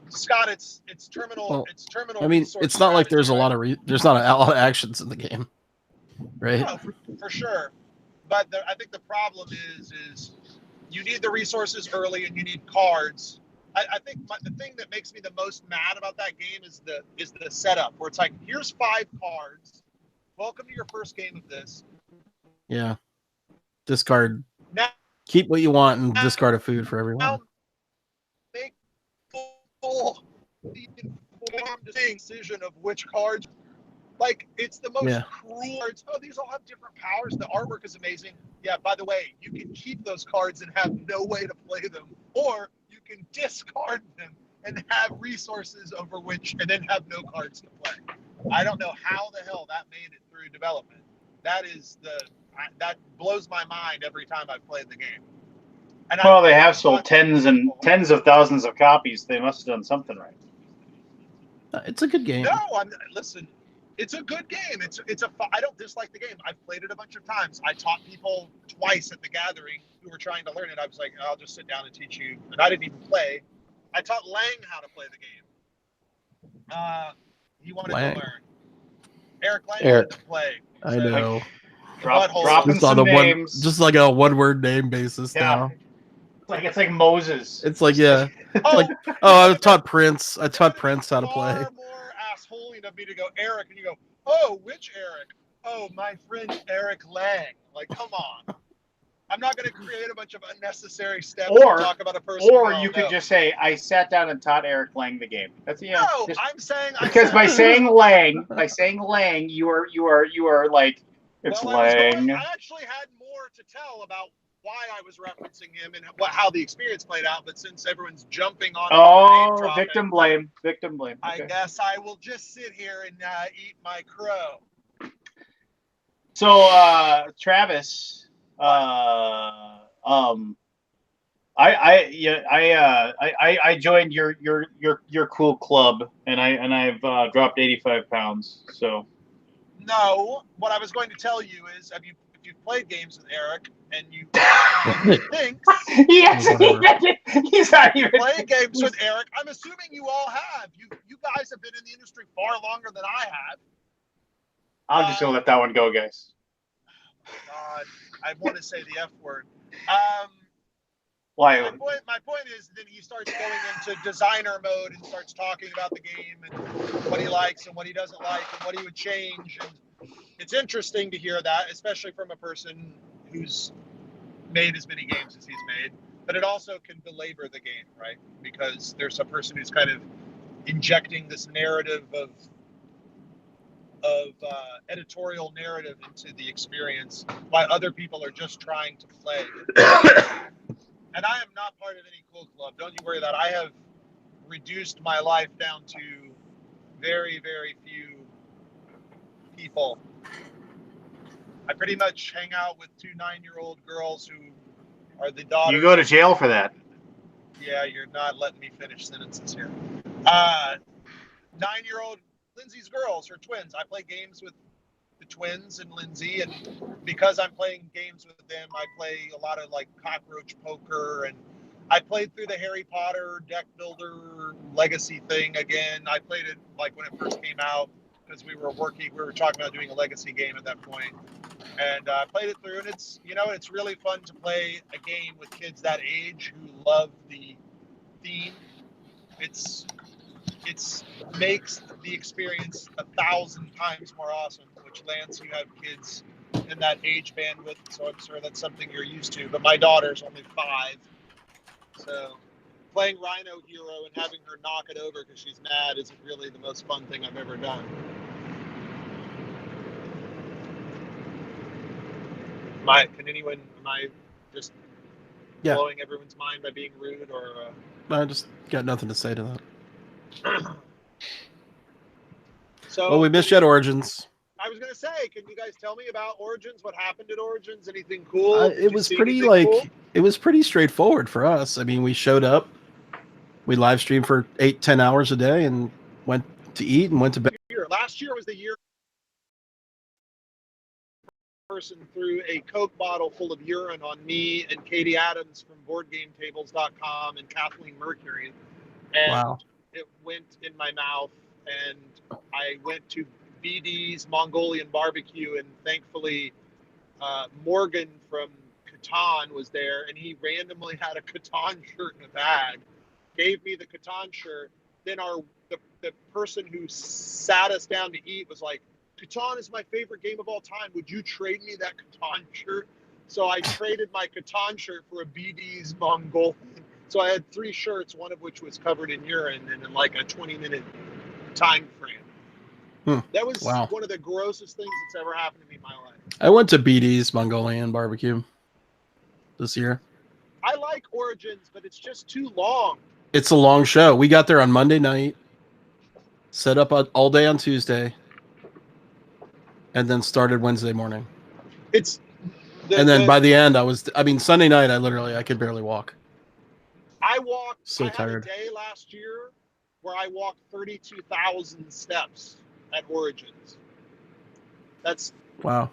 Scott. It's terminal. Well, it's terminal. I mean, it's not like there's a lot of there's not a lot of actions in the game, right? No, for sure. But I think the problem is you need the resources early, and you need cards. I think the thing that makes me the most mad about that game is the setup, where it's like, here's 5 cards. Welcome to your first game of this. Yeah. Discard. Now, keep what you want and discard a food for everyone. Now make full informed decision of which cards. Like, it's the most Yeah. cruel cards. Oh, these all have different powers. The artwork is amazing. Yeah, by the way, you can keep those cards and have no way to play them, or you can discard them and have resources over which, and then have no cards to play. I don't know how the hell that made it through development. That blows my mind every time I've played the game. And well, they have sold tens of thousands of copies. They must have done something right. It's a good game. No, listen. It's a good game. I don't dislike the game. I've played it a bunch of times. I taught people twice at the gathering who were trying to learn it. I was like, I'll just sit down and teach you. And I didn't even play. I taught Lang how to play the game. He wanted to learn. Eric Lang wanted to play. I know. Dropping some names. Just like a one-word name basis now. It's like Moses. It's like, yeah. I taught Prince. I taught Prince how to play. Far more assholing of me to go Eric, and you go, oh, which Eric? Oh, my friend Eric Lang. Like, come on. I'm not going to create a bunch of unnecessary steps to talk about a person. Or you could just say, I sat down and taught Eric Lang the game. That's I'm saying because by saying Lang, you are like it's Lang. I actually had more to tell about why I was referencing him and how the experience played out, but since everyone's jumping on victim blame. I guess I will just sit here and eat my crow. So Travis, I joined your cool club, and I've dropped 85 pounds. So no, what I was going to tell you is, if you've played games with Eric and you think he's not even playing games with Eric, I'm assuming you all have. You guys have been in the industry far longer than I have. I'm just gonna let that one go, guys. God, I want to say the F word. Why? My point is that he starts going into designer mode and starts talking about the game and what he likes and what he doesn't like and what he would change. And it's interesting to hear that, especially from a person who's made as many games as he's made. But it also can belabor the game, right? Because there's a person who's kind of injecting this narrative of editorial narrative into the experience while other people are just trying to play. And I am not part of any cool club. Don't you worry that I have reduced my life down to very, very few people. I pretty much hang out with 2 9-year-old girls who are the daughters. You go to jail for that. Yeah, you're not letting me finish sentences here. 9-year-old Lindsay's girls, her twins. I play games with the twins and Lindsay, and because I'm playing games with them, I play a lot of like cockroach poker, and I played through the Harry Potter deck builder legacy thing again. I played it like when it first came out because we were talking about doing a legacy game at that point, and I played it through, and it's really fun to play a game with kids that age who love the theme. It makes the experience 1,000 times more awesome, which Lance, you have kids in that age bandwidth, so I'm sure that's something you're used to. But my daughter's only 5, so playing Rhino Hero and having her knock it over because she's mad isn't really the most fun thing I've ever done. Am I just blowing everyone's mind by being rude, or? I just got nothing to say to that. So, well, we missed you at Origins. I was gonna say, can you guys tell me about Origins? What happened at Origins? Anything cool? It was pretty straightforward for us. I mean, we showed up, we live streamed for 8-10 hours a day, and went to eat and went to bed. Last year was the year person threw a Coke bottle full of urine on me and Katie Adams from BoardGameTables.com and Kathleen Mercury, and it went in my mouth, and I went to BD's Mongolian barbecue, and thankfully Morgan from Catan was there, and he randomly had a Catan shirt in a bag, gave me the Catan shirt. Then the person who sat us down to eat was like, Catan is my favorite game of all time. Would you trade me that Catan shirt? So I traded my Catan shirt for a BD's Mongolian. So I had 3 shirts, one of which was covered in urine and in like a 20-minute time frame. That was Wow. one of the grossest things that's ever happened to me in my life. I went to BD's Mongolian barbecue this year. I like Origins, but it's just too long. It's a long show. We got there on Monday night, set up all day on Tuesday, and then started Wednesday morning. It's And then by the end, Sunday night, I could barely walk. I walked. So I had tired. a day last year where I walked 32,000 steps at Origins. That's Wow.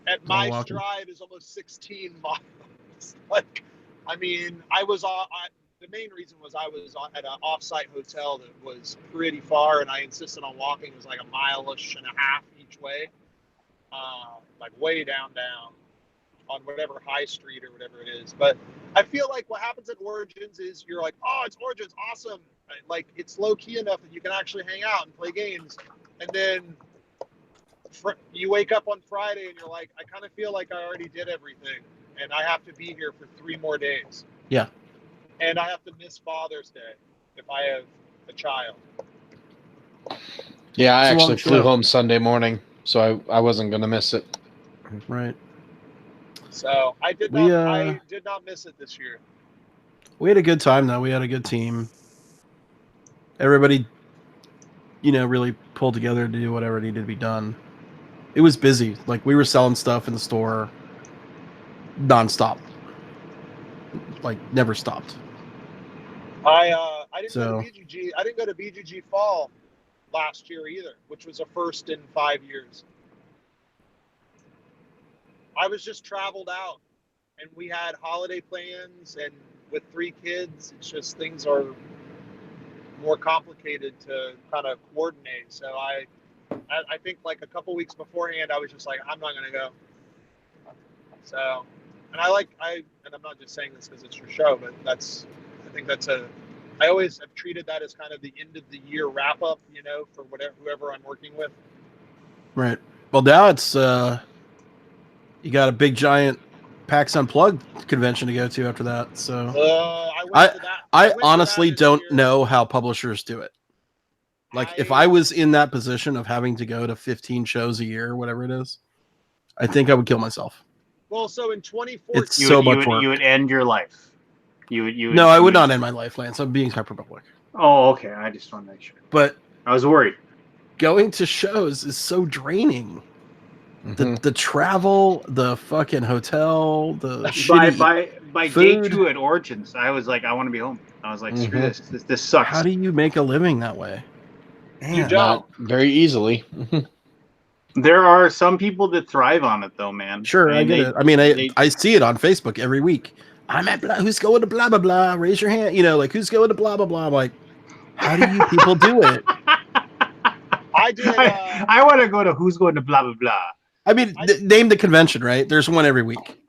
at All my walking. stride is almost 16 miles. Like, I mean, the main reason was I was at an off-site hotel that was pretty far, and I insisted on walking. It was like a mile-ish and a half each way, like way down on whatever high street or whatever it is. But I feel like what happens at Origins is you're like, oh, it's Origins, awesome. Like, it's low-key enough that you can actually hang out and play games. And then you wake up on Friday and you're like, I kind of feel like I already did everything, and I have to be here for 3 more days. Yeah. And I have to miss Father's Day if I have a child. Yeah, I It's a long actually flew show. home Sunday morning, so I wasn't going to miss it. Right. So I did We, not miss it this year. We had a good time, though. We had a good team. Everybody, really pulled together to do whatever needed to be done. It was busy. Like, we were selling stuff in the store nonstop. Like, never stopped. I didn't So- go to BGG. I didn't go to BGG Fall last year either, which was a first in 5 years. I was just traveled out, and we had holiday plans, and with 3 kids, it's just things are more complicated to kind of coordinate. So I think like a couple weeks beforehand, I was just like, I'm not going to go. So, and I'm not just saying this because it's your show, but I always have treated that as kind of the end of the year wrap up, for whoever I'm working with. Right. Well, now it's you got a big giant PAX Unplugged convention to go to after that. So I went to that. I went to honestly that this don't year. know how publishers do it. Like, if I was in that position of having to go to 15 shows a year, whatever it is, I think I would kill myself. Well, so in 2014, It's so much work. You would end your life. No, I would not end my life, Lance. I'm being hyperbolic. Oh, okay. I just want to make sure. But I was worried. going to shows is so draining. The travel, the fucking hotel, the shitty By food. day 2 at Origins, I was like, I want to be home. I was like, screw this. This sucks. How do you make a living that way? You Man. don't. Not very easily. There are some people that thrive on it, though, man. Sure, I get it. I mean, I see it on Facebook every week. I'm at who's going to blah blah blah. Raise your hand. Like, who's going to blah blah blah. I'm like, how do you people do it? I did. I want to go to who's going to blah blah blah. I mean, name the convention, right? There's one every week.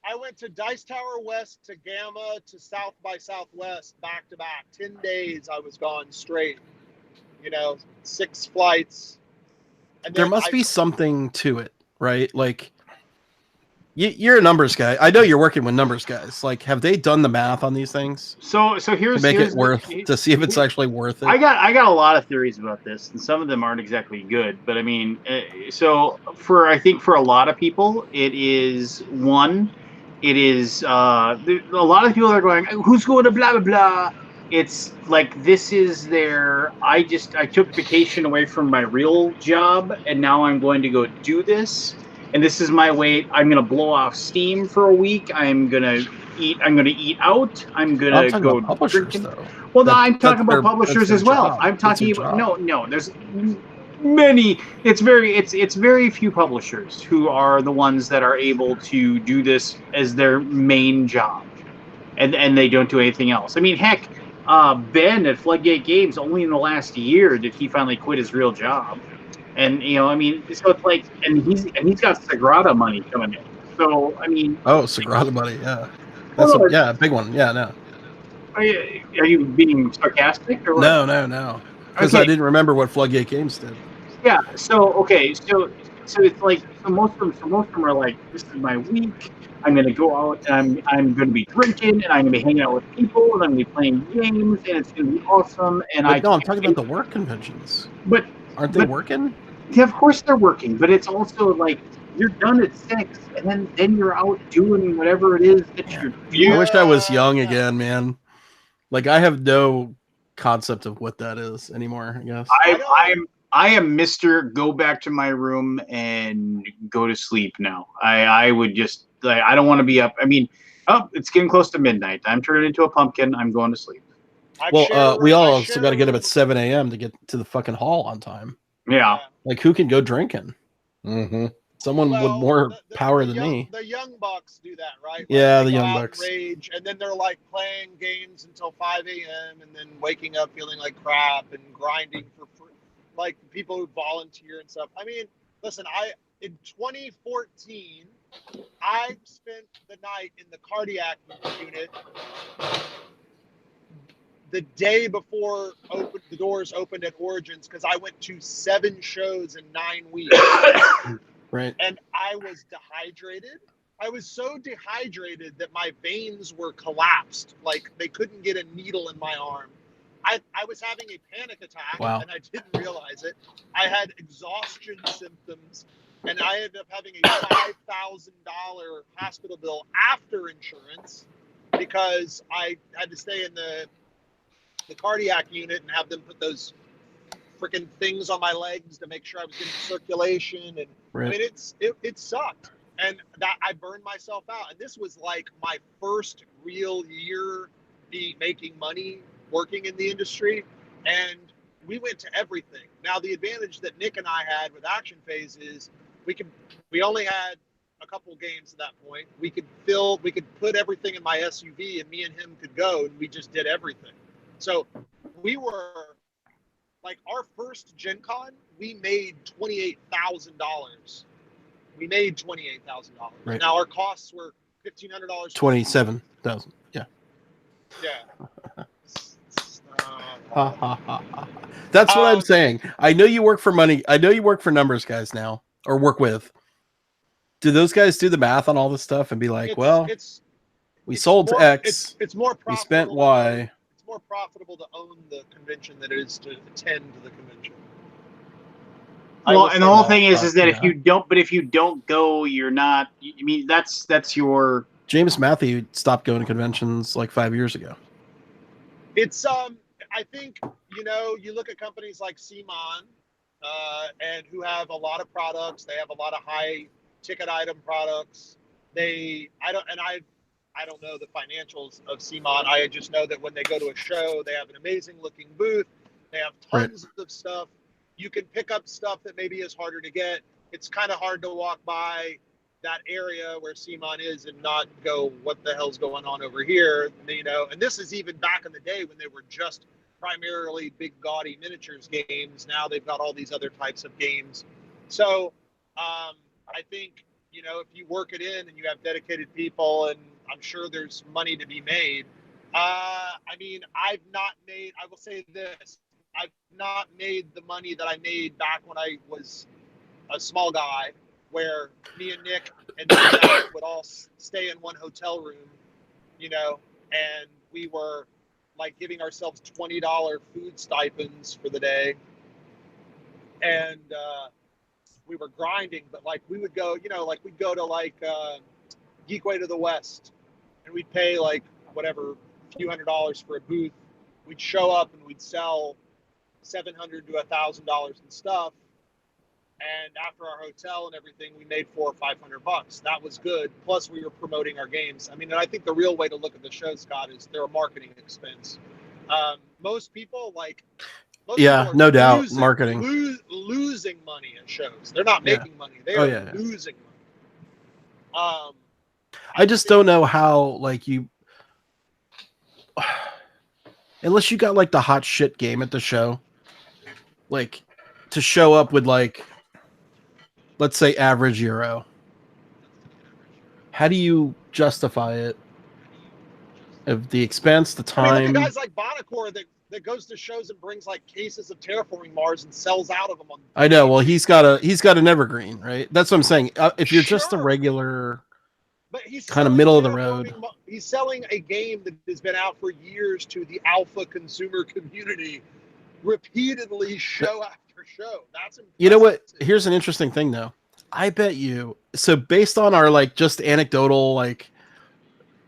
I went to Dice Tower West to Gamma to South by Southwest back to back. 10 days I was gone straight. 6 flights. And There then must be something to it, right? Like, you're a numbers guy. I know you're working with numbers guys. Like, have they done the math on these things So to here's make here's it worth to see if it's actually worth it? I got a lot of theories about this, and some of them aren't exactly good. But I mean, I think for a lot of people, it is one. It is a lot of people are going, who's going to blah blah blah. It's like this is their. I took vacation away from my real job, and now I'm going to go do this. And this is my way. I'm gonna blow off steam for a week. I'm gonna eat out. I'm gonna go about publishers, drinking. though. Well, I'm talking about their- publishers that's as their well. job. I'm That's talking their about job. no. There's many. It's very few publishers who are the ones that are able to do this as their main job, and they don't do anything else. I mean, heck, Ben at Floodgate Games, only in the last year did he finally quit his real job. And I mean, so it's like, and he's got Sagrada money coming in. So I mean, Oh, Sagrada money, yeah. Well, That's a big one. Yeah, no. are you being sarcastic or what? No. Because I Okay. didn't remember what Floodgate Games did. Yeah. So okay. So it's like most of them are like, this is my week. I'm gonna go out and I'm gonna be drinking and I'm gonna be hanging out with people and I'm gonna be playing games and it's gonna be awesome. And But no, I'm talking about the work conventions. But Aren't they working? Yeah, of course they're working, but it's also like you're done at 6, and then you're out doing whatever it is that you're doing. I wish I was young Yeah. again, man. Like I have no concept of what that is anymore, I guess. I am Mr. Go back to my room and go to sleep now. I would just like I don't want to be up. I mean, oh, it's getting close to midnight. I'm turning into a pumpkin. I'm going to sleep. We all also got to get up at 7 a.m. to get to the fucking hall on time. Yeah. Like who can go drinking? Mm-hmm. Someone with more power than me. The young bucks do that, right? Like Yeah, they the go young out bucks. and rage, and then they're like playing games until 5 a.m. and then waking up feeling like crap and grinding for free. Like people who volunteer and stuff. I mean, listen, in 2014, I spent the night in the cardiac unit the day before the doors opened at Origins because I went to 7 shows in 9 weeks. Right. And I was dehydrated. I was so dehydrated that my veins were collapsed. Like they couldn't get a needle in my arm. I was having a panic attack, Wow. and I didn't realize it. I had exhaustion symptoms, and I ended up having a $5,000 hospital bill after insurance because I had to stay in the cardiac unit and have them put those freaking things on my legs to make sure I was getting circulation. And Right. I mean, it sucked, and that I burned myself out. And this was like my first real year making money working in the industry, and we went to everything. Now the advantage that Nick and I had with Action Phase is we only had a couple games at that point. We could put everything in my SUV, and me and him could go, and we just did everything. So we were like our first Gen Con, we made $28,000. We made $28,000. Right. Now our costs were $1,500. 27,000. Yeah. Yeah. That's what I'm saying. I know you work for money. I know you work for numbers guys now, or work with. Do those guys do the math on all this stuff and be like, we sold X, it's more profitable. We spent Y. It's more profitable to own the convention than it is to attend the convention. Well, and the whole thing is that yeah. if you don't go, you're not. I mean, that's your. James Matthew stopped going to conventions like 5 years ago. It's I think you look at companies like CMON, and who have a lot of products. They have a lot of high ticket item products. I don't know the financials of CMON. I just know that when they go to a show, they have an amazing looking booth. They have tons of stuff. You can pick up stuff that maybe is harder to get. It's kind of hard to walk by that area where CMON is and not go, what the hell's going on over here? And this is even back in the day when they were just primarily big gaudy miniatures games. Now they've got all these other types of games. So I think, if you work it in and you have dedicated people, and I'm sure there's money to be made. I mean, I will say this, I've not made the money that I made back when I was a small guy, where me and Nick and Nick would all stay in one hotel room, and we were like giving ourselves $20 food stipends for the day. And we were grinding, but like we would go, like we'd go to like Geekway to the West, and we'd pay like whatever, a few $100s for a booth. We'd show up and we'd sell $700 to $1,000 in stuff. And after our hotel and everything, we made $400 or $500. That was good. Plus, we were promoting our games. I mean, and I think the real way to look at the show, Scott, is they're a marketing expense. Most people no doubt, marketing. Losing money at shows. They're not making money. They are losing money. I just don't know how, like, unless you got like the hot shit game at the show, like to show up with like, let's say average Euro. How do you justify it? Of the expense, the time. I mean, look at guys like Bonacore that goes to shows and brings like cases of terraforming Mars and sells out of them. I know. Well, he's got an evergreen, right? That's what I'm saying. If you're just a regular, but he's kind of middle of the road. He's selling a game that has been out for years to the alpha consumer community, repeatedly show after show. That's impressive. You know what? Here's an interesting thing, though. I bet you. So based on our like just anecdotal like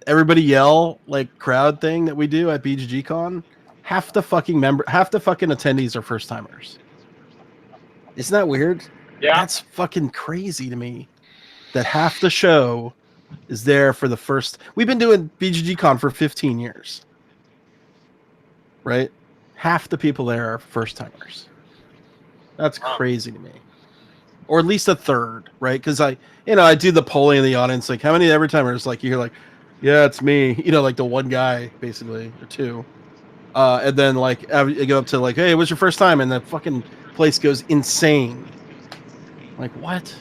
everybody yell like crowd thing that we do at BGGCon, half the fucking attendees are first timers. Isn't that weird? Yeah. That's fucking crazy to me. That half the show is there for the first. We've been doing BGGCon for 15 years, right? Half the people there are first timers. That's crazy to me. Or at least a third, right? Because I do the polling in the audience, like how many every timers, like you hear like, yeah, it's me, like the one guy basically or two, and then like you go up to like, hey, what's your first time? And the fucking place goes insane. Like what?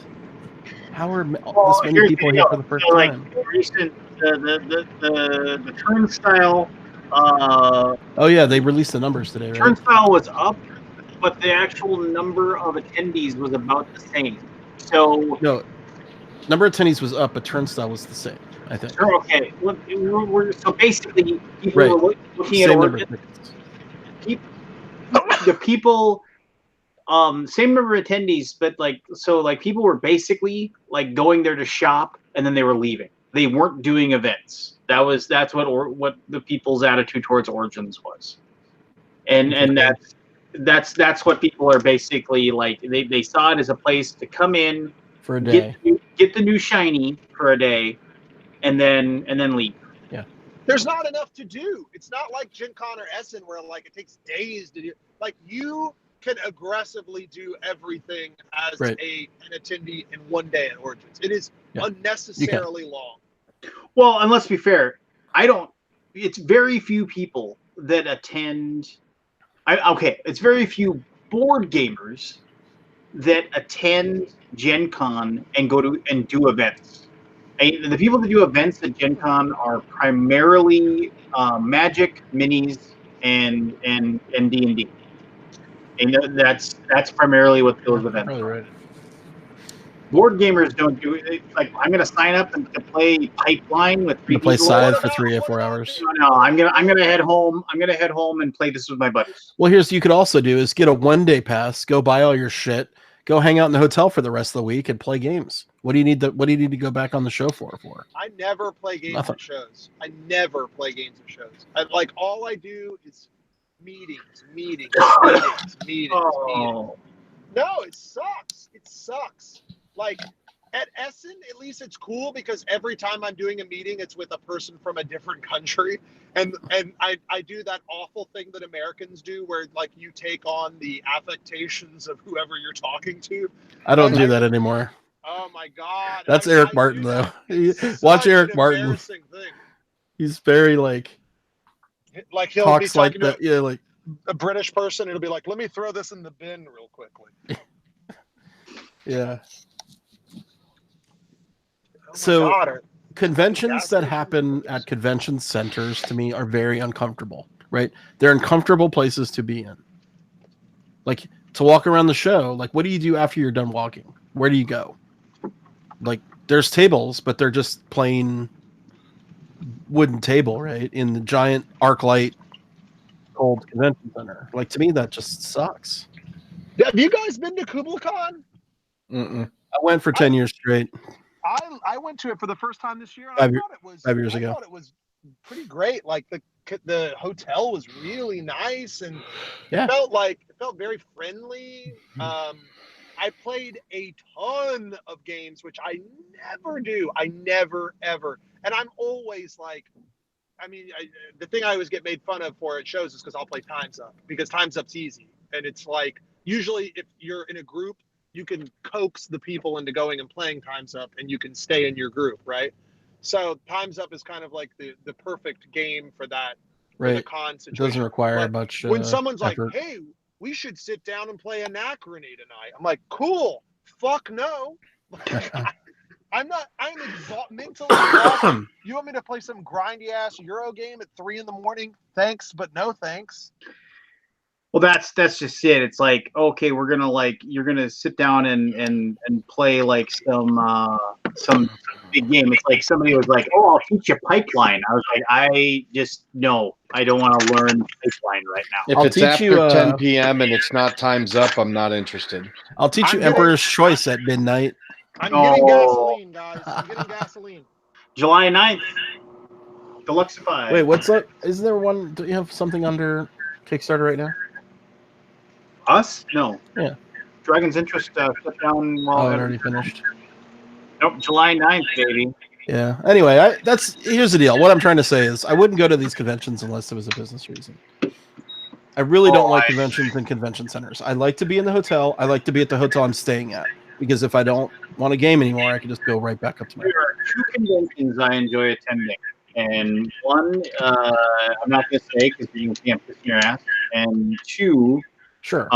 How are this many people here for the first time? Like recent the turnstile. Oh yeah, they released the numbers today, right? Turnstile was up, but the actual number of attendees was about the same. So no, number of attendees was up, but turnstile was the same, I think. Sure, okay. So basically, people were looking at origins. The people, same number of attendees, but people were basically like going there to shop and then they were leaving. They weren't doing events. That's what the people's attitude towards Origins was, and that's what people are basically like. They saw it as a place to come in for a day, get the new shiny for a day, and then leave. Yeah. There's not enough to do. It's not like Gen Con or Essen where like it takes days to do. Like you can aggressively do everything as an attendee in one day at Origins. It is unnecessarily long. Well, and let's be fair, it's very few people that attend. It's very few board gamers that attend Gen Con and go to and do events. The people that do events at Gen Con are primarily Magic, Minis, and D&D. And that's primarily what those events are. Right. Board gamers don't do it. Like I'm gonna sign up and to play Pipeline with 3 people. Play Scythe for 3 or 4 hours. No, I'm gonna head home. I'm gonna head home and play this with my buddies. Well, you could also do is get a 1-day pass, go buy all your shit, go hang out in the hotel for the rest of the week and play games. What do you need to go back on the show for? I never play games at shows. I never play games at shows. All I do is meetings. Oh. No, it sucks. Like at Essen, at least it's cool because every time I'm doing a meeting, it's with a person from a different country. And I do that awful thing that Americans do where like you take on the affectations of whoever you're talking to. I don't do that anymore. Oh my God. That's Eric Martin though. Watch Eric Martin. Thing. He's very like he'll talks be talking like that. Yeah, like a British person. It'll be like, let me throw this in the bin real quickly. Yeah. Oh so God. Conventions that happen at convention centers to me are very uncomfortable, right? They're uncomfortable places to be in. Like to walk around the show, like what do you do after you're done walking? Where do you go? Like there's tables, but they're just plain wooden table, right? In the giant arc light old convention center. Like to me, that just sucks. Have you guys been to KublaCon? I went for 10 years straight. I went to it for the first time this year. And I thought it was 5 years ago. I thought it was pretty great. Like the hotel was really nice and it felt very friendly. I played a ton of games, which I never do. I never ever. And I'm always like, the thing I always get made fun of for at shows is because I'll play Time's Up because Time's Up's easy. And it's like, usually if you're in a group, you can coax the people into going and playing Time's Up and you can stay in your group, right? So Time's Up is kind of like the perfect game for that. Right. The con situation. It doesn't require much when someone's effort. like, hey, we should sit down and play Anachrony tonight. I'm like, cool. Fuck no. I'm mentally exhausted. You want me to play some grindy ass Euro game at 3 a.m? Thanks, but no thanks. Well, that's just it. It's like, okay, you're gonna sit down and play like some big game. It's like somebody was like, "Oh, I'll teach you pipeline." I was like, I don't want to learn pipeline right now. If I'll it's teach after you, 10 p.m. and it's not time's up, I'm not interested. I'll teach you I'm getting- Emperor's Choice at midnight. I'm Oh. getting gasoline, guys. I'm getting gasoline. July 9th, Deluxify. Wait, what's up? Is there one? Do you have something under Kickstarter right now? Us? No. Yeah. Dragon's Interest shut down. Oh, it already finished. Nope, July 9th, baby. Yeah. Anyway, here's the deal. What I'm trying to say is, I wouldn't go to these conventions unless there was a business reason. I really don't like conventions and convention centers. I like to be in the hotel. I like to be at the hotel I'm staying at, because if I don't want a game anymore, I can just go right back up to my. There are two conventions I enjoy attending, and one I'm not going to say because you can't piss in your ass, and two, Sure.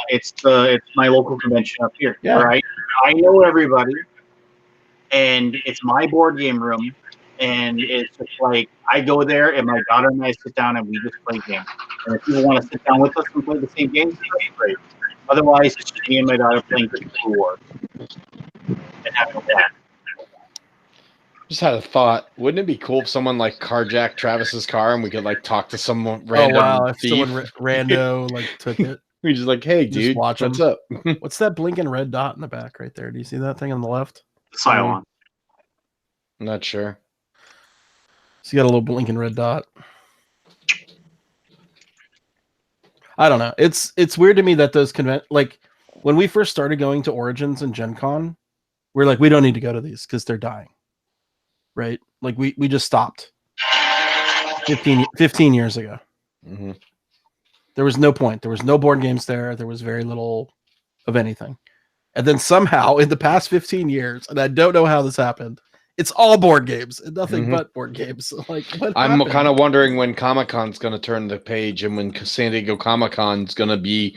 it's my local convention up here, Yeah. where I know everybody, and it's my board game room, and it's just like I go there, and my daughter and I sit down, and we just play games. And if people want to sit down with us and play the same games, that's great. Otherwise, it's just me and my daughter playing Cthulhu War and having a blast. Just had a thought. Wouldn't it be cool if someone like carjacked Travis's car and we could like talk to someone random Oh wow! If thief? someone rando like took it, We just like, hey, Just dude, watch what's 'em. up? what's that blinking red dot in the back right there? Do you see that thing on the left? Cylon. I'm not sure. So you got a little blinking red dot. I don't know. It's weird to me that those like when we first started going to Origins and Gen Con, we're like, we don't need to go to these because they're dying. Right? Like we just stopped 15 years ago. Mm-hmm. There was no point. There was no board games there. There was very little of anything. And then somehow in the past 15 years, and I don't know how this happened, it's all board games and nothing Mhm. but board games. Like what I'm happened? kind of wondering when Comic-Con's going to turn the page and when San Diego Comic-Con's going to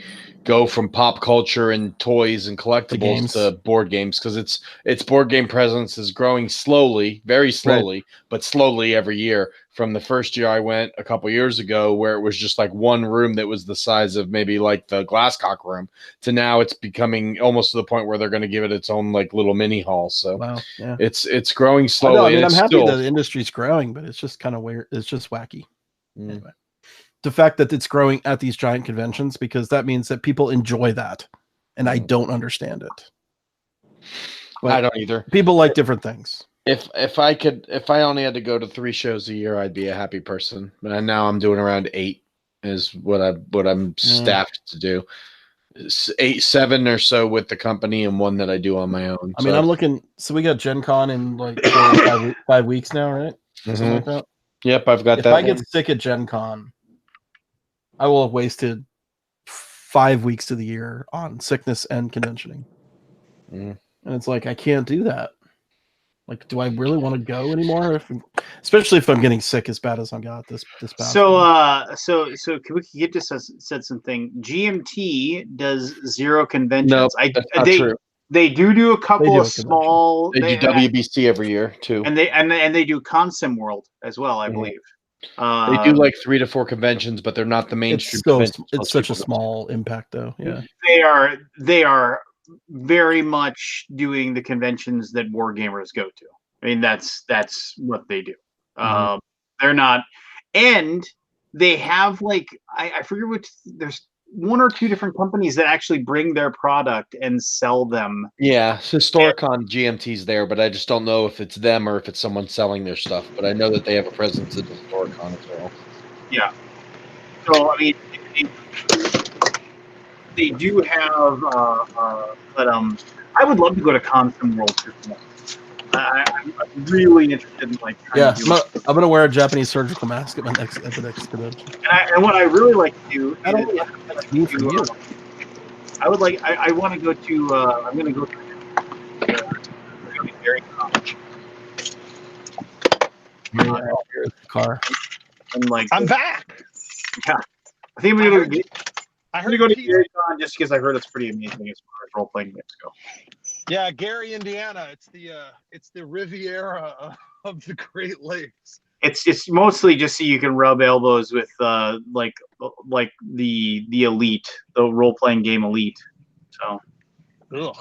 go from pop culture and toys and collectibles games. to board games, because its board game presence is growing slowly, very slowly, but slowly every year. From the first year I went a couple years ago, where it was just like one room that was the size of maybe like the Glasscock room, to now it's becoming almost to the point where they're going to give it its own like little mini hall. So Wow, yeah. it's growing I slowly. know, I mean, and I'm it's happy still, that the industry's growing, but it's just kind of weird. It's just wacky. Mm. Anyway, the fact that it's growing at these giant conventions, because that means that people enjoy that, and I don't understand it. But I don't either. people like different things. If I only had to go to 3 shows a year, I'd be a happy person. But now I'm doing around 8 is what I'm staffed to do. 7 or so with the company, and 1 that I do on my own. I mean, I'm looking. So we got Gen Con in like 5 weeks now, right? Something like that. Yep, I've got If that. I get sick at Gen Con, I will have wasted 5 weeks of the year on sickness and conventioning. Mm. And it's like, I can't do that. Like, do I really want to go anymore? Especially if I'm getting sick as bad as I got this past one. So Kabuki just said something. GMT does 0 conventions. No, that's not true. They do a couple do of a convention. small. They do WBC every year too. and they do Consim World as well, I believe. They do like 3 to 4 conventions, but they're not the mainstream. It's such a small impact, though. Yeah, They are very much doing the conventions that war gamers go to. I mean, that's what they do. They're not, and they have like I forget which. There's 1 or 2 different companies that actually bring their product and sell them. Yeah, Historicon GMT's there, but I just don't know if it's them or if it's someone selling their stuff. But I know that they have a presence at Historicon as well. Yeah. So I mean, they do have, but I would love to go to Consim World too. I'm really interested in like. yeah. I'm gonna wear a Japanese surgical mask at the next convention. And what I really like to do I don't is know what that's mean for you. I would like. I want to go to. I'm going to go to. Dairy College. Here's the car. And like, I'm back. yeah, I think I'm going to go. I I'm heard going to go to Pete- Dairy Con just because I heard it's pretty amazing as far as role playing games go. Yeah, Gary, Indiana. It's the Riviera of the Great Lakes. It's mostly just so you can rub elbows with like the elite, the role playing game elite. So Ugh.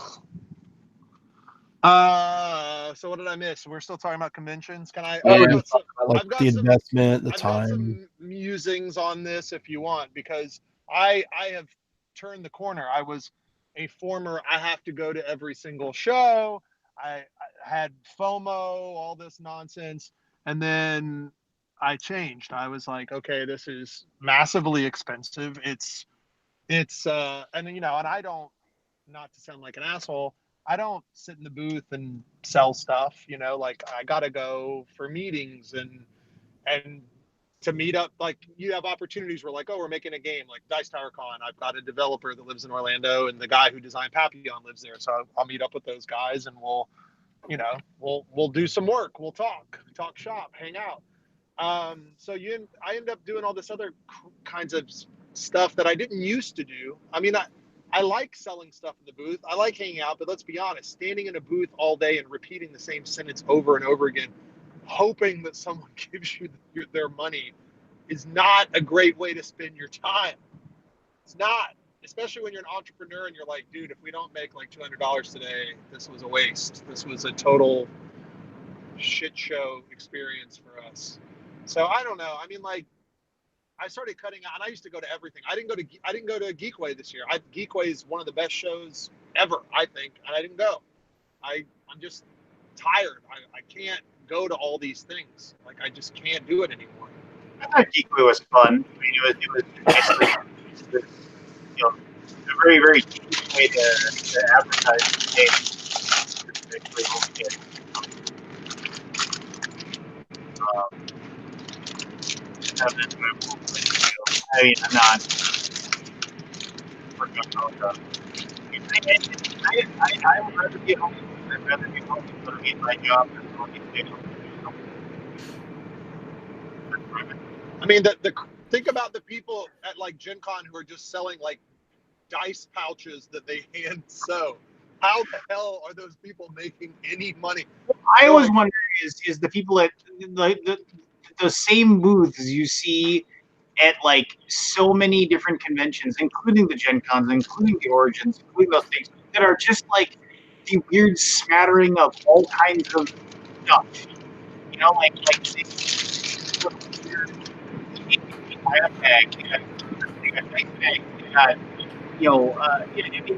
So what did I miss? We're still talking about conventions. Can I? Yeah. I've got some, Like I've got the some, investment, the I've got time. some musings on this if you want, because I have turned the corner. I was a former, I have to go to every single show. I had FOMO, all this nonsense. And then I changed. I was like, okay, this is massively expensive. And you know, and I don't, not to sound like an asshole, I don't sit in the booth and sell stuff, you know, like I gotta go for meetings and to meet up. Like you have opportunities where like, oh, we're making a game like Dice Tower Con. I've got a developer that lives in Orlando and the guy who designed Papillon lives there. So I'll meet up with those guys and we'll do some work. We'll talk shop, hang out. I end up doing all this other kinds of stuff that I didn't used to do. I mean, I like selling stuff in the booth. I like hanging out, but let's be honest, standing in a booth all day and repeating the same sentence over and over again, hoping that someone gives you their money is not a great way to spend your time. It's not, especially when you're an entrepreneur and you're like, dude, if we don't make like $200 today, this was a waste. This was a total shit show experience for us. So I don't know. I mean, like, I started cutting out, and I used to go to everything. I didn't go to Geekway this year. Geekway is one of the best shows ever, I think, and I didn't go. I'm just tired. I can't go to all these things. Like I just can't do it anymore. I thought Geekway was fun. I mean, it was basically, you know, a very, very cheap way to advertise the game. Basically, what we did. I mean, I'm not working on those. I would rather be home. I'd rather be home than to be in my job than going to stay home. I mean, think about the people at like Gen Con who are just selling like dice pouches that they hand sew. How the hell are those people making any money? I always wonder is the people at like the same booths you see at like so many different conventions, including the Gen Cons, including the Origins, including those things that are just like the weird smattering of all kinds of stuff. You know, like bag, they got nice bag, they got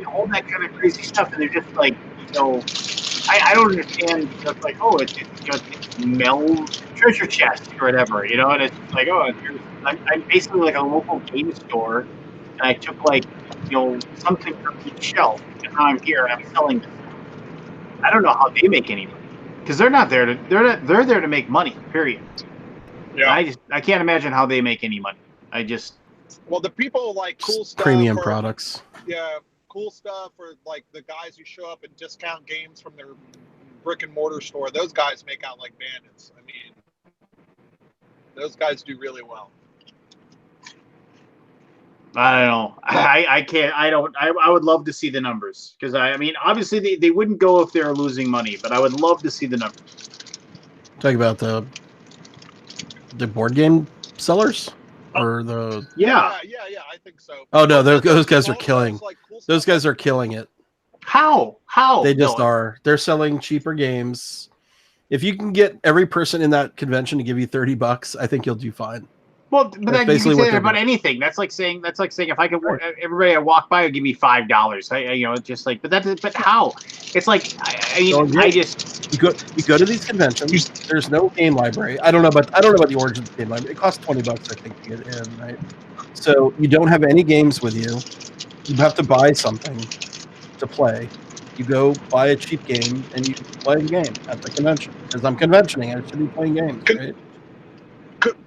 all that kind of crazy stuff, and they're just like, I don't understand. Just like, oh, it's Mel's treasure chest or whatever, and it's like, oh, I'm basically like a local game store, and I took like, something from each shelf, and now I'm here and I'm selling this. I don't know how they make any money because they're they're there to make money. Period. Yeah. I can't imagine how they make any money. Well, the people like cool stuff, premium products. Yeah, cool stuff, or like the guys who show up and discount games from their brick and mortar store. Those guys make out like bandits. I mean, those guys do really well. I don't know. I can't. I don't. I would love to see the numbers because I mean, obviously they wouldn't go if they're losing money, but I would love to see the numbers. Talk about the board game sellers or the yeah. I think so. Oh no, those guys are killing. Those guys are killing it. How they just are. They're selling cheaper games. If you can get every person in that convention to give you $30, I think you'll do fine. Well, but then you can say that about anything. That's like saying if I could everybody I walk by would give me $5. It's just like, but how? It's like I just you go to these conventions. There's no game library. I don't know about the Origins game library. It costs $20, I think, to get in, right? So you don't have any games with you. You have to buy something to play. You go buy a cheap game and you play the game at the convention. Because I'm conventioning, I should be playing games, right?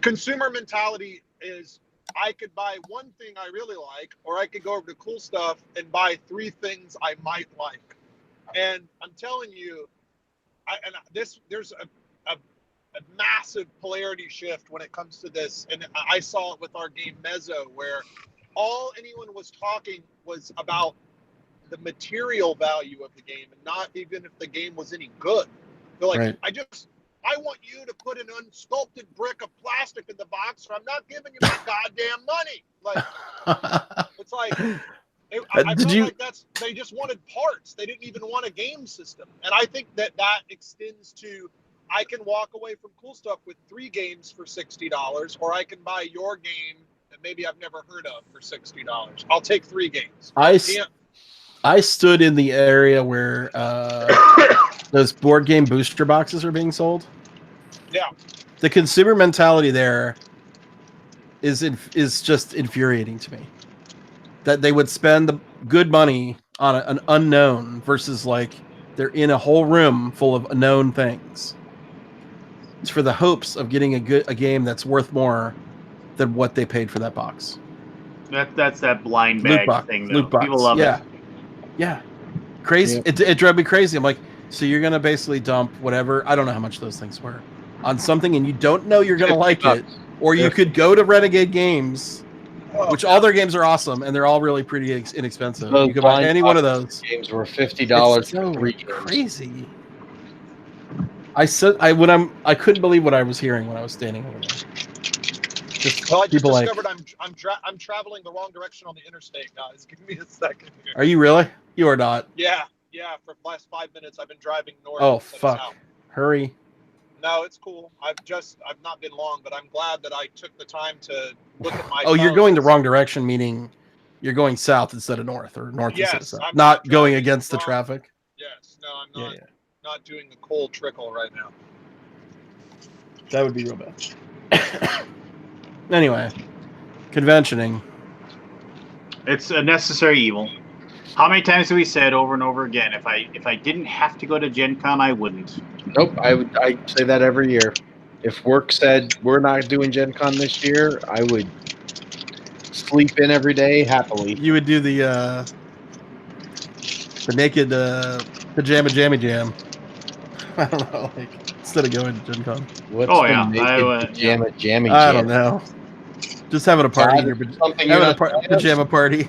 Consumer mentality is I could buy one thing I really like, or I could go over to cool stuff and buy 3 things I might like. And I'm telling you, there's a massive polarity shift when it comes to this. And I saw it with our game Mezzo, where all anyone was talking was about the material value of the game and not even if the game was any good. They're like, right. I want you to put an unsculpted brick of plastic in the box, or I'm not giving you my goddamn money. Like, it's like, I Did felt you? like they just wanted parts. They didn't even want a game system. And I think that extends to I can walk away from cool stuff with 3 games for $60, or I can buy your game that maybe I've never heard of for $60. I'll take 3 games. I stood in the area where those board game booster boxes are being sold. Yeah. The consumer mentality there is just infuriating to me. That they would spend the good money on an unknown versus like they're in a whole room full of known things. It's for the hopes of getting a game that's worth more than what they paid for that box. That's that blind Loot bag box, thing, though. loot box. People love it. Yeah, crazy. Yeah. It drove me crazy. I'm like, so you're gonna basically dump whatever, I don't know how much those things were, on something, and you don't know you're gonna like it, or you could go to Renegade Games, which all their games are awesome and they're all really pretty inexpensive. Those You could buy blind any one of box those. games were $50 It's so for 3 games. crazy. I couldn't believe what I was hearing when I was standing over there. Well, I just people like, discovered I'm traveling the wrong direction on the interstate, guys. Give me a second here. are you really? You are not. Yeah. For the last 5 minutes, I've been driving north. Oh instead of fuck! south. Hurry. No, it's cool. I've not been long, but I'm glad that I took the time to look at my. Oh, you're phone. going the wrong direction, meaning you're going south instead of north, or north instead of Yes, south. I'm Not not going driving against the wrong. traffic. Yes. No, I'm not. Yeah. Not doing the cold trickle right now. That would be real bad. Anyway, conventioning. It's a necessary evil. How many times have we said over and over again, if I didn't have to go to Gen Con, I wouldn't. Nope, I say that every year. If work said we're not doing Gen Con this year, I would sleep in every day happily. You would do the naked pajama jammy jam. I don't know, like instead of going to Gen Con. What's Oh, the yeah, naked pajama jammy I jam? don't know. Just having a party, Todd, in your something you're having a not pajama party.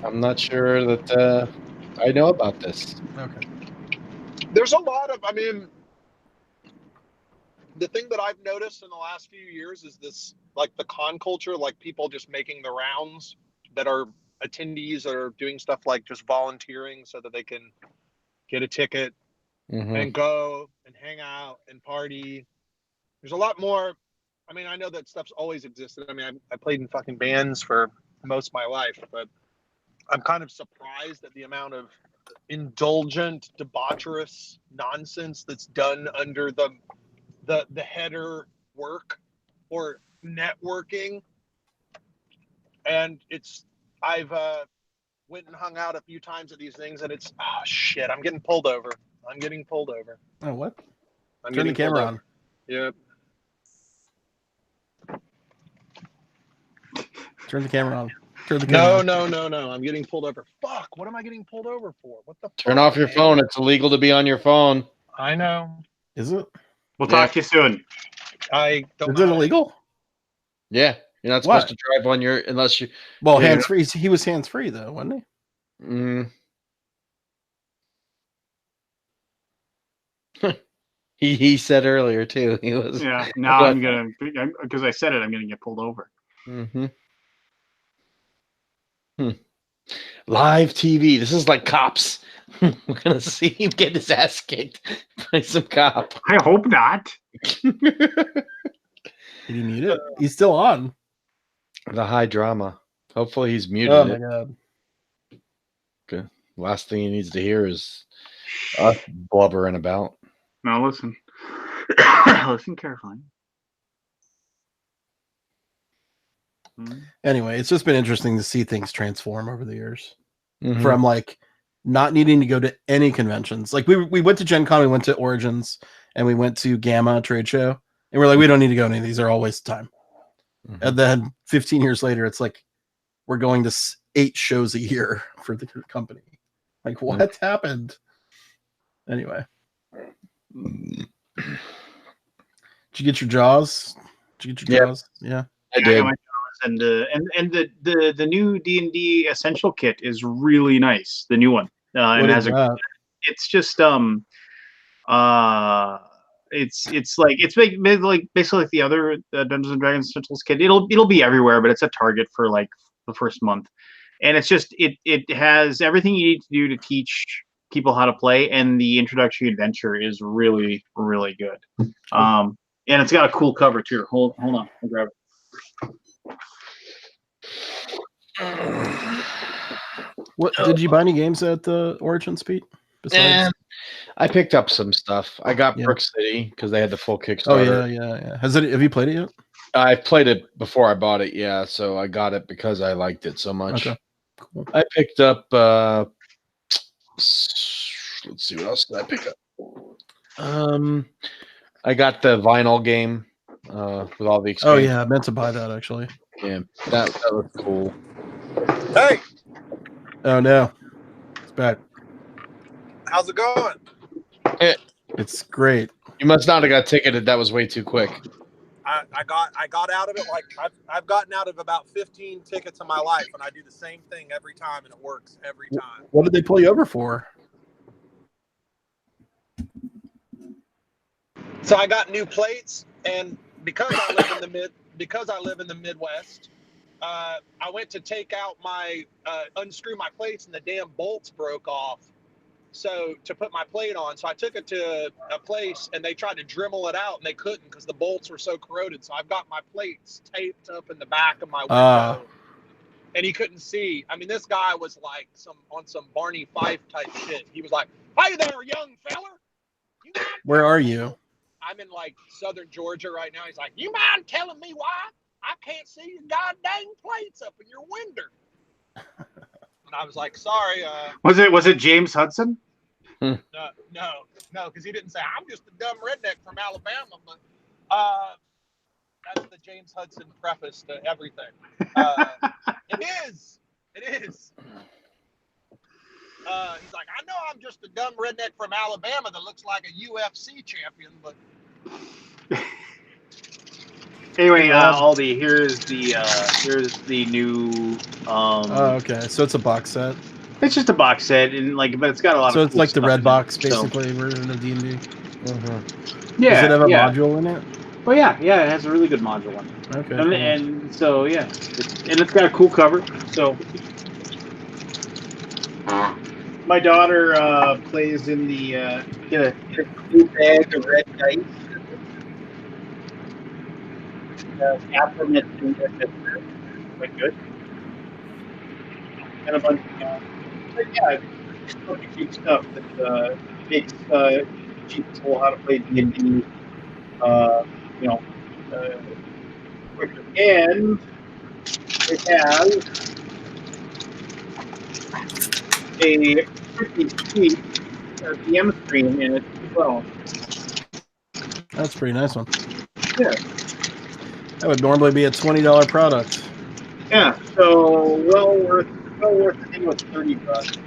I'm not sure that I know about this. Okay. There's a lot of. I mean, the thing that I've noticed in the last few years is this, like the con culture, like people just making the rounds that are attendees that are doing stuff like just volunteering so that they can get a ticket and go and hang out and party. There's a lot more. I mean, I know that stuff's always existed. I mean, I played in fucking bands for most of my life, but I'm kind of surprised at the amount of indulgent, debaucherous nonsense that's done under the header work or networking. And I've went and hung out a few times at these things, and it's shit. I'm getting pulled over. Oh, what? I'm Turn the getting camera pulled on. over. Yep. Turn the camera on. Turn the camera on. No. I'm getting pulled over. Fuck. What am I getting pulled over for? What the Turn fuck, off your man? phone. It's illegal to be on your phone. I know. Is it? We'll talk to you soon. I don't Is know. it illegal? Yeah, you're not supposed to drive on your unless you. Well, Yeah, hands free. He was hands free though, wasn't he? He said earlier too. He was. Yeah. Now I'm gonna, because I said it, I'm gonna get pulled over. Live TV. This is like cops. We're gonna see him get his ass kicked by some cop. I hope not. Did he mute it? He's still on. The high drama. Hopefully he's muted Oh my it. god. Okay. Last thing he needs to hear is us blubbering about. Now listen. Listen carefully. Anyway, it's just been interesting to see things transform over the years. From like not needing to go to any conventions. Like we went to Gen Con, we went to Origins, and we went to Gamma trade show, and we're like, we don't need to go to any of these. They're all waste of time. And then 15 years later, it's like we're going to 8 shows a year for the company. Like, what happened? Anyway. Did you get your Jaws? Jaws? Yeah. I did. And the new D&D Essential Kit is really nice. The new one. And has it's just it's like basically like the other Dungeons and Dragons Essentials kit. It'll be everywhere, but it's at Target for like the first month. and it's just it has everything you need to do to teach people how to play, and the introductory adventure is really really good. And it's got a cool cover too. Hold on, I'll grab it. What did you buy any games at the Origins, Pete? Besides, I picked up some stuff. I got Yeah. Brook City because they had the full oh Kickstarter. yeah. Have you played it yet? I played it before I bought it, yeah. So I got it because I liked it so much. Okay, cool. I picked up. Let's see, what else did I pick up? I got the vinyl game with all the Oh expansions. yeah, I meant to buy that actually. Yeah, that was cool. Hey, Oh no, it's back. how's it going? It's great. You must not have got ticketed. That was way too quick. I got out of it like I've gotten out of about 15 tickets in my life, and I do the same thing every time, and it works every time. What did they pull you over for? So I got new plates, and because I live in the Midwest, I went to take out my unscrew my plates, and the damn bolts broke off. So to put my plate on, so I took it to a place, and they tried to Dremel it out, and they couldn't because the bolts were so corroded. So I've got my plates taped up in the back of my window, and he couldn't see. I mean, this guy was like on some Barney Fife type shit. He was like, "Hey there, young feller. You mind Where are you? I'm in like southern Georgia right now." He's like, "You mind telling me why I can't see your goddamn plates up in your window?" And I was like, "Sorry." Was it James Hudson? No, because he didn't say I'm just a dumb redneck from Alabama. But that's the James Hudson preface to everything. It is. He's like, "I know I'm just a dumb redneck from Alabama that looks like a UFC champion, but." Anyway, Aldi, here's the new. Oh, okay. So it's a box set. It's just a box set, and but it's got a lot. So of it's cool like the stuff red in box, it, basically, version of D&D. Yeah. Does it have a yeah. module in it? Oh yeah, it has a really good module in it. Okay. And, Cool. and so yeah, it's got a cool cover. So my daughter plays in the get a blue bag of red dice. Catherine that's quite good. And a bunch of but yeah, it's a bunch of cute stuff that makes people how to play D&D. You know, quicker. And it has a pretty sweet DM screen in it as well. That's a pretty nice one. Yeah. That would normally be a $20 product. Yeah. So well worth. I think it was $30.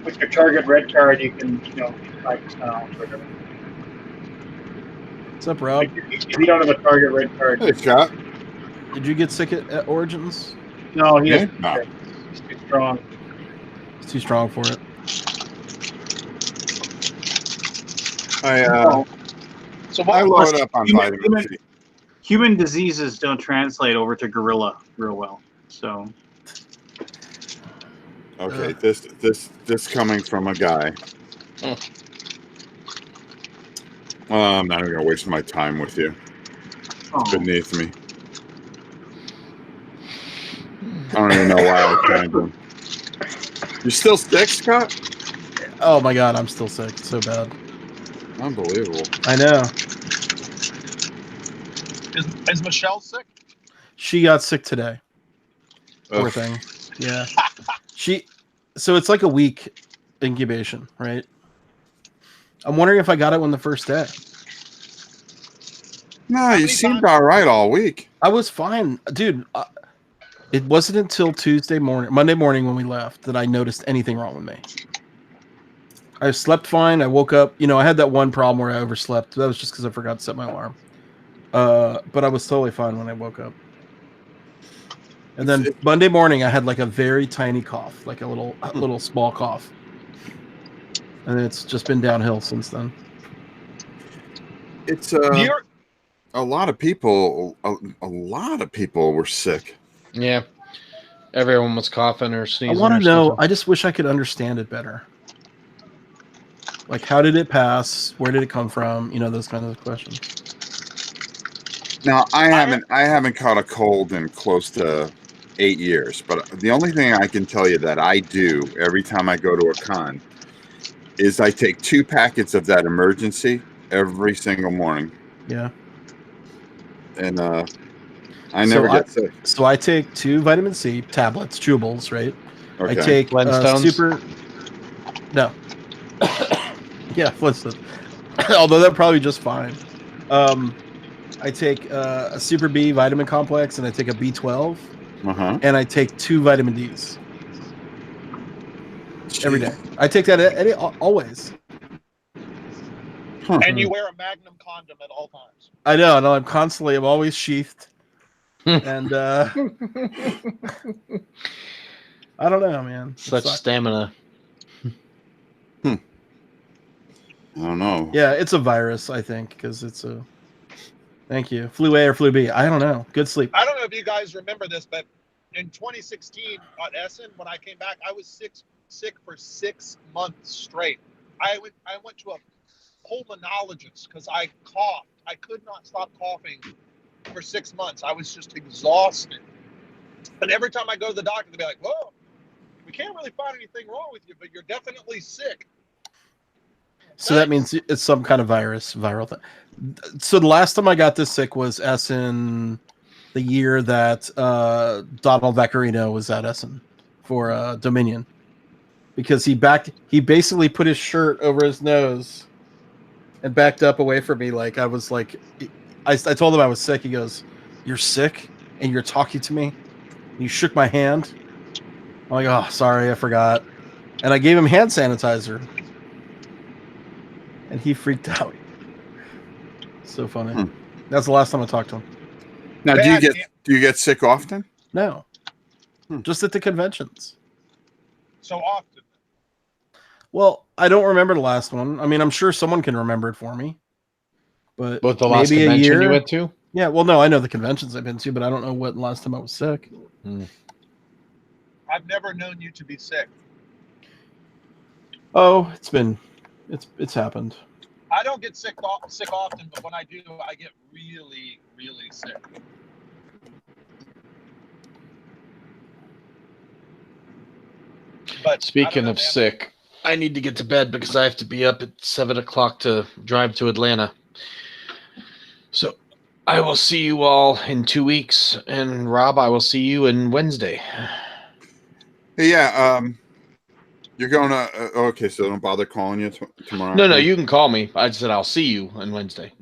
With your Target Red card, you can 5% off or whatever. What's up, Rob? If you don't have a Target Red card, Hey, Scott. Did you get sick at Origins? no, he Yeah? doesn't. No. He's too strong. It's too strong for it. I load up on vitamin C. Human diseases don't translate over to gorilla real well. So Okay, this coming from a guy. I'm not even gonna waste my time with you. It's beneath me. I don't even know why I was trying to. You still sick, Scott? Oh my god, I'm still sick. So bad. Unbelievable. I know. Is Michelle sick? She got sick today. Poor Ugh. thing. Yeah. So it's like a week incubation, right? I'm wondering if I got it on the first day. No, you seemed all right all week. I was fine, dude. It wasn't until Monday morning when we left that I noticed anything wrong with me. I slept fine. I woke up. I had that one problem where I overslept. That was just because I forgot to set my alarm. But I was totally fine when I woke up. And then Monday morning, I had like a very tiny cough, like a little small cough. And it's just been downhill since then. It's a lot of people. A lot of people were sick. Yeah. Everyone was coughing or I sneezing. want to or know. sneezing. I just wish I could understand it better. Like, how did it pass? Where did it come from? You know, those kind of questions. Now I haven't caught a cold in close to 8 years, but the only thing I can tell you that I do every time I go to a con is I take 2 packets of that emergency every single morning, Yeah. and I So never get sick. So I take 2 vitamin C tablets, chewables, right? I Okay. take Flintstones? super. No. Yeah, Flintstones. Although they're probably just fine. I take a Super B vitamin complex, and I take a B12, and I take 2 vitamin Ds every day. I take that always. And you wear a Magnum condom at all times. I know. I'm always sheathed. And I don't know, man. Such stamina. I don't know. Yeah, it's a virus, I think, because it's a. Thank you. Flu A or flu B? I don't know. Good sleep. I don't know if you guys remember this, but in 2016 at Essen, when I came back, I was sick for 6 months straight. I went to a pulmonologist because I coughed. I could not stop coughing for 6 months. I was just exhausted. And every time I go to the doctor, they'll be like, "Whoa, we can't really find anything wrong with you, but you're definitely sick." So that means it's some kind of viral thing. So the last time I got this sick was Essen, the year that Donald Vaccarino was at Essen for Dominion, because he basically put his shirt over his nose and backed up away from me. Like I was like, I told him I was sick. He goes, "You're sick and you're talking to me?" And he shook my hand. I'm like, "Oh, sorry, I forgot." And I gave him hand sanitizer. And he freaked out. So funny. That's the last time I talked to him. Now, do you get sick often? No. Just at the conventions. So often. Well, I don't remember the last one. I mean, I'm sure someone can remember it for me. But the last maybe convention a year you went to? Yeah, well, no, I know the conventions I've been to, but I don't know what last time I was sick. I've never known you to be sick. Oh, it's happened. I don't get sick often, but when I do, I get really, really sick. But speaking of sick, I need to get to bed because I have to be up at 7 o'clock to drive to Atlanta. So I will see you all in 2 weeks, and Rob, I will see you in Wednesday. Hey, yeah, you're going to okay, so don't bother calling you tomorrow. No, you can call me. I said I'll see you on Wednesday.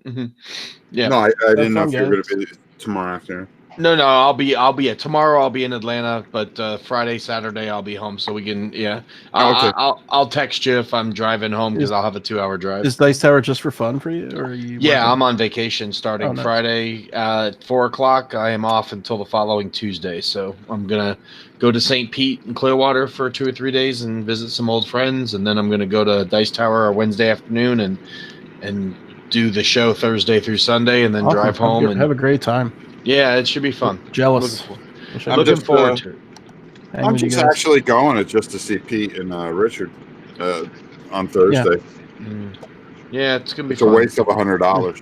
Yeah. No, I didn't know if you were going to be tomorrow afternoon. No, I'll be at tomorrow. I'll be in Atlanta, but Friday, Saturday, I'll be home, so we can. Yeah, okay. I'll text you if I'm driving home because I'll have a 2-hour drive. Is Dice Tower just for fun for you, or are you? Yeah, working? I'm on vacation starting nice. Friday at 4 o'clock. I am off until the following Tuesday, so I'm gonna go to St. Pete and Clearwater for 2 or 3 days and visit some old friends, and then I'm gonna go to Dice Tower Wednesday afternoon and do the show Thursday through Sunday, and then Awesome. drive home and have a great time. Yeah, it should be fun. Jealous. Looking forward to it. I'm just actually going just to see Pete and Richard on Thursday. Yeah, it's gonna be. It's a waste of $100.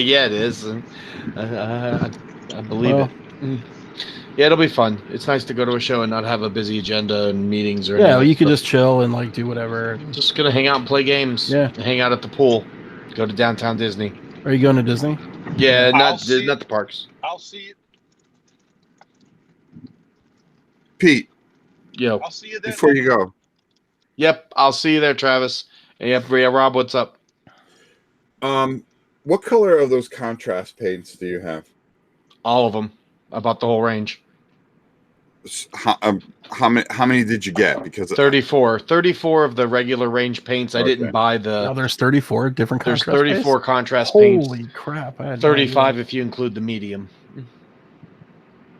Yeah, it is. I believe it. Yeah, it'll be fun. It's nice to go to a show and not have a busy agenda and meetings or. Yeah, you can just chill and like do whatever. Just gonna hang out and play games. Yeah, hang out at the pool. Go to downtown Disney. Are you going to Disney? Yeah, not the parks. I'll see you. Pete. Yo. I'll see you there. Before you go. Yep, I'll see you there, Travis. Yep, yeah, Rob, what's up? What color of those contrast paints do you have? All of them. About the whole range. How many did you get? Because 34 of the regular range paints. I didn't buy the. Now there's 34 different. There's contrast 34 paints? contrast paints. Holy crap! I had 35 if you include the medium.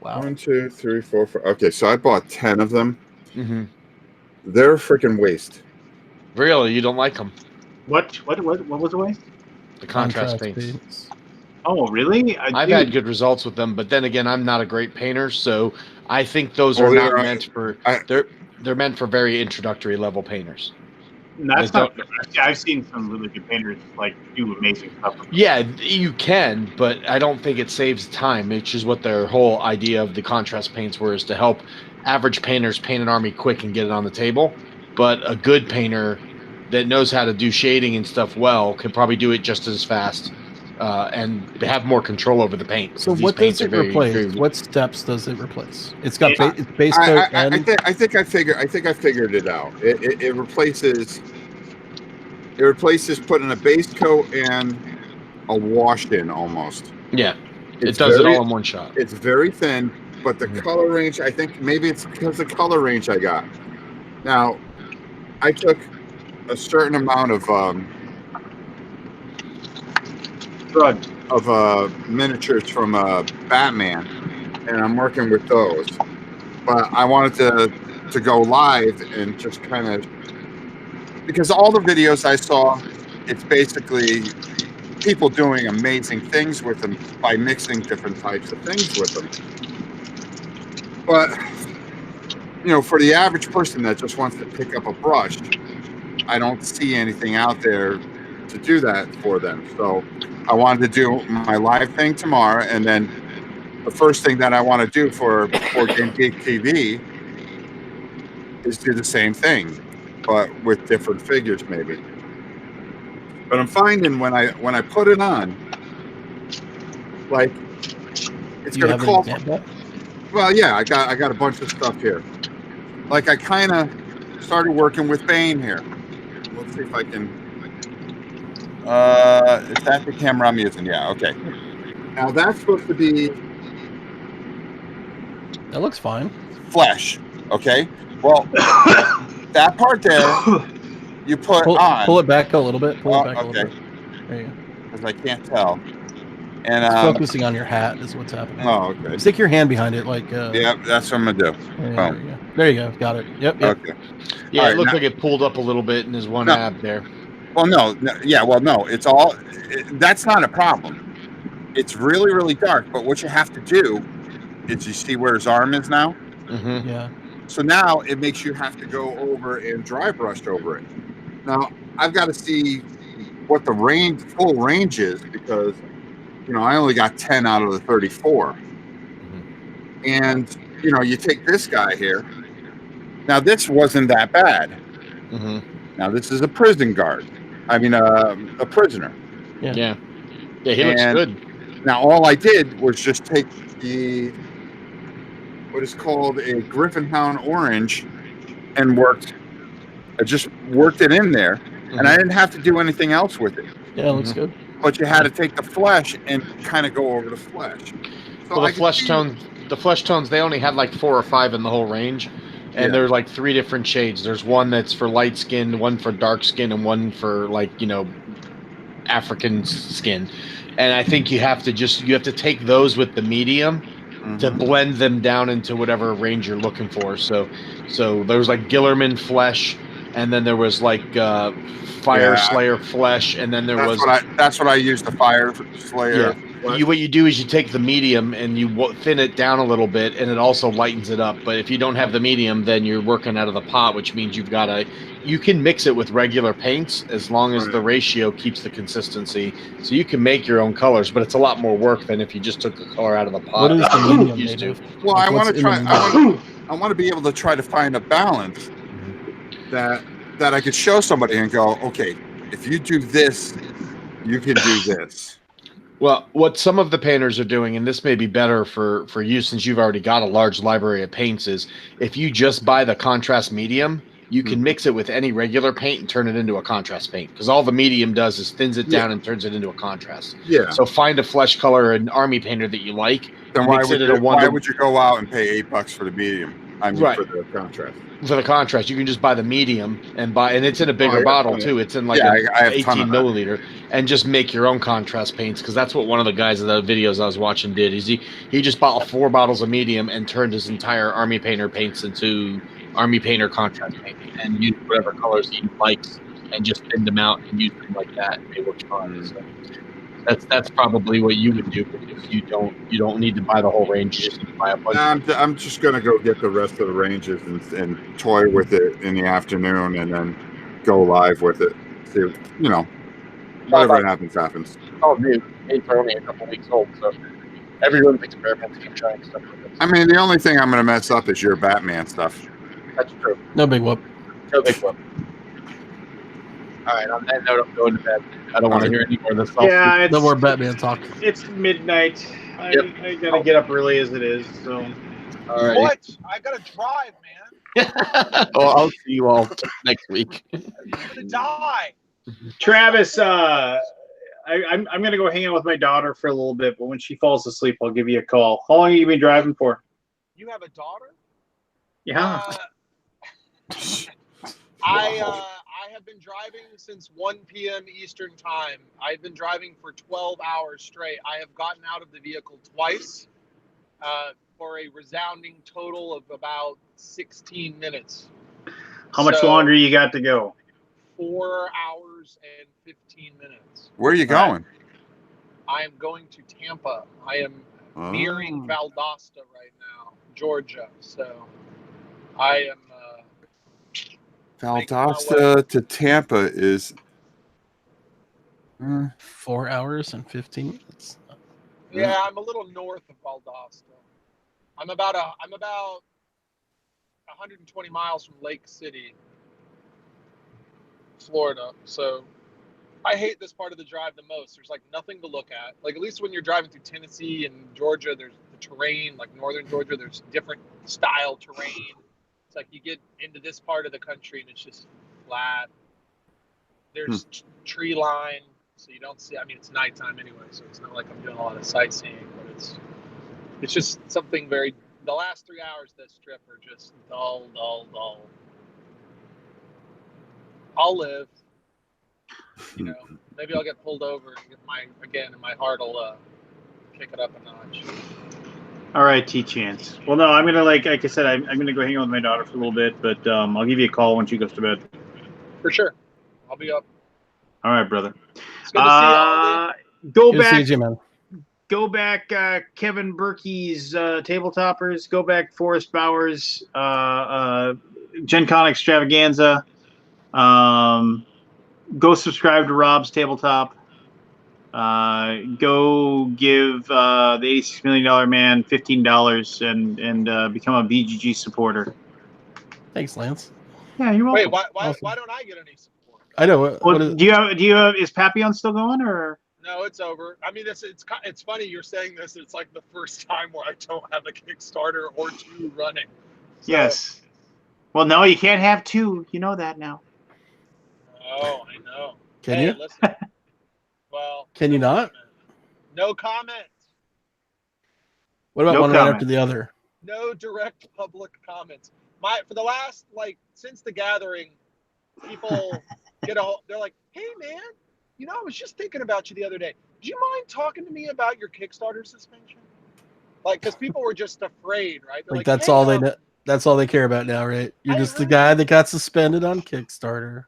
Wow. 1, 2, 3, 4, 5. Okay, so I bought 10 of them. Mm-hmm. They're a freaking waste. Really, you don't like them? What was the waste? The contrast paints. Oh, really? I've had good results with them, but then again, I'm not a great painter, so I think those Well, are not they're- meant for. I- They're meant for very introductory level painters. That's They not. I've seen some really good painters like do amazing stuff. With them. Yeah, you can, but I don't think it saves time, which is what their whole idea of the contrast paints were, is to help average painters paint an army quick and get it on the table. But a good painter that knows how to do shading and stuff well could probably do it just as fast and have more control over the paint. So These what paints does are it replace? very- What steps does it replace? It's got It- it's base coat I and think I figured it out. It replaces putting a base coat and a wash in almost. Yeah, It's it does it very- all in one shot. It's very thin, but the Mhm. color range, I think maybe it's because the color range I got. Now, I took a certain amount of miniatures from Batman, and I'm working with those. But I wanted to go live and just kind of, because all the videos I saw, it's basically people doing amazing things with them by mixing different types of things with them. But for the average person that just wants to pick up a brush, I don't see anything out there to do that for them. So I wanted to do my live thing tomorrow, and then the first thing that I want to do for Board Game Geek TV is do the same thing, but with different figures maybe. But I'm finding when I put it on, like, it's do you going have to an call. example? Well, yeah, I got a bunch of stuff here. Like, I kind of started working with Bane here. Let's see if I can. Is that the camera I'm using? Yeah. Okay. Now that's supposed to be That looks fine. flesh. Okay. Well, that part there you put on. Pull it back a little bit. Pull it back a okay. little bit. There you go. Because I can't tell. And It's focusing on your hat is what's happening. Oh, okay. Stick your hand behind it, like. Yeah, that's what I'm gonna do. Yeah, there you go. Got it. Yep. Okay. Yeah, All it right, looked now- like it pulled up a little bit in his one No. ab there. Well, no. Yeah. Well, no. It's all. That's not a problem. It's really, really dark. But what you have to do is, you see where his arm is now. Mm-hmm. Yeah. So now it makes you have to go over and dry brush over it. Now I've got to see what the full range is, because I only got 10 out of the 34. And you take this guy here. Now this wasn't that bad. Mm-hmm. Now this is a prison guard. I mean a prisoner. Yeah, he looks And- good. Now all I did was just take what is called a Griffin Hound Orange and I just worked it in there, and I didn't have to do anything else with it. Yeah, it looks good. But you had to take the flesh and kind of go over the flesh. So Well, I the could flesh tones, they only had like 4 or 5 in the whole range, and Yeah. there's like 3 different shades. There's one that's for light skin, one for dark skin, and one for African skin. And I think you have to take those with the medium to blend them down into whatever range you're looking for. So there was like Gillerman flesh, and then there was like Fire Yeah. Slayer flesh, and then there was That's what I used, the Fire Slayer. flesh. what you do is you take the medium and you thin it down a little bit, and it also lightens it up. But if you don't have the medium, then you're working out of the pot, which means you can mix it with regular paints as long as Right. the ratio keeps the consistency. So you can make your own colors, but it's a lot more work than if you just took the color out of the pot. What is the medium used made to. of? Well, Like, I want what's to in try. the medium? I want to be able to try to find a balance that I could show somebody and go, okay, if you do this, you can do this. Well, what some of the painters are doing, and this may be better for you since you've already got a large library of paints, is if you just buy the contrast medium, you can mix it with any regular paint and turn it into a contrast paint, because all the medium does is thins it down and turns it into a contrast. Yeah. So find a flesh color and army painter that you like. Then why mix would, it in a why wonder- would you go out and pay $8 for the medium? I mean, Right. for the contrast. For the contrast, you can just buy the medium and it's in a bigger yeah, bottle yeah. too. It's in like Yeah, a I have a ton 18 of that. milliliter, and just make your own contrast paints, because that's what one of the guys in the videos I was watching did. Is he just bought 4 bottles of medium and turned his entire army painter paints into army painter contrast paint, and used whatever colors he likes and just thinned them out and used them like that. And they worked fine. So That's probably what you would do because you don't need to buy the whole range. You just need to buy a bunch. I'm just gonna go get the rest of the ranges and toy with it in the afternoon, and then go live with it. See, whatever happens. Oh, dude, it's only a couple weeks old, so everyone's experimenting and trying stuff with it. I mean, the only thing I'm gonna mess up is your Batman stuff. That's true. No big whoop. No big whoop. All right, on that note, I'm going to bed. I don't want to hear any more of this. Yeah, No more Batman talk. It's midnight. Yep. I gotta get up early as it is. So All right. What? I gotta drive, man. Well, I'll see you all next week. I'm gonna die. Travis, I'm gonna go hang out with my daughter for a little bit, but when she falls asleep, I'll give you a call. How long have you been driving for? You have a daughter? Yeah. I have been driving since 1 p.m. Eastern time. I've been driving for 12 hours straight. I have gotten out of the vehicle twice for a resounding total of about 16 minutes. How much longer you got to go? 4 hours and 15 minutes. Where are you going? I am going to Tampa. I am nearing Valdosta right now, Georgia. So I am. Valdosta to Tampa is 4 hours and 15 minutes. Yeah, I'm a little north of Valdosta. I'm about 120 miles from Lake City, Florida. So I hate this part of the drive the most. There's like nothing to look at. Like at least when you're driving through Tennessee and Georgia, there's the terrain, like northern Georgia, there's different style terrain. It's like you get into this part of the country and it's just flat. There's tree line, so you don't see. I mean, it's nighttime anyway, so it's not like I'm doing a lot of sightseeing, but it's just something very. The last 3 hours of this trip are just dull. I'll live. Maybe I'll get pulled over and my heart will kick it up a notch. All right, T-Chance. Well, no, I'm gonna like I said, I'm gonna go hang out with my daughter for a little bit, but I'll give you a call when she goes to bed. For sure, I'll be up. All right, brother. It's good to see you, Aldi. Good to see you, man. Go back, Kevin Berkey's Tabletoppers. Go back, Forrest Bowers, Gen Con Extravaganza. Go subscribe to Rob's Tabletop. Go give the $86 million man $15 and become a BGG supporter. Thanks, Lance. Yeah, you're welcome. Wait, why don't I get any support? I know. Do you have? Is Papillon still going or? No, it's over. I mean, it's funny you're saying this. It's like the first time where I don't have a Kickstarter or two running. So, yes. Well, no, you can't have two. You know that now. Oh, I know. Can you? Listen. Well, can you not? No comment. What about one right after the other? No direct public comments. For the last since the gathering, people they're like, "Hey man, I was just thinking about you the other day. Do you mind talking to me about your Kickstarter suspension?" Because people were just afraid, right? They're that's hey, all they know. That's all they care about now, right? You're just the guy that got suspended on Kickstarter.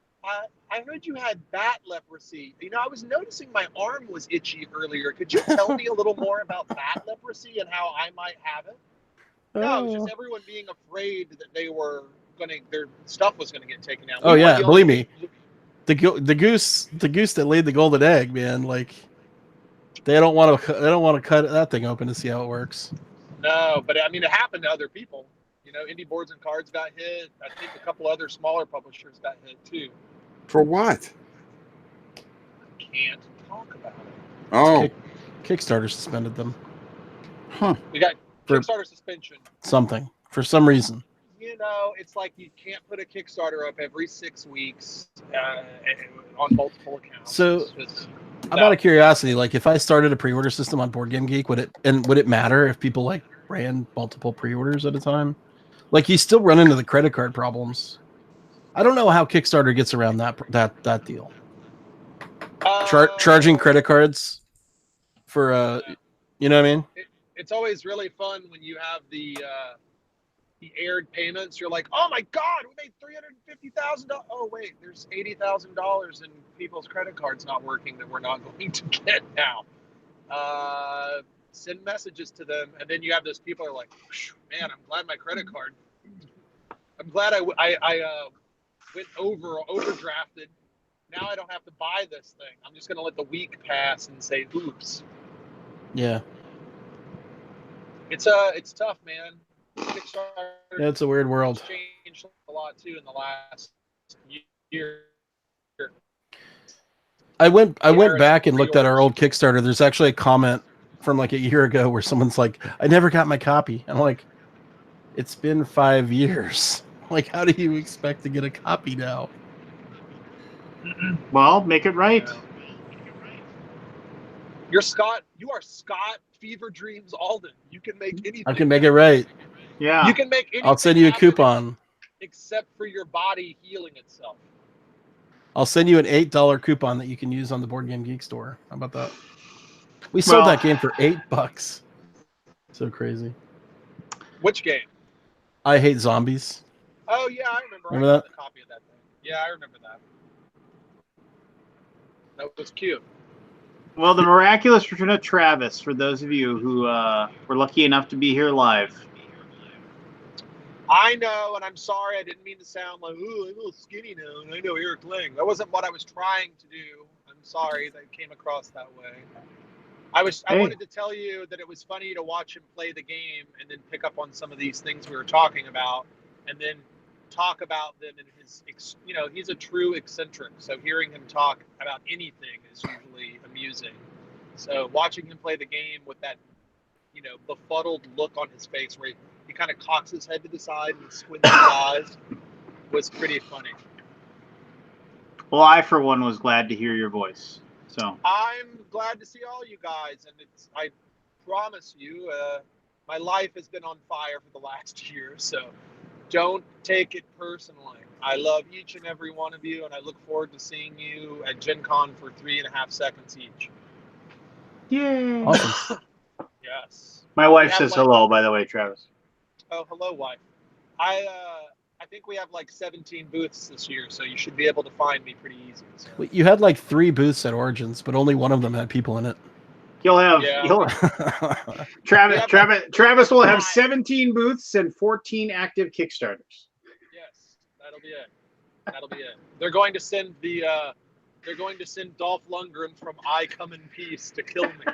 I heard you had bat leprosy. I was noticing my arm was itchy earlier. Could you tell me a little more about bat leprosy and how I might have it? No, it was just everyone being afraid that their stuff was gonna get taken out. Believe me, the goose that laid the golden egg, man. They don't want to cut that thing open to see how it works. No, but I mean, it happened to other people. Indie Boards and Cards got hit. I think a couple other smaller publishers got hit too. For what? I can't talk about it. Oh, Kickstarter suspended them. Huh? We got Kickstarter suspension. Something for some reason. It's like you can't put a Kickstarter up every 6 weeks on multiple accounts. So, out of curiosity, if I started a pre-order system on Board Game Geek, would it matter if people ran multiple pre-orders at a time? You still run into the credit card problems. I don't know how Kickstarter gets around that deal. Charging credit cards for you know what I mean? It's always really fun when you have the the aired payments, you're like, oh my God, we made $350,000. Oh wait, there's $80,000 in people's credit cards not working that we're not going to get now. Send messages to them, and then you have those people who are like, man, I'm glad my credit card. I'm glad I went overdrafted. Now I don't have to buy this thing. I'm just going to let the week pass and say, oops. Yeah. It's tough, man. Yeah, it's a weird world. Changed a lot too in the last year. I went back and looked at our old Kickstarter. There's actually a comment from like a year ago where someone's like, I never got my copy. I'm like, it's been 5 years. Like, how do you expect to get a copy now? Well, make it right. You're Scott. You are Scott Fever Dreams Alden. You can make anything. I can make it right. Yeah. You can make anything. I'll send you a coupon. Except for your body healing itself. I'll send you an $8 coupon that you can use on the Board Game Geek store. How about that? We sold that game for $8. So crazy. Which game? I Hate Zombies. Oh yeah, I remember. Remember I that? got a copy of that thing. Yeah, I remember that. That was cute. Well, the miraculous return of Travis, for those of you who were lucky enough to be here live. I know, and I'm sorry. I didn't mean to sound like, oh, I'm a little skinny now, and I know Eric Lang. That wasn't what I was trying to do. I'm sorry that it came across that way. I wanted to tell you that it was funny to watch him play the game and then pick up on some of these things we were talking about, and then talk about them in his, he's a true eccentric. So hearing him talk about anything is usually amusing. So watching him play the game with that, befuddled look on his face where he kind of cocks his head to the side and squints his eyes was pretty funny. Well, I, for one, was glad to hear your voice. So I'm glad to see all you guys, and I promise you, my life has been on fire for the last year, so don't take it personally. I love each and every one of you, and I look forward to seeing you at Gen Con for 3.5 seconds each. yay! Awesome. Yes. My wife says hello, by the way, Travis. Oh, hello, wife. I think we have like 17 booths this year, so you should be able to find me pretty easy. So. Well, you had like 3 booths at Origins, but only one of them had people in it. Travis will have 17 booths and 14 active Kickstarters. Yes, that'll be it. They're going to send Dolph Lundgren from I Come in Peace to kill me.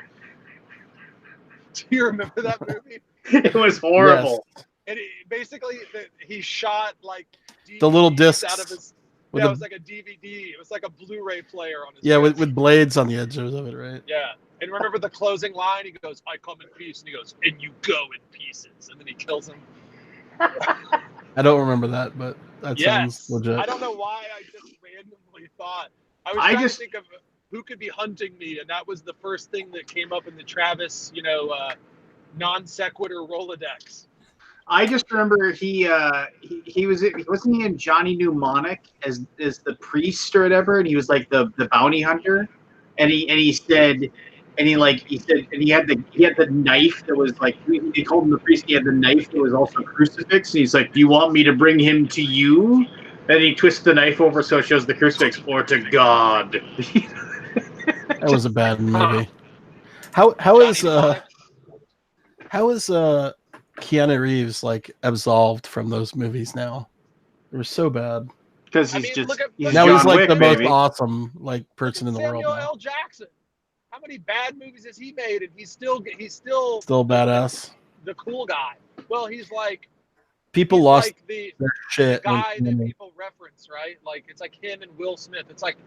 Do you remember that movie? It was horrible. Yes. And basically, he shot like DVDs the little discs out of his. Yeah, it was like a DVD. It was like a Blu-ray player on his. Yeah, with blades on the edges of it, right? Yeah, and remember the closing line? He goes, "I come in peace," and he goes, "And you go in pieces," and then he kills him. I don't remember that, but that sounds legit. I don't know why I just randomly thought. I was trying to think of who could be hunting me, and that was the first thing that came up in the Travis, non sequitur Rolodex. I just remember he wasn't he in Johnny Mnemonic as the priest or whatever, and he was like the bounty hunter, and he had the knife that was like, they called him the priest. He had the knife that was also a crucifix, and he's like, "Do you want me to bring him to you?" And he twists the knife over so it shows the crucifix, or to God. That was a bad movie. How is Keanu Reeves like absolved from those movies now? They were so bad. Because he's he's like Wick, the baby. most awesome person in the world. Samuel L. Jackson. How many bad movies has he made, and he's still badass. The cool guy. Well, he's like people lost like their shit. The guy that people reference, right? Like it's like him and Will Smith. It's like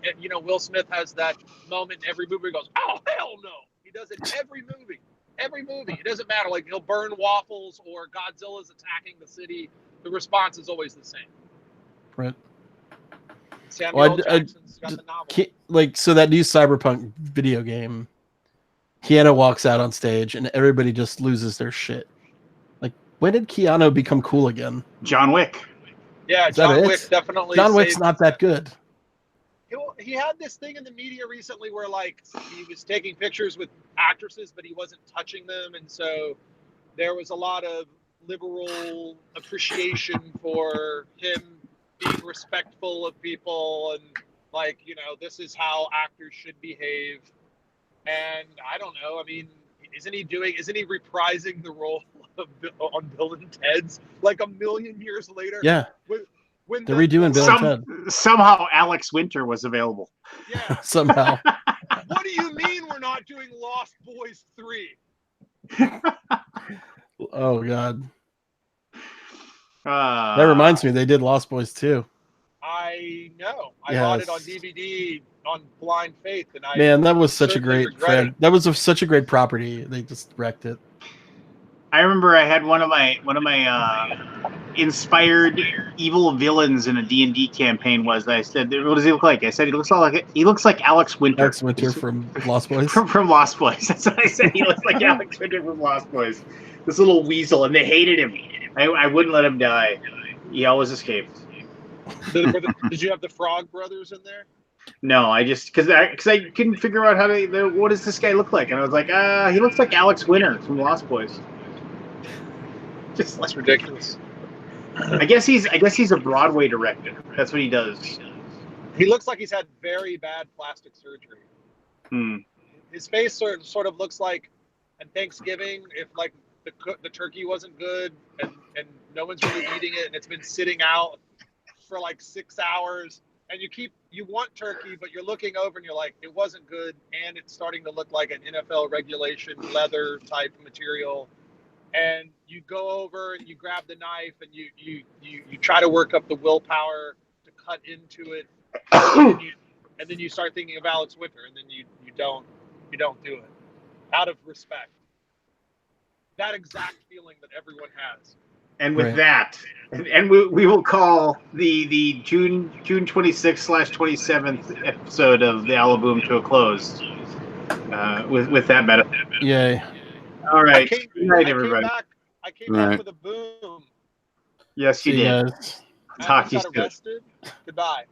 Will Smith has that moment in every movie where he goes, "Oh hell no!" He does it in every movie. Every movie. It doesn't matter. Like he'll burn waffles or Godzilla's attacking the city. The response is always the same. Right. Samuel Jackson's got the novel. So that new Cyberpunk video game, Keanu walks out on stage and everybody just loses their shit. Like, when did Keanu become cool again? John Wick. Yeah, John Wick definitely. John Wick's not that good. He had this thing in the media recently where like he was taking pictures with actresses, but he wasn't touching them, and so there was a lot of liberal appreciation for him being respectful of people and like, you know, this is how actors should behave. And I don't know. I mean, isn't he reprising the role of on Bill and Ted's like a million years later? Yeah. When They're redoing Bill and Ted. Somehow Alex Winter was available. Yeah. Somehow. What do you mean we're not doing Lost Boys 3? Oh God. That That reminds me, they did Lost Boys too. I know. I bought it on DVD on blind faith, and Man, that was such a certainly great regret it. that was such a great property. They just wrecked it. I remember I had one of my inspired evil villains in a D&D campaign was I said, what does he look like? I said he looks like Alex Winter. Alex Winter from Lost Boys. from Lost Boys. That's what I said. He looks like Alex Winter from Lost Boys. This little weasel, and they hated him. I wouldn't let him die. He always escaped. Did you have the Frog Brothers in there? No, I just because I couldn't figure out what does this guy look like, and I was like, he looks like Alex Winter from Lost Boys. Just That's ridiculous. I guess he's a Broadway director. That's what he does. He looks like he's had very bad plastic surgery. Hmm. His face sort of looks like on Thanksgiving if like the turkey wasn't good and no one's really eating it and it's been sitting out for like 6 hours and you want turkey but you're looking over and you're like it wasn't good and it's starting to look like an NFL regulation leather type material. And you go over and you grab the knife and you try to work up the willpower to cut into it, and then you start thinking of Alex Winter, and then you don't do it out of respect. That exact feeling that everyone has. And with that, and we will call the June 26th/27th episode of the Alaboom to a close. With that meta. Yay. All right. Good night, everybody. I came back with a boom. Yes, you did. Guys. Talk to you got soon. arrested. Goodbye.